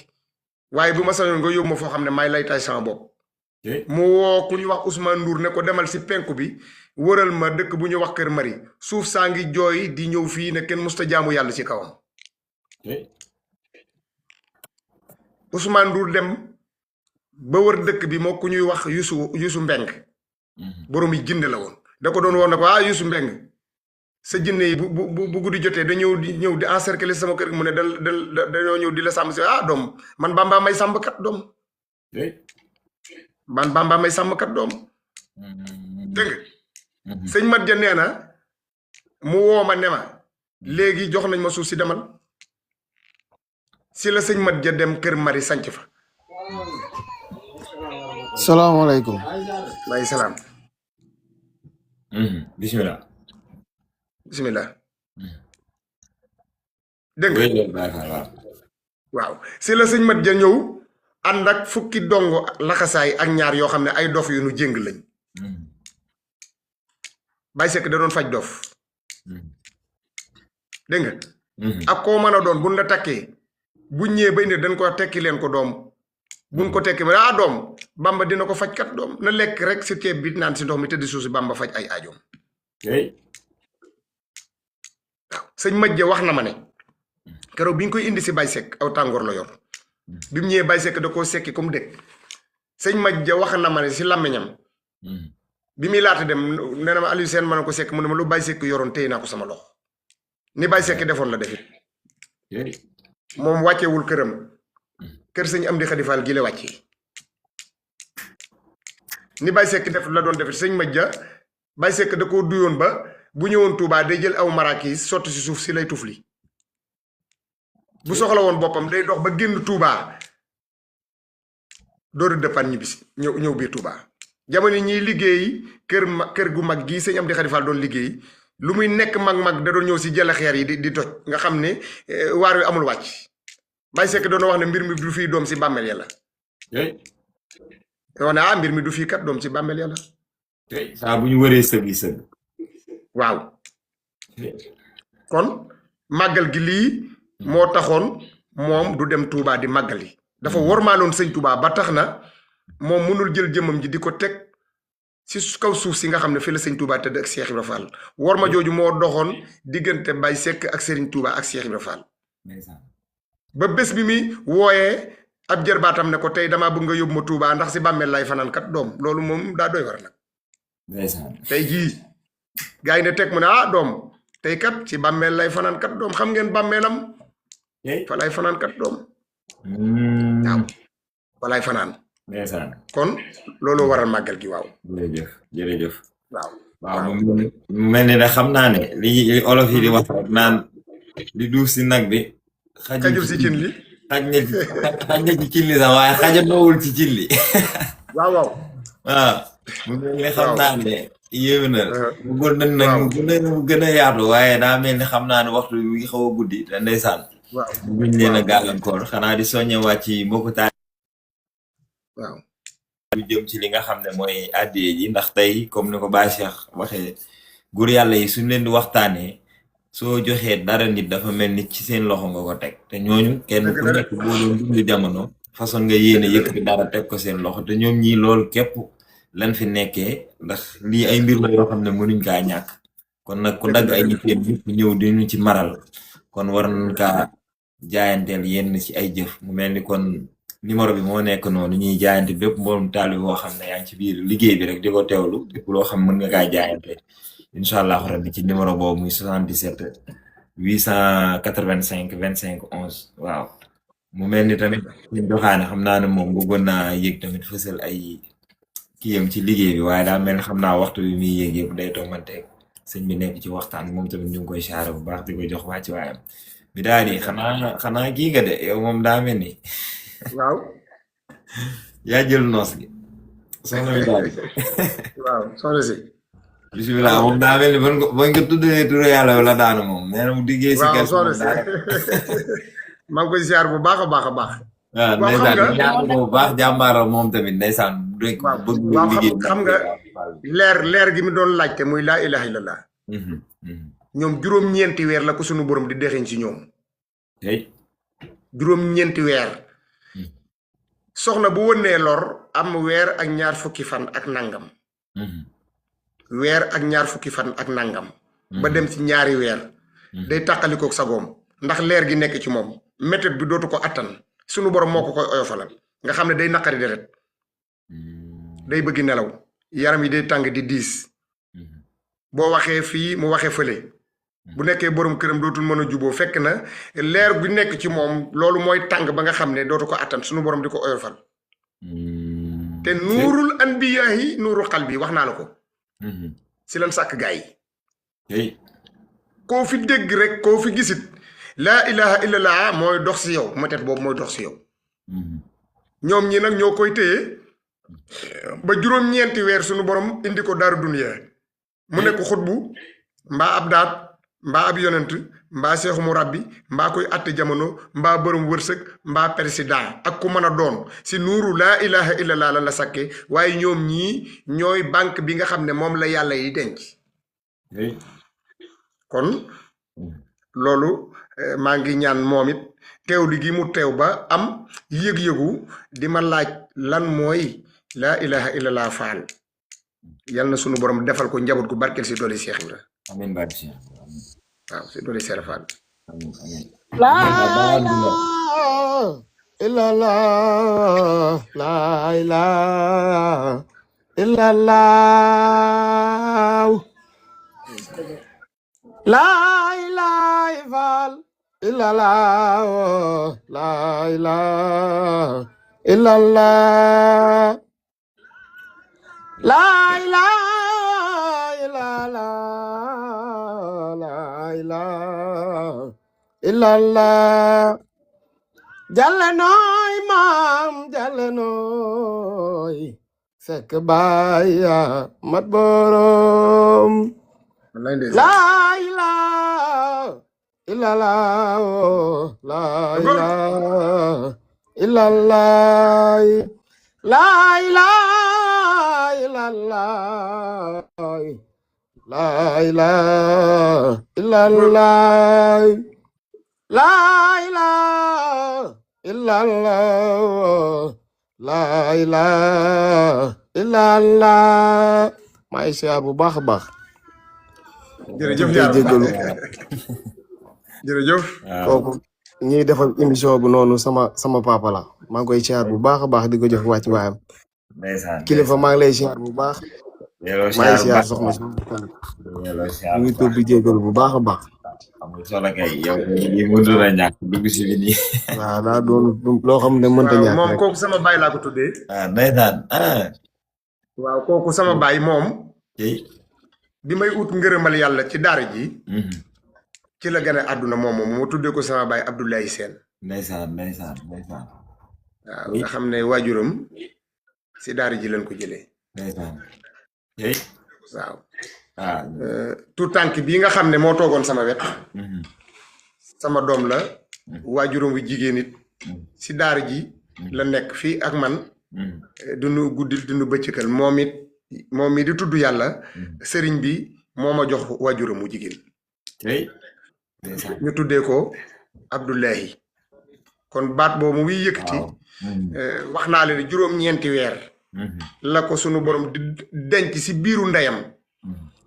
waaye bu ma sañoon nga yóbbu ma foo xam ne maay laytaay sama bopp mu woo ku ñu wax Ousmane Ndour ne ko demal si penku bi wëral ma dëkk bu ñu wax Kër Mari suuf saa ngi jooy di ñëw fii ne kenn musta jaamu yàlla ci kawam Ousmane Ndour dem ba wër dëkk bi moo ku ñuy wax Yusu Mbeng borom yi jinde la woon da ko doon woon ne ko Yusu Mbeng sa jinne yi bu guddi jotee da ñëw di encercler sama kër mu ne dañoo ñëw di la sàmm si doom man Bamba may sàmmkat doom Bamba may sàmmkat doom dégg nga sëñ Mat Ja nee na mu woo ma ne ma léegi jox nañ ma suuf si demal si la sëñ Mat Ja dem Kër Mari sanc fa salaamaaleykum. waaleykum salaam. bismillah. dégg nga waaw si la sëñ Mat Ja ñëw ànd ak fukki dongo laxasaay ak ñaar yoo xam ne ay dof yu nu jéng lañ Baye Seck da doon faj dof dégg nga ak koo mën a doon buñ la takkee bu ñëwee bay ne dañ ko tekki leen ko doom buñ ko tekki ba doom Bamba dina ko faj kat doom na lekk rek si ceeb bi naan si ndox mi tëdd suuf si Bamba faj ay aajoom waaw sëñ Mat Ja wax na ma ne keroog bi ñu koy indi si Baye Seck aw tàngoor la yor bi mu ñëwee Baye Seck da koo sekki comme dëkk sëñ Mat Ja wax na ma ne si làmmiñam bi muy laata dem nee na ma Aliou Sène ma ne ko sekk mu ne ma lu Baye Seck yoroon téye naa ko sama loxo ni Baye Seck defoon la defit moom wàccewul këram kër sëñ Amdi Xadi Fall gi la wàccee ni Baye Seck def la doon defit sëñ Mat Ja Baye Seck da koo duyoon ba bu ñëwoon Touba day jël aw maraakis sotti si suuf si lay tufli bu soxla woon boppam day dox ba génn Touba dooru dëppaat ñibbisi ñëw biir Touba jamono ñiy liggéey kër gu mag gii sëñ Amdi Xadi Fall doon liggéey lu muy nekk mag da doon ñëw si jëla xeer yi di toj nga xam ne waar wi amul wàcc Baye Seck doon wax ne mbir mi du fii doom si bàmmeel yàlla wax ne mbir mi du fii kat doom si bàmmeel yàlla saa bu ñu wëree sëg waaw kon màggal gi lii moo taxoon moom du dem Touba di màggali dafa wormaaloon sëñ Touba ba tax na moom mënul jël jëmmam ji di ko teg si kaw suuf si nga xam ne fi la sëñ Touba tëdd ak Cheikh Ibra Fall worma jooju moo doxoon diggante Baye Seck ak Serigne Touba ak Cheikh Ibra Fall ba bés bi mi wooyee ab jarbaatam ne ko tey damaa bëgg nga yóbbu ma Touba ndax si bàmmeel lay fanaan kat doom loolu moom daa doy war nag tey jii gars yi ne teg mu ne doom tey kat ci bàmmeel lay fanaan kat doom xam ngeen bàmmeelam fa lay fanaan kat doom waaw fa lay fanaan kon loolu waral màggal gi waaw jërëjëf waaw mu mel ni da xam naa ne li olof yi di wax naan li duuf si nag bi xajul si cin li xaj na ci cin li sax waaye xajanoowul ci cin li waaw mu mel ni xam naa ne yéeme na mu gën nag mu gën a yaatu waaye daa mel ni xam naa ne waxtu bi ngi xaw a guddi te ndeysaan buñ leen a gàllankoor xanaa di soññewaat ci mbokku taal waaw lu jëm ci li nga xam ne mooy addiye ji ndax tey comme ni ko Baye Cheikh waxee góor yàlla yi suñ leen di waxtaanee soo joxee dara nit dafa mel ni ci seen loxo nga ko teg te ñooñu kenn dëgg ku la de nekk boo doon dund jamono façon nga yéene yëkkati dara teg ko seen loxo te ñoom ñii loolu képp lan fi nekkee ndax lii ay mbir la yoo xam ne mënuñ kaa ñàkk kon nag ku dagg ay nit yéen ñëpp ñëw di ñu ci maral kon war nañ kaa jaayanteel yenn ci ay jëf mu mel ni kon numéro bi moo nekk noonu ñuy jaayante bépp mboolum taali boo xam ne yaa ngi ci biir liggéey bi rek di ko teewlu lépp loo xam mën nga kaa jaayante incha allahu rabbi ci numéro boobu muy 77 885 25 11 waaw mu mel ni tamit ñu joxaane xam naa ne moom bëggoon naa yëg tamit fësal ay kiyam ci liggéey bi waaye daa mel ni xam naa waxtu bi muy yëg yëpp day tombanteeg sëñ bi nekk ci waxtaan moom tamit ñu ngi koy saare bu baax di ko jox wàcc waayam bi daal di xanaa kii nga de yow moom daa mel ni waaw yaa jël noos gi soxna bi daal di waaw soxna si bisimilah moom daa mel ni bañ ko tuddee turu yàlla wala daanu moom nee na mu diggee si waaw gerte soxna si maa ngi koy ziar bu baax a baax a baax waaw waaw xam ndeysaan nga di ñaan ko bu baax jàmbaaram moom tamit ndeysaan rek waaw bëgg waaw liggéey xam nga leer gi mu doon laajte muy laa ilaha illallah ñoom juróom-ñeenti weer la ko sunu borom di dexeñ ci ñoom tey juróom-ñeenti weer soxna bu wënnee lor am weer ak ñaar fukki fan ak nangam weer ak ñaar fukki fan ak nangam ba dem ci ñaari weer day tàqalikook sagoom ndax leer gi nekk ci moom méthode bi dootu ko attan sunu borom moo ko koy oyofalal nga xam ne day naqari deret day bëgg nelaw yaram yi day tàng di diis boo waxee fii mu waxee fële bu nekkee borom këram dootul mën a juboo fekk na leer gu nekk ci moom loolu mooy tàng ba nga xam ne dootu ko attan sunu borom di ko oyofal te nuurul anbiyaahi nuuru xal bi wax naa la ko si lan sàkk gaa yi tey koo fi dégg rek koo fi gisit laa ilaha illallah mooy dox si yow peut-être boobu mooy dox si yow ñoom ñi nag ñoo koy téye ba juróom-ñeenti weer sunu borom indi ko daaru duniya mu nekk xutbu mbaa ab daat mbaa ab yonent mbaa seexu mu rabbi mbaa koy atte jamono mbaa borom wërsëg mbaa président ak ku mën a doon si nuuru laa ilaha illallah la la sàkke waaye ñoom ñii ñooy banque bi nga xam ne moom la yàlla yi denc tey kon loolu maa ngi ñaan moom it teewlu gi mu teew ba am yëg-yëgu di ma laaj lan mooy laa ilaha illallah faal yal na sunu borom defal ko njaboot gu barkeel si doole Cheikh Ibra amiin baat si waaw si doole Cheikh Fall amiin amiin La ilaha illallah, la ilaha illallah, la ilaha illallah, la ilaha illallah, la ilaha illallah, la ilaha illallah. Jalla nooy maam jalla nooy fekk baaya mat borom wallaay ndeysaan la ilaha illallah la ilaha illallah la ilaha illallah la ilaha illallah la ilaha illallah la ilaha illallah maa ngi siyaar bu baax a baax jërëjëf tey yàlla jéggalu jërëjëf waaw kooku ñuy defal émission bu noonu sama papa la maa ngi koy siyaar bu baax a baax di ko jox wàcc waayam ndeysaan kilifa maa ngi lay siyaar bu baax yelloo maa ngi siyaar bu siyaar baax soxna si yelloo siyaar ñu bu ngi tuub baax di jéggalu bu baax a baax amul solo kay yow yi mënul a ñàkk dugg si bi nii waaw daa doon loo xam ne mënta waaw ñàkk moom rek kooku sama baay laa ko tuddee ah ndeysaan waaw kooku sama baay moom tey bi may ut ngërëmal yàlla ci daara ji mhm. ci la gën a àdduna moom ma tuddee ko sama baay Abdoulaye Sène ndeysaan ndeysaan ndeysaan waaw nga xam ne waajuram si daara ji lañ ko jëlee ndeysaan tey waaw ah tout tànk bii nga xam ne moo toogoon sama wet mhm, sama doom la waajuram wu jigéen it mhm, si daara ji la nekk fii ak man mhm, duñu guddil duñu bëccëgal moom mi di tudd yàlla mhm. sëriñ bi moo ma jox waajuram wu jigéen tey ndeysaan ñu tuddee ko Abdullahi kon baat boobu muy yëkkati waaw wax naa leen juróom-ñeenti weer la ko sunu borom di denc si biiru ndeyam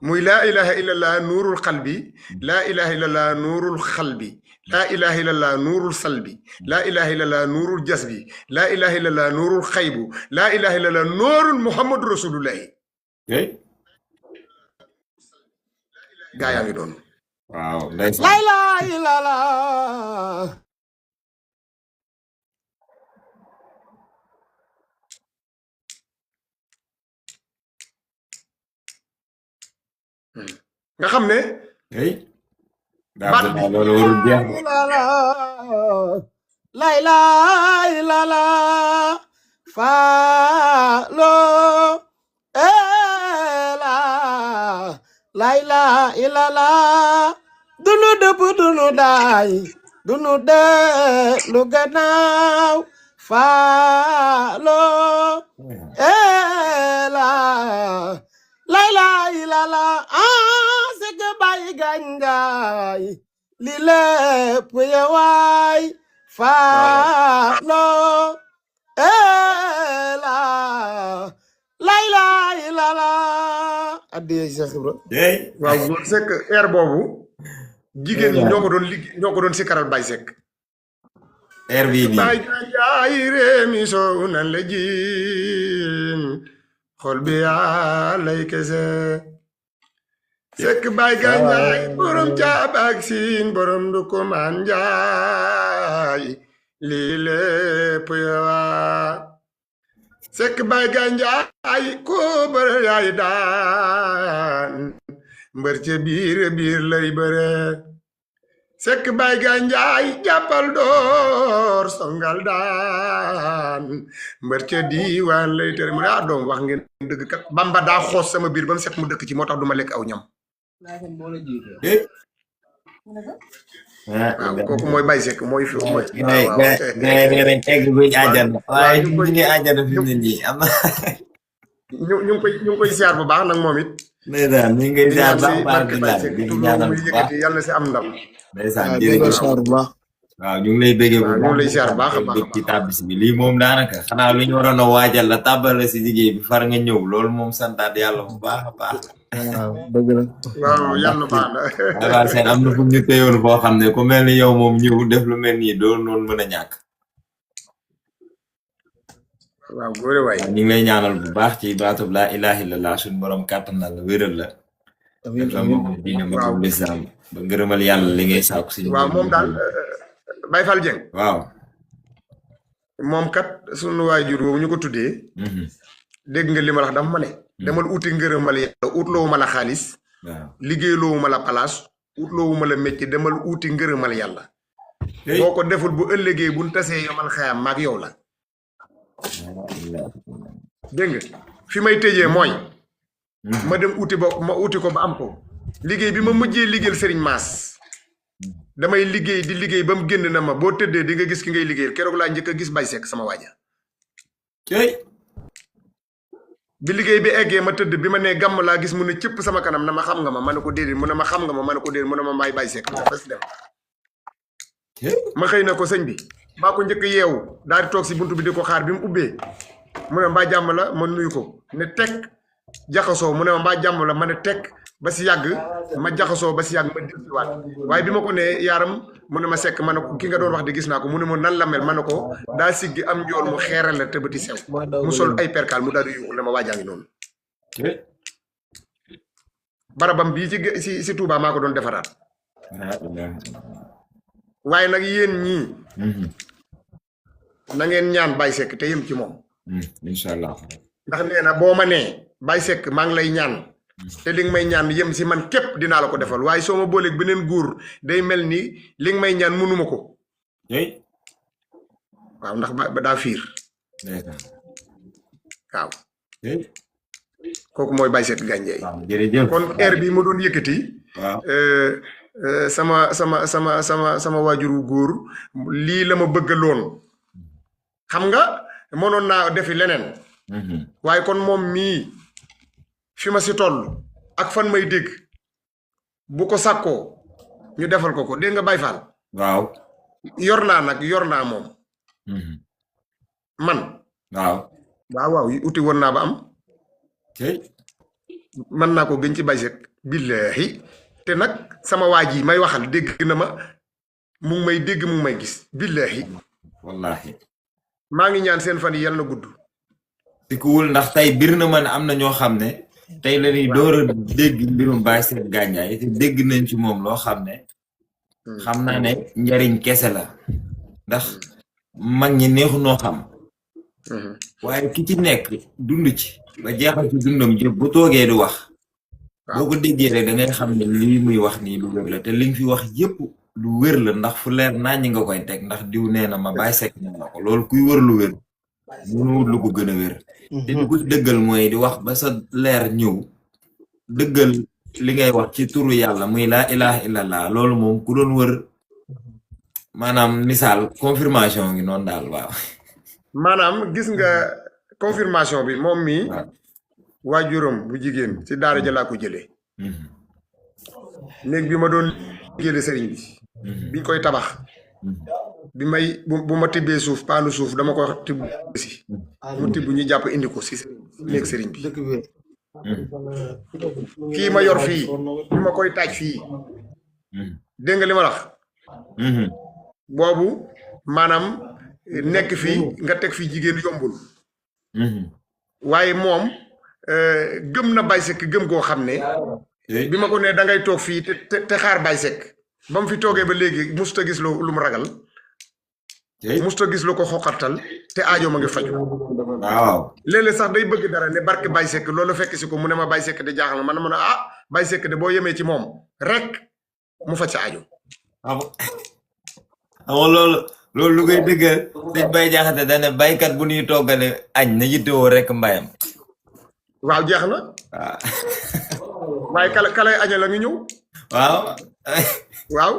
muy laa ilaha illallah nuurul xalbi laa ilaha illallah nuurul xalbi laa ilaha illallah nuurul salbi laa ilaha illallah nuurul jasbi laa ilaha illallah nuurul xaybu laa ilaha illallah nuurul muhammadu rasulullahi gaa yaa ngi doon waaw ndeysaan laa ilaha illallah nga xam ne baat bi loolu warul jeex la ilaha illallah faalo la ilaha illallah dunu dëpp dunu daay dunu de lu gannaaw faalo la ilaha illallah c'est que bàyyi gàngaay li lépp yewaay faalo la ilaha illallah addiyee Cheikh Ibra waaw góor Seck air boobu jigéen ñi ñoo ko doon sikaral Baye Seck air bii nii Baye gàngaay réemi soow nan la jiin xol bi yaa lay kese Seck Baye Gandiaye borom caaba ak siin borom du ko man njaay lii lépp yowa Seck Baye Gandiaye ko bëre yaay daan mbër ca biir lay bëre Seck Baye Gandiaye jàppal door songal daan mbër ca diiwaan lay tere mu ne doom wax ngeen dëgg kat Bamba daa xoos sama biir ba mu set mu dëkk ci moo tax du ma lekk aw ñam waaw kooku mooy Baye Seck mooy fi mooy nañ egg buñ àjjana waaye ñu ngi àjjana fi mu ne nii am na ñu ngi koy siyaar bu baax nag moom it ndeysaan ñu ngi siyaar baax baax di laaj di ñaanal bu baax yàlla na si am ndam ndeysaan jërëjëf waaw ñu ngi lay bëggee bu ñu ngi lay siyaar baax a baax ci tàbbisi bi lii moom daanaka xanaa lu ñu waroon a waajal la tàbbal la si liggéey bi far nga ñëw loolu moom santaat yàlla bu baax a baax waaw dëgg la waaw yàlla baax na Dakar Seen am na fu ñu téyoon foo xam ne ku mel ni yow moom ñëw def lu mel nii doo noonu mën a ñàkk waaw góore waay ñu ngi lay ñaanal bu baax ci baatub laa ilaha illallah suñu borom kàttan na la wéral la def la moom diine matul lislaam ba ngërëmal yàlla li ngay sàkku si waaw moom daal Baye Fall Dieng waaw moom kat sunu waajur woowu ñu ko tuddee dégg nga li ma la wax dafa ma ne demal uti ngërëmal yàlla utloowu ma la xaalis waaw liggéeyloowu ma la place utloowu ma la métier demal uti ngërëmal yàlla boo ko deful bu ëllëgee buñ tasee yomal xayam maag yow la dégg nga fi may tëjee mooy ma dem uti ko ba am ko liggéey bi ma mujjee liggéeyal Serigne Mass damay liggéey di liggéey ba mu génn na ma boo tëddee di nga gis ki ngay liggéeyal keroog laa njëkk a gis Baye Seck sama waaja bi liggéey bi eggee ma tëdd bi ma nee gàmm laa gis mu ne cëpp sama kanam na ma xam nga ma ne ko déedéet mu ne ma xam nga ma ne ko déedéet mu ne ma maay Baye Seck dafa dem ma xëy na ko sëñ bi maa ko njëkk yeewu daal di toog si buntu bi di ko xaar bi mu ubbee mu ne mbaa jàmm la ma nuyu ko ne teg jaxasoo mu ne ma mbaa jàmm la ma ne teg ba si yàgg ma jaxasoo ba si yàgg ma dellusiwaat waaye bi ma ko nee yaaram mu ne ma Seck ma ne ko ki nga doon wax de gis naa ko mu ne ma nan la mel ma ne ko daa siggi am njool mu xeeral la te bëti sew mu sol ay perkaal mu daal di yuuxu ne ma waajaa ngi noonu barabam bii si Touba maa ko doon defaraat waaye nag yéen ñii na ngeen ñaan Baye Seck te yem ci moom incha allah ndax nee na boo ma nee Baye Seck maa ngi lay ñaan te li nga may ñaan yem si man képp dinaa la ko defal waaye soo ma booleeg beneen góor day mel ni li nga may ñaan mënuma ko waaw ndax ba daa fiir waaw kooku mooy Baye Seck Gandiaye jërëjëf kon air bi ma doon yëkkati waaw sama waajuru góor lii la ma bëggaloon xam nga mënoon naa defi leneen waaye kon moom mii fi ma si toll ak fan may dégg bu ko sàkkoo ñu defal ko dégg nga Baye Fall waaw. yor naa moom man waaw uti woon naa ba am man naa ko gën ci Baye Seck billahi te nag sama waa ji may waxal dégg na ma mu ngi may dégg mu ngi may gis billahi wallahi maa ngi ñaan seen fan yi yàlla na gudd sikuwul ndax tey bir na man am na ñoo xam ne tey la ñuy door a dégg mbirum Baye Seck Gandiaye te dégg nañ ci moom loo xam ne xam naa ne njariñ kese la ndax mag ñi neexu noo xam waaye ki ci nekk dund ci ba jeexal ci dundam jëpp bu toogee du wax boo ko déggee rek da ngay xam ne lii muy wax nii lu wér la te li nga fi wax yépp lu wér la ndax fu leer naa ñi nga koy teg ndax diw nee na ma Baye Seck nee na ko loolu kuy wër lu wér mënu wut lu ko gën a wér te di ko dëggal mooy di wax ba sa leer ñëw dëggal li ngay wax ci turu yàlla muy laa ilaha illallah loolu moom ku doon wër maanaam misaal confirmation ngi noonu daal waaw maanaam gis nga confirmation bi moom mi waajuram bu jigéen ci daara ja laa ko jëlee néeg bi ma doon jëlee sëriñ bi biñ koy tabax bi may bu ma tibbee suuf paanu suuf dama ko tibb si mu tibb ñu jàpp indi ko si néeg sëriñ bi kii ma yor fii bi ma koy taaj fii dégg nga li ma wax boobu maanaam nekk fii nga teg fii jigéen yombul waaye moom gëm na Baye Seck gëm goo xam ne bi ma ko ne da ngay toog fii te xaar Baye Seck ba mu fi toogee ba léegi musta gis lu mu ragal musta gis lu ko xoqatal te aajo ma ngi faju waaw léeg-léeg sax day bëgg dara ne barke Baye Seck loolu fekk si ko mu ne ma Baye Seck de jaaxal man ma ne Baye Seck de boo yemee ci moom rek mu faj sa aajo xam loolu lu koy dëggal dañ bay jaxate dane baykat bu ñuy toggale añ na yittewoo rek mbayam waaw jeex na waaye kalay aña la ngi ñëw waaw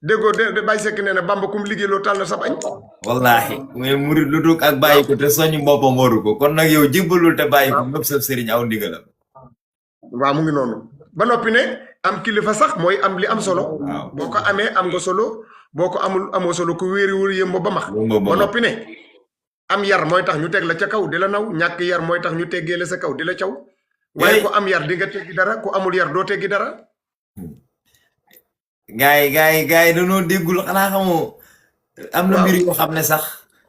déggoo de Baye Seck nee na Bamba kum liggéey loo tal na sab añ wallahi mais murid lu dug ak bàyyi ko te soñu boppam waru ko kon nag yow jébbalul te bàyyi ko ñëpp sa sëriñ aw ndigalam waaw mu ngi noonu ba noppi ne am kilifa sax mooy am li am solo boo ko amee am nga solo boo ko amoo solo ku wéeriwul yëmbo ba max ba noppi ne am yar mooy tax ñu teg la ca kaw di la naw ñàkk yar mooy tax ñu teggee la sa kaw di la caw waaye ku am yar di nga teggi dara ku amul yar doo teggi dara gaay dañoo déggul xanaa xamoo am na mbir yoo xam ne sax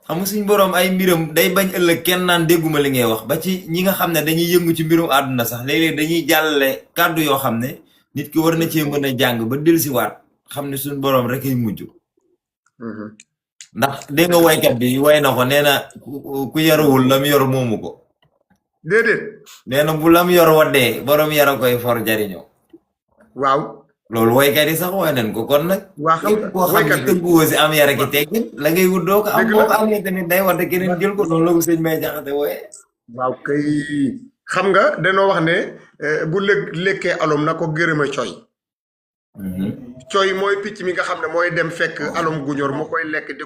xam nga suñ boroom ay mbiram day bañ ëllëg kenn naan dégguma li ngay wax ba ci ñi nga xam ne dañuy yëngu ci mbirum àdduna sax léeg-léeg dañuy jàllale kàddu yoo xam ne nit ki war na cee mën a jàng ba dellusiwaat xam ne suñ boroom rek ay mujj ndax dégg nga waykat bi way na ko nee na ku yaruwul lam yor moomu ko déedéet nee na bu lam yor waddee boroom yara koy for jariñoo waaw loolu waykat yi sax way nañ ko kon nag waa xam nga koo xam ne tënkuwoo si am yara ki teggin la ngay wut doo ko am boo ko amee tamit day wadde keneen jël ko noonu la ko sëñ may jaxate wooye waaw kay xam nga dañoo wax ne bu lekkee alom na ko gërëma coy coy mooy picc mi nga xam ne mooy dem fekk alom gu ñor mu koy lekk di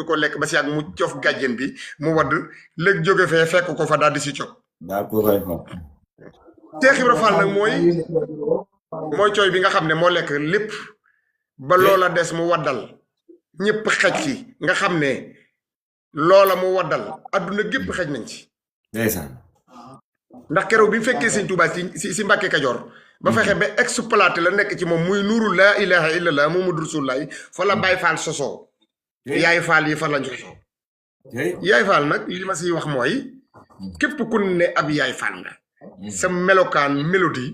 ko lekk ba si ak mu cof gàjjen bi mu wadd léegi jóge fee fekk ko fa daal di si cof daa ko koy fa Cheikh Ibra Fall nag mooy cooy bi nga xam ne moo lekk lépp ba loola des mu waddal ñëpp xej ci nga xam ne loola mu waddal adduna gépp xej nañ ci ndeysaan ndax keroog bi mu fekkee sëñ Tuubaa si Mbàkke Kajoor ba fexe ba exploité la nekk ci moom muy nuuru laa ilaha illallah Muhammadu Rasulullaah fa la Baay Faal sosoo yaay faal yi fa lañ sosoo yaay faal nag li ma siy wax mooy képp ku ne ab yaay faal nga sa melokaan mélodie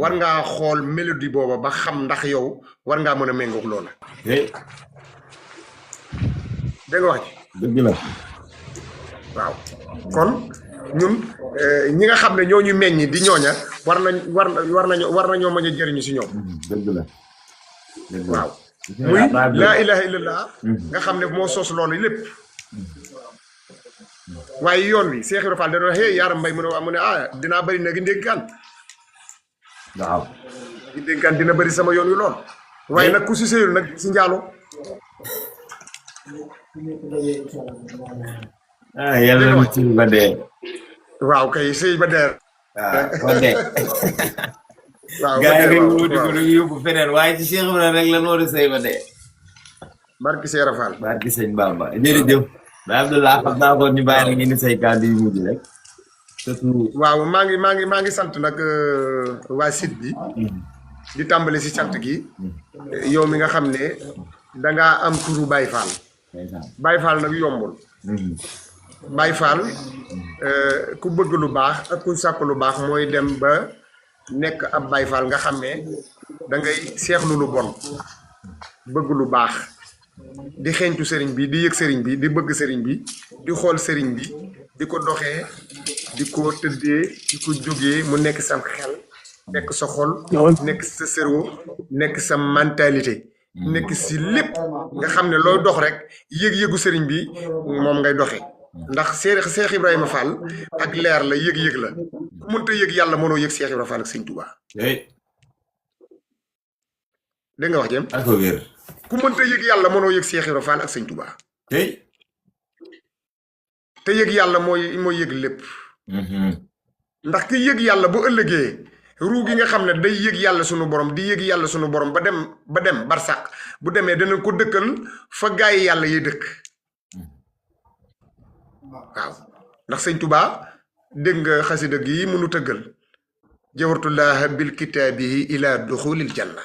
war ngaa xool mélodie booba ba xam ndax yow war ngaa mën a méngoog loola dégg nga wax ji dëgg la waaw kon ñun ñi nga xam ne ñooñu meññi di ñooña war nañoo mën a jëriñu si ñoom dëgg la waaw muy laa ilaha illallah nga xam ne moo sos loolu lépp waaye yoon wi Cheikh Ibra Fall da doon hey Yaaram Mbay mu ne dinaa bëri nag ndénkaan waaw ndénkaan dina bëri sama yoon wi lool waaye nag ku si sëyul nag si njaalo yàlla na ci ba dee waaw kay sëy ba deer ba dee waaw gaa yi ba tey rek waaw wuti ko waaw rek yóbbu feneen waaye ci Cheikh Ibrahima rek la noonu sëy ba dee. barki Seera Fall. barki sëñ Bamba jërëjëf. ba Abdallah xam naa ko ñu bàyyi la ngeen di say kàddu yu mujj rek. surtout. waaw maa ngi sant nag waa site bi di tàmbali si sant gi yow mi nga xam ne dangaa am turu Baye Fall. Baye Fall nag yombul. Baye Fall ku bëgg lu baax ak ku sàkk lu baax mooy dem ba nekk ab Baye Fall nga xam ne da ngay seexlu lu bon bëgg lu baax di xeeñtu sëriñ bi di yëg sëriñ bi di bëgg sëriñ bi di xool sëriñ bi di ko doxee di ko tëddee di ko jógee mu nekk sam xel nekk sa xol nekk sa cerveau nekk sa mentalité nekk si lépp nga xam ne looy dox rek yëg-yëgu sëriñ bi moom ngay doxee ndax Cheikh Ibrahima Fall ak leer la yëg-yëg la ku mënta yëg yàlla mënoo yëg Cheikh Ibrahima Fall ak sëñ Touba dégg nga wax jëm ak wér. ku mënta yëg yàlla mënoo yëg Cheikh Ibrahima Fall ak sëñ Touba te yëg yàlla mooy yëg lépp ndax ki yëg yàlla bu ëllëgee ruu gi nga xam ne day yëg yàlla sunu borom di yëg yàlla sunu borom ba dem barsàq bu demee dana ko dëkkal fa gaay yàlla yi dëkk waaw ndax sëñ Touba dégg nga xasida gi mënu tëggal jawartullah bil kitaabi ila duxulil janna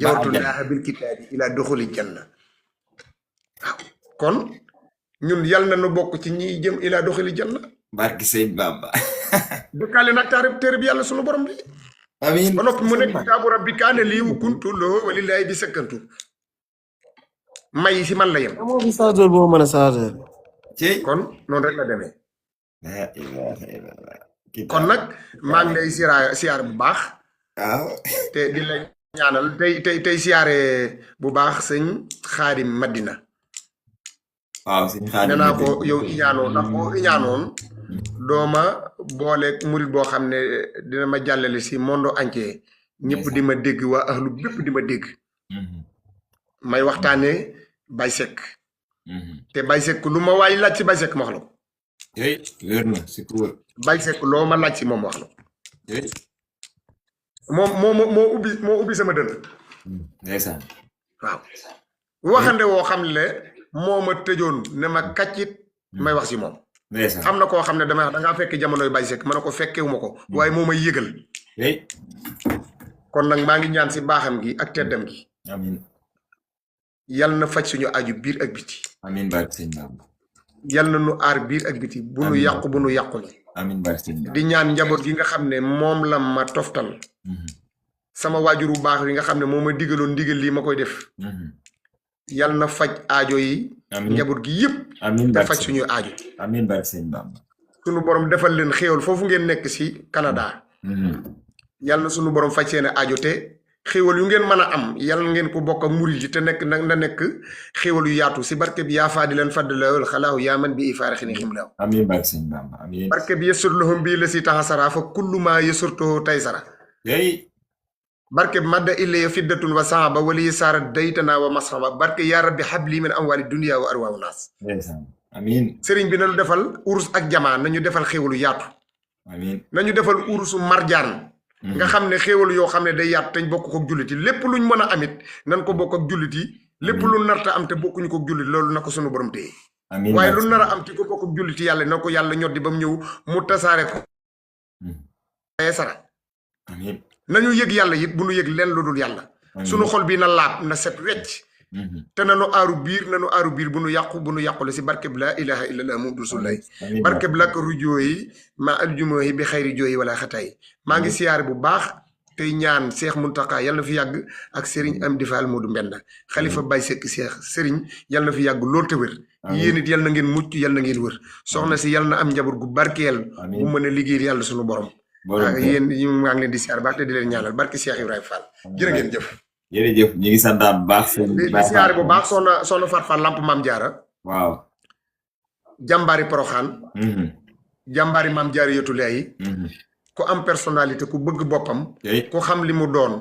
jawartullah bil kitaabi ila duxulil janna waaw kon ñun yal na nu bokk ci ñiy jëm ila duxulil janna barki sëñ Bamba. dëkkaale nag téere bi yàlla sunu borom bi amiin ba noppi mu nekk kitaabu rabbi kaane lii wu kuntu loo walillahi bi sëkkantu may si man la yem amoo fi chargeur boo mën a chargeur. kon noonu rek la demee kon nag maa ngi lay siyaare bu baax waaw te di la ñaanal tey siyaare bu baax sëñ Xaadim Madina waaw sëñ Xaadim nee naa ko yow iñaanoo ndax boo iñaanoon dooma booleeg murit boo xam ne dina ma jàllale si monde entier ñëpp di ma dégg waa ahlu bépp di ma dégg may waxtaane Baye Seck te Baye Seck lu ma waay laaj si Baye Seck ma wax la ko wér na si ku wër Baye Seck loo ma laaj si moom wax la ko moo ubbi sama dënn ndeysaan waaw waxande woo xam ne moo ma tëjoon ne ma kaccit may wax si moom ndeysaan am na koo xam ne damay wax dangaa fekk jamonoy Baye Seck ma ne ko fekkewuma ko waaye moo may yëgal kon nag maa ngi ñaan si baaxam gi ak teddam gi amiin yal na faj suñu aju biir ak biti amiin barki sëñ Bamba yal na nu aar biir ak biti bu nu yàqu bu nu yàqul amiin barki sëñ Bamba di ñaan njaboot gi nga xam ne moom la ma toftal sama waajur bu baax yi nga xam ne moo ma digaloon ndigal lii ma koy def yal na faj aajo yi njaboot gi yëpp amiin te faj suñu aajo amiin barki sëñ Bamba suñu borom defal leen xéewal foofu ngeen nekk si Canada yal na suñu borom faj seen aajo te xéewal yu ngeen mën a am yal ngeen ko bokk ak murid yi te nekk na nekk xéewal yu yaatu si barke bi yaa faadi leen faddalawul xalaahu yaa man bi ifaara xini xim laaw amiin barki sëñ Bamba amiin barke bi yësur lahum bii la si taxasara fa kullu ma yësurtoo tay sara barke bi madda illaya fiddatun wa saaba wali saara daytana wa masxaba barke yaa rabbi xabli min amwaali dunia wa arwaawu naas amiin sëriñ bi nañu defal urus ak jamaa nañu defal xéewalu yaatu amiin nañu defal urusu marjaan nga xam ne xéewal yoo xam ne day yaatu te bokk kook jullit yi lépp luñ mën a amit nan ko bokk ak jullit yi lépp lu narta am te bokkuñu kook jullit loolu na ko sunu borom téye waaye lu nar a am te ko bokk ak jullit yi yàlla na ko yàlla ñoddi ba mu ñëw mu tasaare ko sara nañu yëg yàlla it bu nu yëg leen lu dul yàlla sunu xol bi na laab na set wecc te nanu aaru biir bu nu yàqule si barke bi laa ilaha illallah muhammadu rasulullah barke bi lak rujooyi ma aljumooyi bi xayri jooyi wala xataay maa ngi siyaare bu baax tey ñaan Cheikh Mountakha yàlla na fi yàgg ak Serigne Amdi Fall Modou Mbenda xalifa Baye Seck Cheikh Serigne yàlla na fi yàgg loolu te wér yéen it yàlla na ngeen mucc yàlla na ngeen wër soxna si yàlla na am njaboot gu barkeel bu mën a liggéeyal yàlla sunu borom yéen maa ngi leen di siyaare baax te di leen ñaanal barke Cheikh Ibrahima Fall jërë ngeen jëf jërëjëf ñu ngi santaat bu baax di siyaare bu baax soxna Fat Fall lamp Maam Jaara waaw jàmbaari Poroxaan jàmbaari Maam Jaara yotu laayi ku am personnalité ku bëgg boppam ku xam li mu doon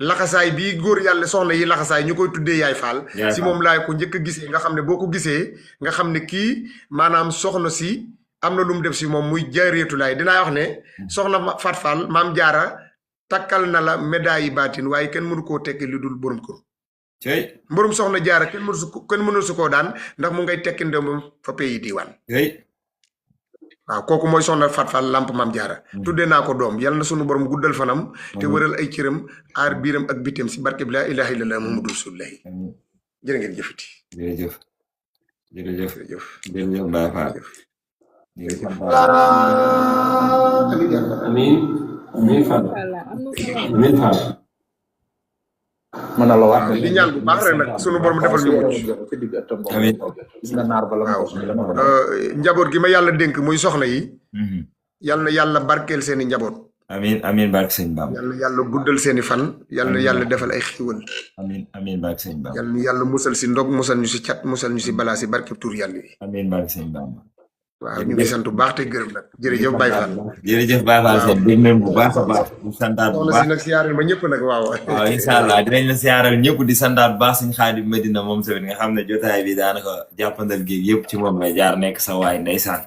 laxasaay bii góor yàlla soxna yi laxasaay ñu koy tuddee yaay Fall si moom laay ko njëkk a gisee nga xam ne boo ko gisee nga xam ne kii maanaam soxna si am na lu mu def si moom muy jaareetu laay dinaa wax ne soxna Fat Fall Maam Jaara takkal na la médaille yi baatin waaye kenn mënu koo tekki lu dul borom kër cey mburum soxna jaara kenn mënu su koo daan ndax mu ngay tekki ndëmbam fa pays diwaan cey waaw kooku mooy soxna Fat Fall lamp maam jaara tuddee naa ko doom yal na sunu borom guddal fanam te wëral ay cëram aar biiram ak bitam si barke bi laa ilaaha illallah Muhammadu Rasulullahi jërë ngeen jëfati jërëjëf jërëjëf jërëjëf jërëjëf Baye Fall Amin. Amin Fall. Voilà, am na solo. Amin Fall. mën na la wax di ñaan bu baax rek nag sunu borom defal ñu mucc amiin gis nga naar bala waaw njaboot gi ma yàlla dénk muy soxna yi yal na yàlla barkeel seeni njaboot amiin amiin barke sëñ Bamba yal na yàlla guddal seeni fan yal na yàlla defal ay xiiwal amiin amiin barke sëñ Bamba yal na yàlla musal si ndog musal ñu si cat musal ñu si balaa si barke tur yàlla yi amiin barke sëñ Bamba waaw ñu ngi sant bu baax te gërëm nag jërëjëf Baye Fall jërëjëf Baye Fall seen dégg nañ bu baax a baax di santaat bu soxna baax si nag siyaareel ma ñëpp nag waaw waaw incha allah dinañ la siyaaral ñëpp di santaat bu baax suñ Xaadim Medina moom tamit nga xam ne jotaay bi daanaka jàppandal géeg yëpp ci moom la jaar nekk sa waay ndeysaan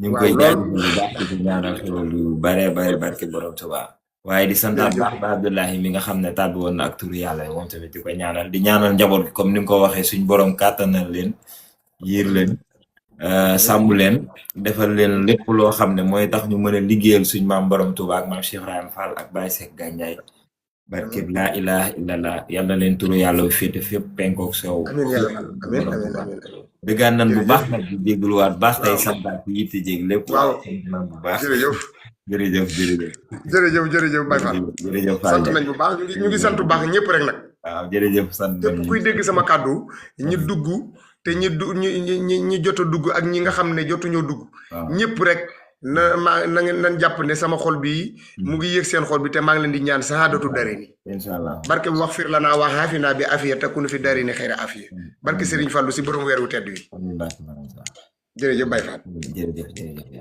ñu ngi koy jaajëfal bu baax di ko ñaanal xewal yu bare bare barke borom Tuubaa waaye di santaat bu baax ba Abdoulahi mi nga xam ne tàbbi woon na ak turu yàlla moom tamit di ko ñaanal di ñaanal njaboot gi comme ni nga ko waxee suñ borom kàttanal leen yiir leen sàmm leen defal leen lépp loo xam ne mooy tax ñu mën a liggéeyal suñ maam borom Tuubaa ak maam Cheikh Ibrahima Fall ak Baye Seck Gandiaye barke laa ilaha illallah yàlla leen turu yàlla féete fépp penkook sow amiin yaa rabbal amiin amiin amiin dëggaan nan bu baax nag di dégluwaat baax tey santaat ci yitte jéeg lépp waaw nan bu baax jërëjëf jërëjëf jërëjëf jërëjëf Baye Fall jërëjëf Fall sant nañ bu baax ñu ngi sant bu baax ñëpp rek nag waaw jërëjëf sant képp kuy dégg sama kàddu ñi dugg te ñi jot a dugg ak ñi nga xam ne jotuñoo dugg ñëpp rek na ngeen nan jàpp ne sama xol bi mu ngi yëg seen xol bi te maa ngi leen di ñaan sahaadatu dare ni inshallah barke bi wax fir la naa wax xaafina bi afiya te ku nu fi dare ni xëyra afiya barke Serigne Fallou si borom weer wu tedd wi jërëjëf Baye Fall jërëjëf